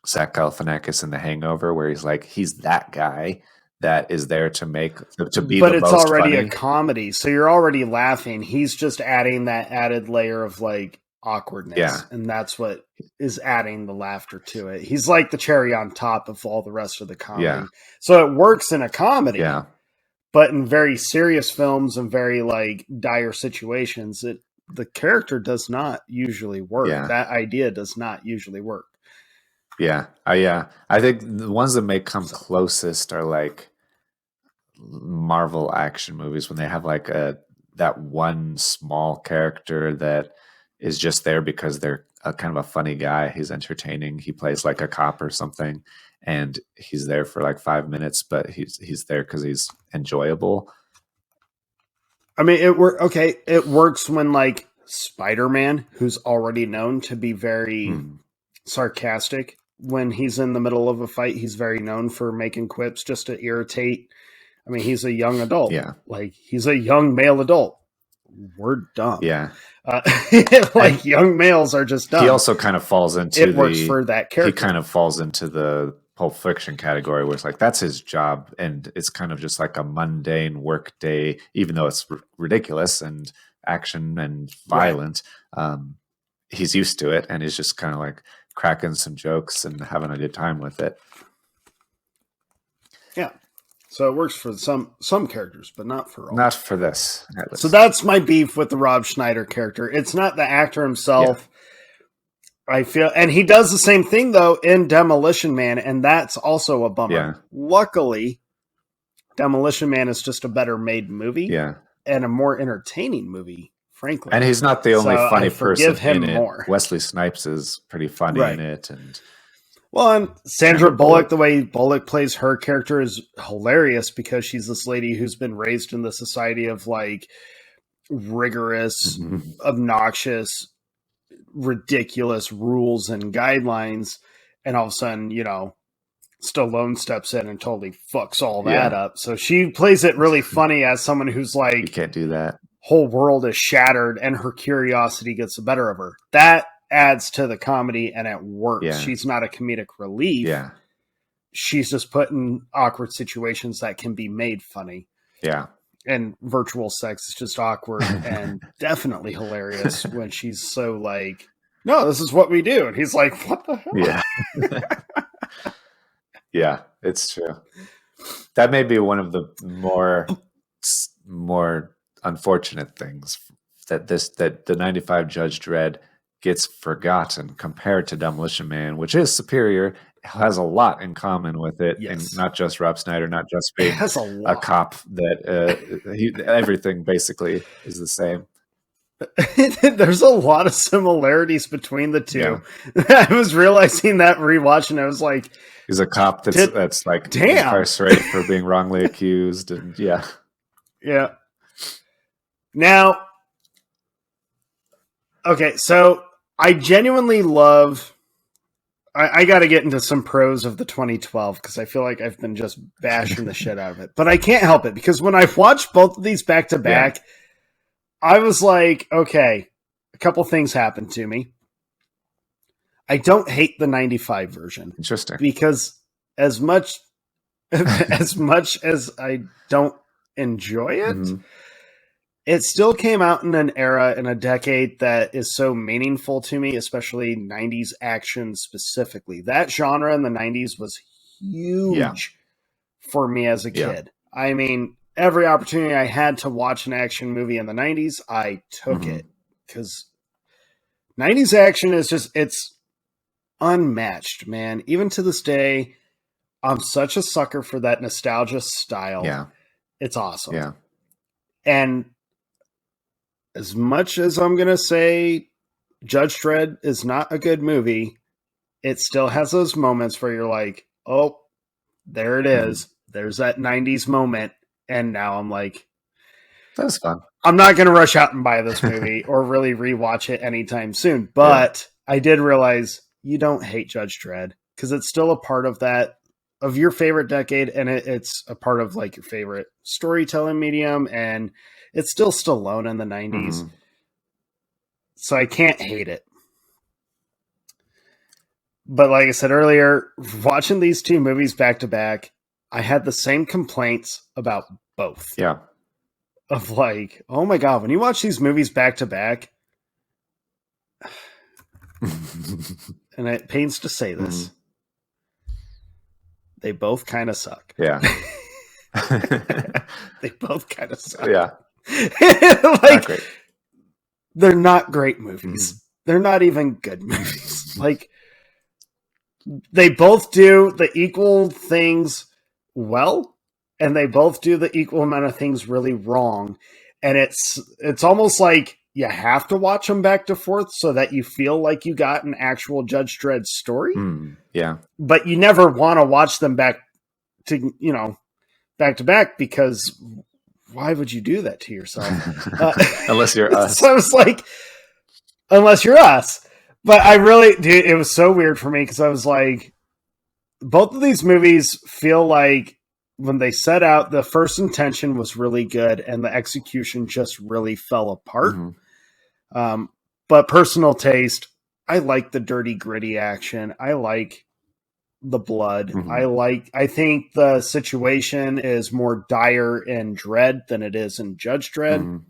S3: Zach Galifianakis in The Hangover, where he's that guy that is there to be
S4: but
S3: the
S4: it's
S3: most
S4: already
S3: funny.
S4: a comedy, so you're already laughing. He's just adding that added layer of like awkwardness, and that's what is adding the laughter to it. He's like the cherry on top of all the rest of the comedy. So it works in a comedy, but in very serious films and very like dire situations, the character does not usually work.
S3: Yeah.
S4: That idea does not usually work.
S3: Yeah. I think the ones that may come closest are like Marvel action movies when they have like that one small character that is just there because they're a kind of a funny guy. He's entertaining. He plays like a cop or something, and he's there for like 5 minutes, but he's there because he's enjoyable.
S4: I mean, it works when like Spider-Man, who's already known to be very sarcastic, when he's in the middle of a fight, he's very known for making quips just to irritate. I mean, he's a young adult.
S3: Yeah.
S4: Like, he's a young male adult. We're dumb.
S3: Yeah.
S4: Like, young males are just dumb.
S3: He also kind of falls into
S4: works for that character.
S3: He kind of falls into the Pulp Fiction category where it's like, that's his job. And it's kind of just like a mundane work day, even though it's ridiculous and action and violent. Right. He's used to it. And he's just kind of like cracking some jokes and having a good time with it.
S4: Yeah. So it works for some characters, but not for all.
S3: Not for this.
S4: So that's my beef with the Rob Schneider character. It's not the actor himself. Yeah. I feel, and he does the same thing though in Demolition Man, and that's also a bummer.
S3: Yeah.
S4: Luckily, Demolition Man is just a better made movie.
S3: Yeah.
S4: And a more entertaining movie, frankly.
S3: And he's not the only funny person in it.
S4: More.
S3: Wesley Snipes is pretty funny in it, and
S4: well, and Sandra Bullock, the way Bullock plays her character is hilarious because she's this lady who's been raised in the society of like rigorous, obnoxious, ridiculous rules and guidelines. And all of a sudden, you know, Stallone steps in and totally fucks all that up. So she plays it really funny as someone who's like,
S3: you can't do that.
S4: Whole world is shattered and her curiosity gets the better of her. That adds to the comedy and it works.
S3: Yeah.
S4: She's not a comedic relief.
S3: Yeah.
S4: She's just put in awkward situations that can be made funny.
S3: Yeah.
S4: And virtual sex is just awkward and definitely hilarious when she's so like, no, this is what we do. And he's like, what the hell?
S3: Yeah. Yeah, it's true. That may be one of the more unfortunate things that the 95 Judge Dredd gets forgotten compared to Demolition Man, which is superior, has a lot in common with it, and not just Rob Schneider, not just being a cop. That everything basically is the same.
S4: There's a lot of similarities between the two. Yeah. I was realizing that rewatching. I was like,
S3: he's a cop that's like incarcerated for being wrongly accused, and yeah.
S4: Now, okay, so I genuinely love. I got to get into some pros of the 2012 because I feel like I've been just bashing the shit out of it, but I can't help it because when I watched both of these back to back, I was like, okay, a couple things happened to me. I don't hate the 95 version.
S3: Interesting.
S4: Because as much as I don't enjoy it, it still came out in an era, in a decade that is so meaningful to me, especially 90s action specifically. That genre in the 90s was huge for me as a kid. I mean, every opportunity I had to watch an action movie in the 90s, I took it. Because 90s action is just, it's unmatched, man. Even to this day, I'm such a sucker for that nostalgia style.
S3: Yeah.
S4: It's awesome.
S3: Yeah.
S4: And as much as I'm going to say Judge Dredd is not a good movie, it still has those moments where you're like, oh, there it is. There's that 90s moment. And now I'm like,
S3: that was fun.
S4: I'm not going to rush out and buy this movie or really rewatch it anytime soon. But I did realize you don't hate Judge Dredd because it's still a part of that, of your favorite decade. And it's a part of like your favorite storytelling medium. And it's still Stallone in the 90s. So I can't hate it. But like I said earlier, watching these two movies back to back, I had the same complaints about both.
S3: Yeah.
S4: Of like, oh my God, when you watch these movies back to back, and it pains to say this, they both kind of suck.
S3: Yeah.
S4: They both kind of suck.
S3: Yeah.
S4: Like, they're not great movies. They're not even good movies. Like, they both do the equal things well, and they both do the equal amount of things really wrong. And it's almost like you have to watch them back to forth so that you feel like you got an actual Judge Dredd story.
S3: Yeah.
S4: But you never want to watch them back to back, because why would you do that to yourself?
S3: Unless you're us.
S4: So I was like, unless you're us. But I really, dude, it was so weird for me because I was like, both of these movies feel like when they set out, the first intention was really good and the execution just really fell apart. But personal taste, I like the dirty, gritty action. I like the blood. I think the situation is more dire in Dredd than it is in Judge Dredd.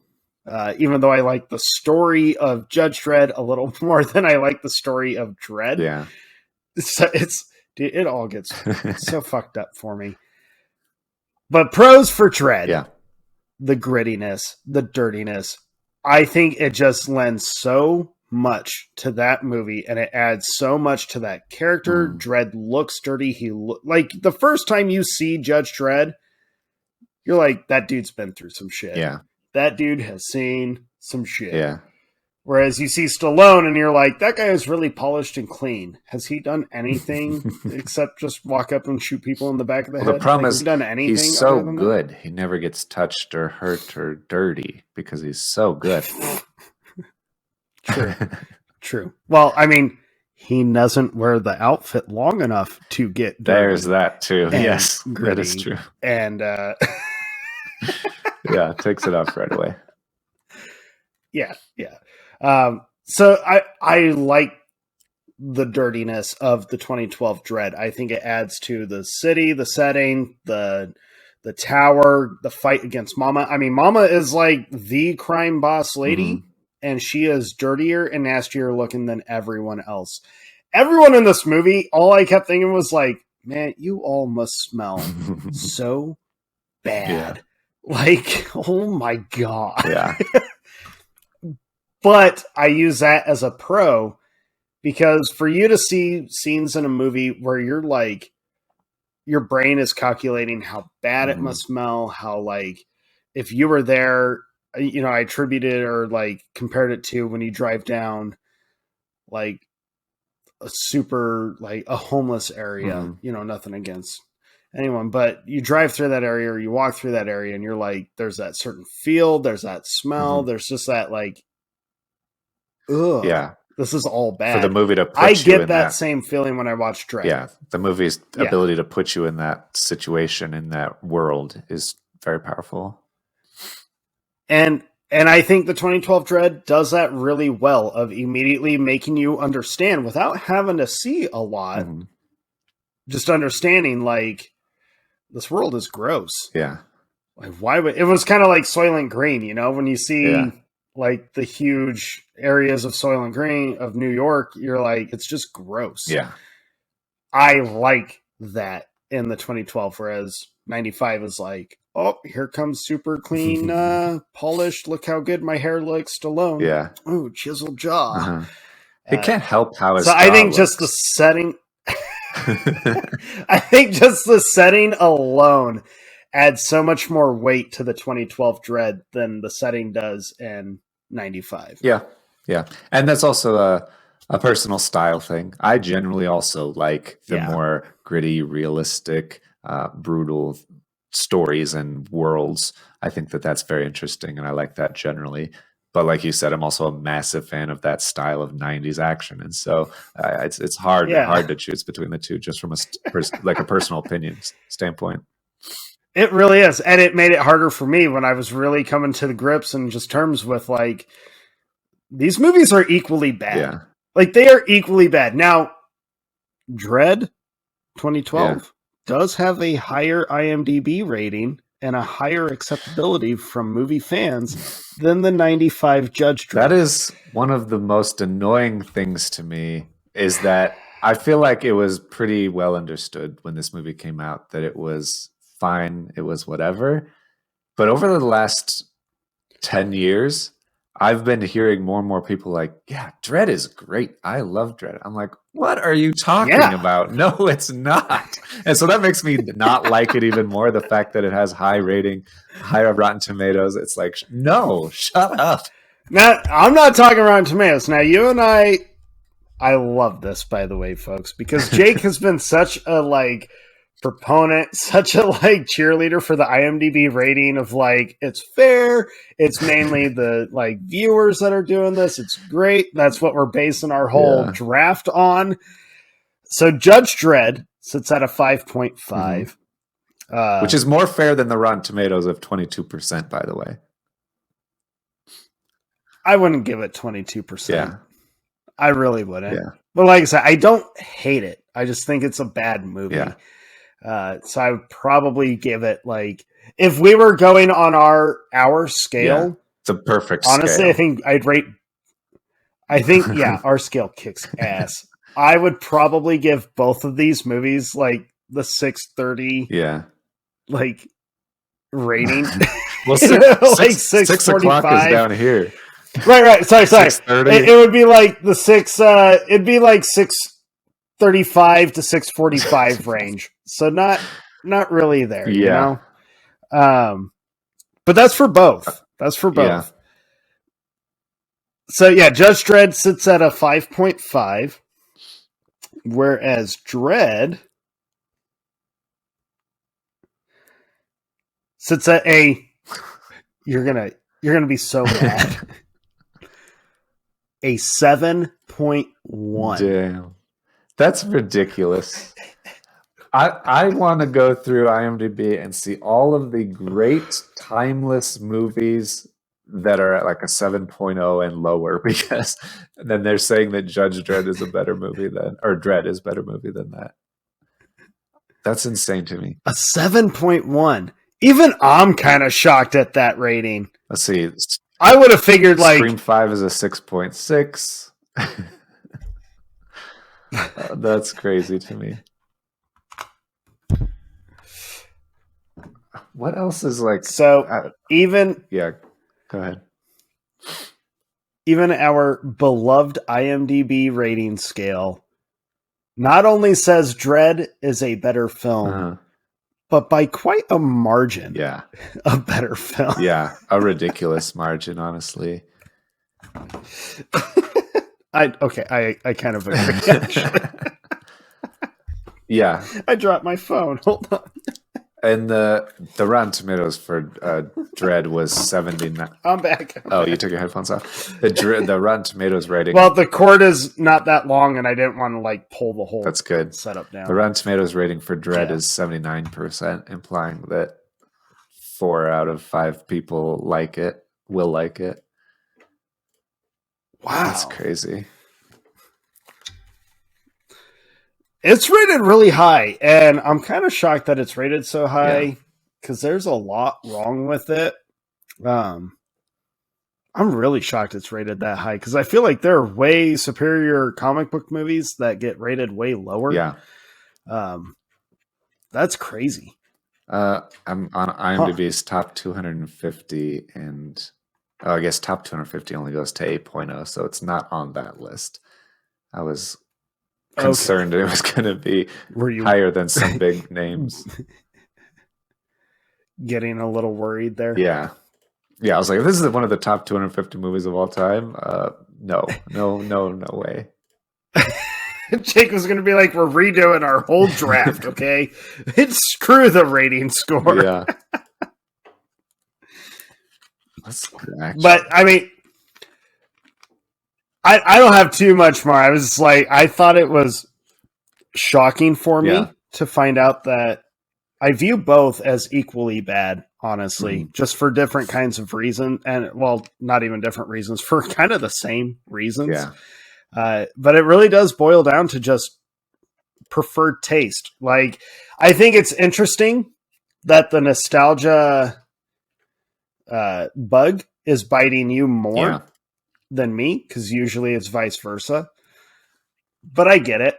S4: Even though I like the story of Judge Dredd a little more than I like the story of Dredd.
S3: Yeah.
S4: Dude, it all gets so fucked up for me. But pros for Dredd.
S3: Yeah.
S4: The grittiness, the dirtiness. I think it just lends so much to that movie, and it adds so much to that character. Dredd looks dirty. Like the first time you see Judge Dredd, you're like, that dude's been through some shit.
S3: Yeah.
S4: That dude has seen some shit.
S3: Yeah.
S4: Whereas you see Stallone and you're like, that guy is really polished and clean. Has he done anything except just walk up and shoot people in the back of the head?
S3: The problem
S4: like,
S3: is
S4: has he done anything
S3: he's so
S4: other than
S3: good. He never gets touched or hurt or dirty because he's so good.
S4: True. Well, I mean, he doesn't wear the outfit long enough to get dirty.
S3: There's that too. Yes,
S4: gritty.
S3: that is true.
S4: And
S3: yeah, takes it off right away.
S4: Yeah. So I like the dirtiness of the 2012 Dredd. I think it adds to the city, the setting, the tower, the fight against Mama. I mean, Mama is like the crime boss lady, and she is dirtier and nastier looking than everyone else. Everyone in this movie, all I kept thinking was like, man, you all must smell so bad.
S3: Yeah.
S4: Like, oh my God.
S3: Yeah.
S4: But I use that as a pro, because for you to see scenes in a movie where you're like, your brain is calculating how bad it must smell, how like, if you were there, I attributed or like compared it to when you drive down like a super, like a homeless area, nothing against anyone, but you drive through that area or you walk through that area and you're like, there's that certain feel, there's that smell, there's just that like, ugh,
S3: yeah,
S4: this is all bad.
S3: For the movie to put
S4: I
S3: you
S4: get
S3: in
S4: that same feeling when I watch Dredd.
S3: Yeah, the movie's ability to put you in that situation, in that world, is very powerful.
S4: And I think the 2012 Dredd does that really well, of immediately making you understand without having to see a lot, just understanding like this world is gross.
S3: Yeah.
S4: Like, why would it was kind of like Soylent Green, when you see like the huge areas of Soylent Green of New York, you're like, it's just gross.
S3: Yeah.
S4: I like that in the 2012, whereas 95 is like, oh, here comes super clean, polished. Look how good my hair looks, Stallone.
S3: Yeah.
S4: Oh, chiseled jaw.
S3: It can't help how his
S4: So I think
S3: looks.
S4: just the setting. I think just the setting alone adds so much more weight to the 2012 Dredd than the setting does in 95.
S3: Yeah. And that's also a personal style thing. I generally also like the more gritty, realistic, brutal stories and worlds. I think that that's very interesting, and I like that generally. But like you said, I'm also a massive fan of that style of 90s action. And so it's hard to choose between the two, just from a personal opinion standpoint.
S4: It really is. And it made it harder for me when I was really coming to the grips and just terms with like, these movies are equally bad.
S3: Yeah.
S4: Like they are equally bad. Now, Dredd 2012 does have a higher IMDb rating and a higher acceptability from movie fans than the 95 Judge Dredd.
S3: That is one of the most annoying things to me, is that I feel like it was pretty well understood when this movie came out that it was fine, it was whatever. But over the last 10 years, I've been hearing more and more people like, yeah, Dredd is great. I love Dredd. I'm like, what are you talking about? No, it's not. And so that makes me not like it even more. The fact that it has high rating, higher Rotten Tomatoes. It's like, no, shut up.
S4: Now, I'm not talking Rotten Tomatoes. Now, you and I love this, by the way, folks, because Jake has been such a like proponent, such a like cheerleader for the IMDb rating of like, it's fair. It's mainly the like viewers that are doing this. It's great. That's what we're basing our whole draft on. So Judge Dredd sits at a 5.5.
S3: Which is more fair than the Rotten Tomatoes of 22%, by the way.
S4: I wouldn't give it 22%.
S3: Yeah.
S4: I really wouldn't.
S3: Yeah.
S4: But like I said, I don't hate it. I just think it's a bad movie.
S3: Yeah.
S4: So I would probably give it like, if we were going on our scale,
S3: it's a perfect
S4: honestly,
S3: scale.
S4: I think, our scale kicks ass. I would probably give both of these movies like the 630 like rating.
S3: Well,
S4: like
S3: 6 o'clock is down here.
S4: Right. Sorry.
S3: 6:30.
S4: It would be like the it'd be like 6:35 to 6:45 range. So not really there, you know? But that's for both.
S3: Yeah.
S4: So Judge Dredd sits at a 5.5, whereas Dredd sits at a you're gonna be so mad. A 7.1.
S3: Damn. That's ridiculous. I want to go through IMDb and see all of the great timeless movies that are at like a 7.0 and lower, because then they're saying that Judge Dredd is a better movie Dredd is a better movie than that. That's insane to me.
S4: A 7.1. Even I'm kind of shocked at that rating.
S3: Let's see.
S4: I would have figured like
S3: Scream 5 is a 6.6. That's crazy to me. What else is like?
S4: So even
S3: go ahead.
S4: Even our beloved IMDb rating scale not only says Dredd is a better film, but by quite a margin, a better film.
S3: Yeah, a ridiculous margin, honestly.
S4: I kind of agree, actually.
S3: Yeah.
S4: I dropped my phone. Hold on.
S3: And the Rotten Tomatoes for Dredd was 79.
S4: I'm back.
S3: Oh, you took your headphones off. The Rotten Tomatoes rating.
S4: Well, the cord is not that long, and I didn't want to like pull the whole
S3: That's good.
S4: setup down.
S3: The Rotten Tomatoes rating for Dredd is 79%, implying that 4 out of 5 people will like it.
S4: Wow.
S3: That's crazy.
S4: It's rated really high, and I'm kind of shocked that it's rated so high because there's a lot wrong with it. I'm really shocked it's rated that high because I feel like there are way superior comic book movies that get rated way lower.
S3: Yeah.
S4: That's crazy.
S3: I'm on IMDb's top 250, and I guess top 250 only goes to 8.0, so it's not on that list. I was concerned it was going to be higher than some big names.
S4: Getting a little worried there.
S3: Yeah. I was like, if this is one of the top 250 movies of all time, no way.
S4: Jake was going to be like, we're redoing our whole draft, okay? Screw the rating score.
S3: Yeah.
S4: But, I mean, I don't have too much more. I was like, I thought it was shocking for me to find out that I view both as equally bad, honestly, just for different kinds of reasons. And, well, not even different reasons, for kind of the same reasons.
S3: Yeah.
S4: But it really does boil down to just preferred taste. Like, I think it's interesting that the nostalgia bug is biting you more than me, because usually it's vice versa. But I get it.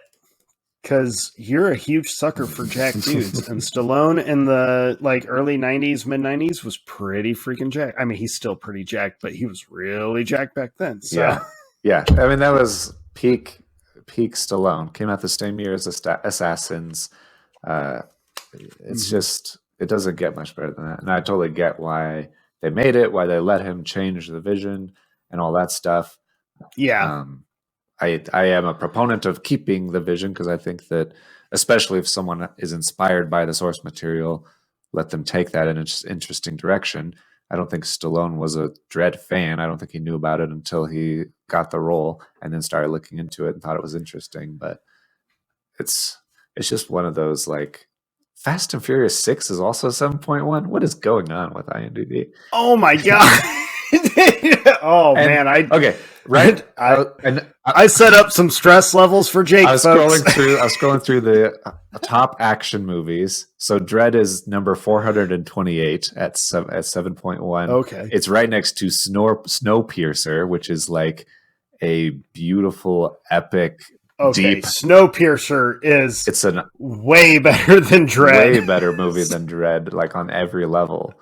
S4: because you're a huge sucker for jacked dudes, and Stallone in the early '90s, mid '90s was pretty freaking jacked. I mean, he's still pretty jacked, but he was really jacked back then. So.
S3: Yeah. I mean, that was peak Stallone. Came out the same year as Assassins. It's just, it doesn't get much better than that. And I totally get why they made it, why they let him change the vision and all that stuff.
S4: Yeah.
S3: I am a proponent of keeping the vision because I think that, especially if someone is inspired by the source material, let them take that in an interesting direction. I don't think Stallone was a Dredd fan. I don't think he knew about it until he got the role and then started looking into it and thought it was interesting. But it's just one of those, like, Fast and Furious 6 is also 7.1. What is going on with IMDb?
S4: Oh my god! Okay,
S3: right.
S4: I set up some stress levels for Jake.
S3: I was scrolling through the top action movies. So Dredd is number 428 at 7.1.
S4: Okay,
S3: it's right next to Snowpiercer, which is like a beautiful, epic.
S4: Okay,
S3: deep.
S4: Snowpiercer is
S3: a
S4: way better than Dredd.
S3: Way better movie than Dredd, like on every level.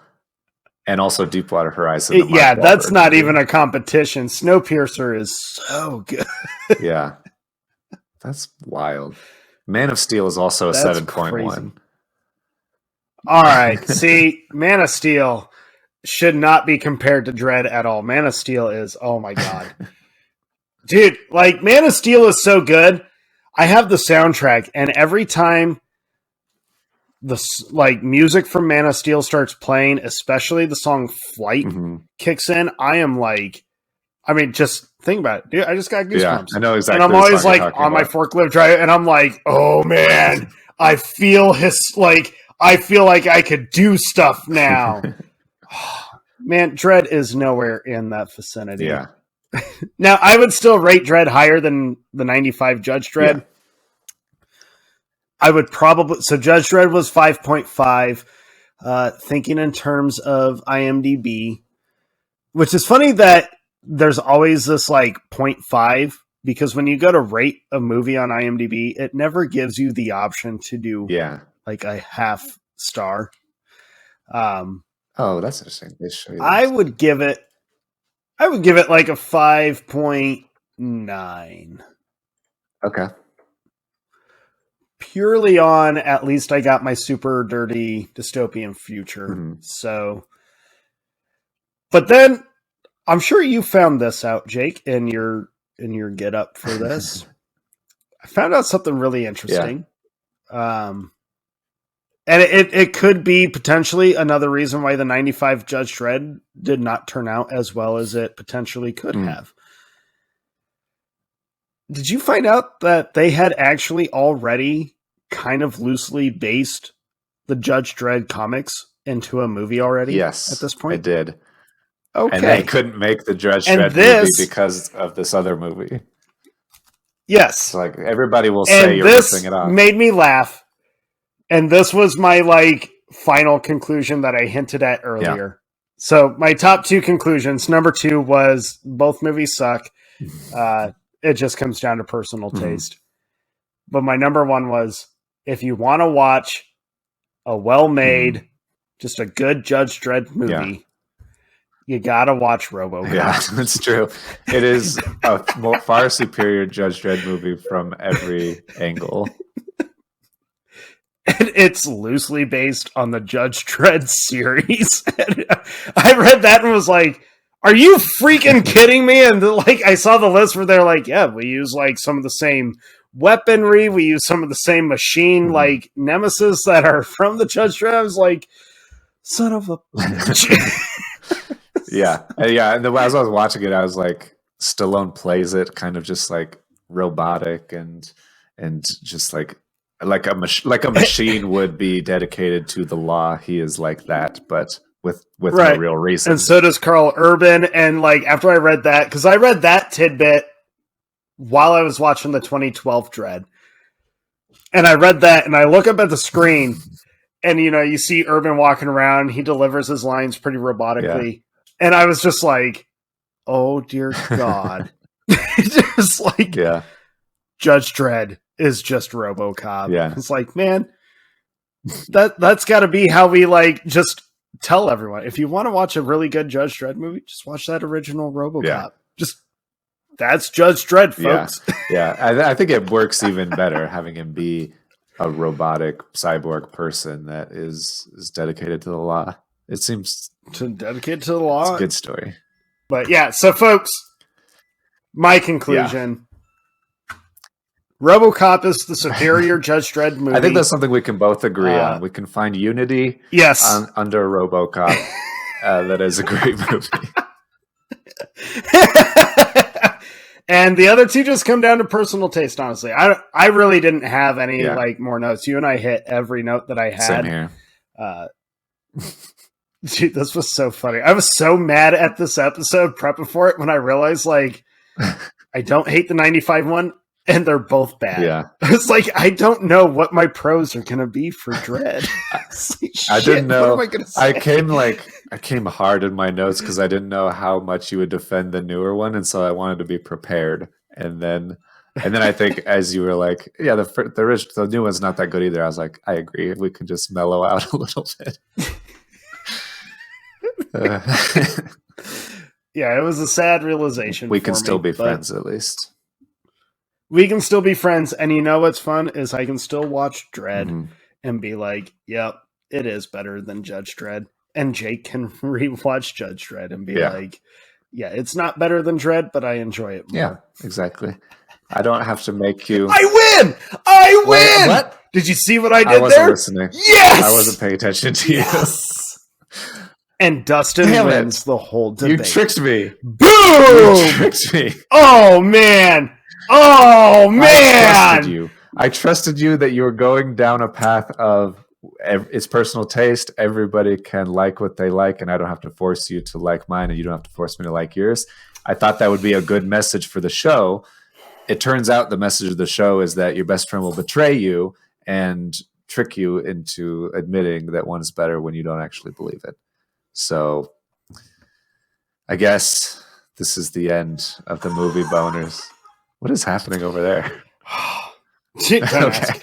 S3: And also Deepwater Horizon.
S4: That's not even a competition. Snowpiercer is so good.
S3: Yeah. That's wild. Man of Steel is also a 7.1.
S4: All right. See, Man of Steel should not be compared to Dredd at all. Man of Steel is, oh my God. Dude, like, Man of Steel is so good. I have the soundtrack, and every time the music from Man of Steel starts playing, especially the song Flight kicks in, I am like, I mean, just think about it. Dude, I just got goosebumps.
S3: Yeah, I know exactly.
S4: And I'm always like on my forklift drive, and I'm like, oh man, I feel like I could do stuff now. Man, Dredd is nowhere in that vicinity.
S3: Yeah.
S4: Now, I would still rate Dredd higher than the 95 Judge Dredd. Yeah. I would probably... So Judge Dredd was 5.5. Thinking in terms of IMDb, which is funny that there's always this like 0.5, because when you go to rate a movie on IMDb, it never gives you the option to do like a half star.
S3: Oh, that's interesting. They show you
S4: I would give it like a 5.9.
S3: Okay.
S4: Purely on, at least I got my super dirty dystopian future. Mm-hmm. So, but then I'm sure you found this out, Jake, in your get up for this. I found out something really interesting. Yeah. And it could be potentially another reason why the 95 Judge Dredd did not turn out as well as it potentially could have. Did you find out that they had actually already kind of loosely based the Judge Dredd comics into a movie already?
S3: Yes,
S4: at this point?
S3: I did.
S4: Okay.
S3: And they couldn't make the Judge Dredd movie because of this other movie.
S4: Yes.
S3: So like everybody will say you're missing it off.
S4: Made me laugh. And this was my like final conclusion that I hinted at earlier. Yeah. So my top two conclusions. Number 2 was both movies suck. It just comes down to personal taste. But my number 1 was, if you want to watch a well-made, just a good Judge Dredd movie, you gotta watch RoboCop.
S3: Yeah, that's true. It is a far superior Judge Dredd movie from every angle.
S4: And it's loosely based on the Judge Dredd series. I read that and was like, are you freaking kidding me? And like, I saw the list where they're like, yeah, we use like some of the same weaponry. We use some of the same machine, like nemesis that are from the Judge Dredd. I was like, son of a bitch.
S3: Yeah. And as I was watching it, I was like, Stallone plays it kind of just like robotic and just like a machine would be dedicated to the law. He is like that, but with no real reason.
S4: And so does Carl Urban. And like after I read that, because I read that tidbit while I was watching the 2012 Dredd, and I read that, and I look up at the screen, and you see Urban walking around. He delivers his lines pretty robotically, and I was just like, "Oh dear God!" Just like Judge Dredd is just RoboCop.
S3: Yeah.
S4: It's like, man, that's got to be how we like just tell everyone. If you want to watch a really good Judge Dredd movie, just watch that original RoboCop.
S3: Yeah.
S4: Just that's Judge Dredd, folks.
S3: Yeah. I think it works even better having him be a robotic cyborg person that is dedicated to the law. It seems
S4: to dedicate to the law.
S3: It's a good story.
S4: But yeah, so folks, my conclusion. RoboCop is the superior Judge Dredd movie.
S3: I think that's something we can both agree on. We can find unity under RoboCop. That is a great movie.
S4: And the other two just come down to personal taste, honestly. I really didn't have any like more notes. You and I hit every note that I had.
S3: Same here.
S4: Dude, this was so funny. I was so mad at this episode prepping for it when I realized like I don't hate the 95 one. And they're both bad.
S3: Yeah.
S4: It's like, I don't know what my pros are going to be for Dredd. Like,
S3: I didn't know.
S4: What am I going to say?
S3: I came hard in my notes because I didn't know how much you would defend the newer one. And so I wanted to be prepared. And then I think as you were like, yeah, the new one's not that good either. I was like, I agree. We can just mellow out a little bit.
S4: Yeah, it was a sad realization.
S3: We can still be friends at least.
S4: We can still be friends, and you know what's fun is I can still watch Dredd and be like, yep, it is better than Judge Dredd. And Jake can rewatch Judge Dredd and be like, yeah, it's not better than Dredd, but I enjoy it more.
S3: Yeah, exactly. I don't have to make you...
S4: I win! I win!
S3: Wait, what?
S4: Did you see what I did there?
S3: I wasn't listening.
S4: Yes!
S3: I wasn't paying attention to you.
S4: Yes! And Dustin wins the whole debate.
S3: You tricked me.
S4: Boom!
S3: You tricked me.
S4: Oh, man! Oh, man!
S3: I trusted you that you were going down a path of it's personal taste. Everybody can like what they like, and I don't have to force you to like mine, and you don't have to force me to like yours. I thought that would be a good message for the show. It turns out the message of the show is that your best friend will betray you and trick you into admitting that one is better when you don't actually believe it. So I guess this is the end of the movie boners. What is happening over there?
S4: Okay.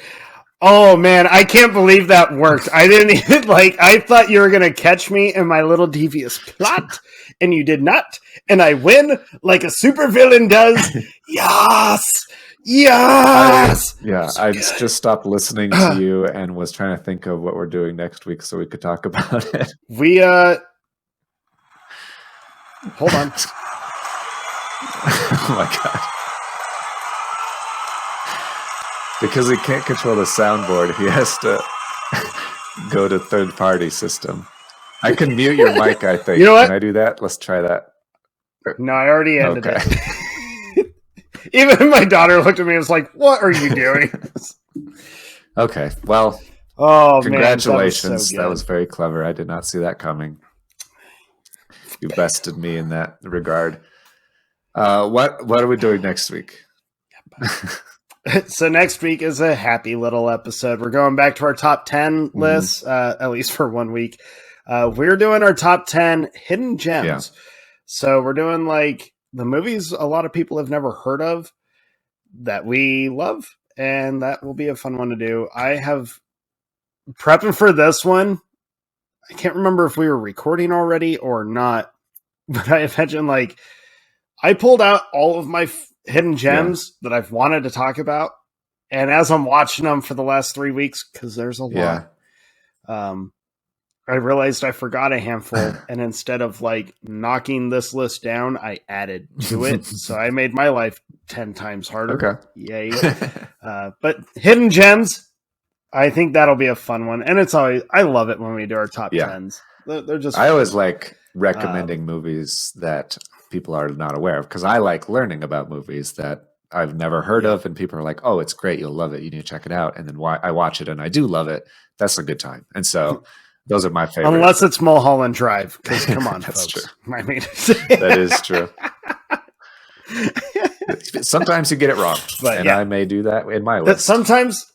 S4: Oh man, I can't believe that worked. I didn't even I thought you were gonna catch me in my little devious plot, and you did not. And I win like a supervillain does. Yes! Yes!
S3: I just stopped listening to you and was trying to think of what we're doing next week so we could talk about it.
S4: We hold on.
S3: Oh my god. Because he can't control the soundboard, he has to go to third-party system. I can mute your mic, I think.
S4: You know what?
S3: Can I do that? Let's try that.
S4: No, I already ended it. Even my daughter looked at me and was like, what are you doing?
S3: Okay, well, congratulations.
S4: Man,
S3: that was very clever. I did not see that coming. You bested me in that regard. What are we doing next week?
S4: So next week is a happy little episode. We're going back to our top 10 lists, at least for 1 week. We're doing our top 10 hidden gems. Yeah. So we're doing the movies a lot of people have never heard of that we love, and that will be a fun one to do. I have prepping for this one. I can't remember if we were recording already or not, but I imagine I pulled out all of my hidden gems that I've wanted to talk about, and as I'm watching them for the last 3 weeks, because there's a lot, I realized I forgot a handful, and instead of knocking this list down, I added to it. So I made my life 10 times harder.
S3: Okay.
S4: Yay. But hidden gems, I think that'll be a fun one. And it's always, I love it when we do our top 10s. They're just
S3: I always like recommending movies that people are not aware of, because I like learning about movies that I've never heard of, and people are like, oh, it's great, you'll love it, you need to check it out. And then I watch it and I do love it. That's a good time. And so those are my favorite.
S4: Unless it's Mulholland Drive, because come on,
S3: That's
S4: folks.
S3: true.
S4: I mean,
S3: that is true. Sometimes you get it wrong, and I may do that in my list.
S4: Sometimes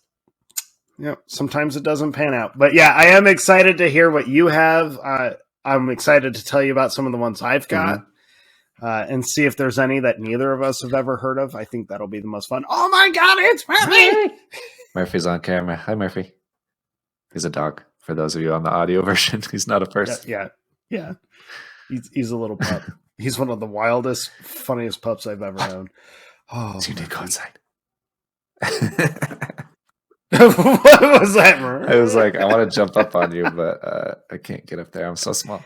S4: it doesn't pan out. But yeah, I am excited to hear what you have. I'm excited to tell you about some of the ones I've got. and see if there's any that neither of us have ever heard of. I think that'll be the most fun. Oh my God, it's Murphy!
S3: Murphy's on camera. Hi, Murphy. He's a dog. For those of you on the audio version, he's not a person.
S4: Yeah. He's a little pup. He's one of the wildest, funniest pups I've ever known. Oh,
S3: So you did go outside.
S4: What was that, Murphy?
S3: I was like, I want to jump up on you, but I can't get up there. I'm so small.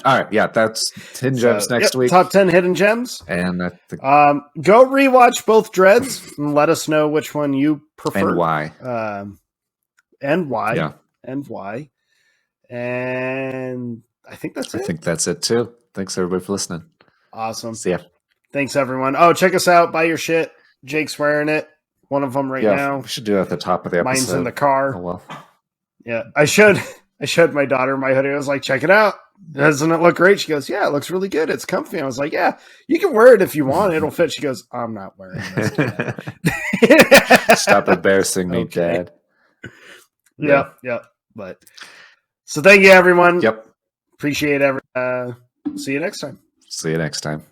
S3: All right, yeah, that's 10 gems next week.
S4: Top 10 hidden gems.
S3: And I think,
S4: go rewatch both Dredds and let us know which one you prefer.
S3: and why.
S4: And why.
S3: Yeah.
S4: And why. And I think that's it.
S3: I think that's it too. Thanks everybody for listening.
S4: Awesome.
S3: See ya.
S4: Thanks, everyone. Oh, check us out. Buy your shit. Jake's wearing it. One of them right now.
S3: We should do it at the top of the episode.
S4: Mine's in the car.
S3: Oh, well.
S4: Yeah, I showed my daughter my hoodie. I was like, check it out. Doesn't it look great? She goes, yeah, it looks really good. It's comfy. I was like, yeah, you can wear it if you want. It'll fit. She goes, I'm not wearing this.
S3: Stop embarrassing me,
S4: Okay.
S3: Dad.
S4: Yep. But so thank you, everyone.
S3: Yep.
S4: Appreciate see you next time.
S3: See you next time.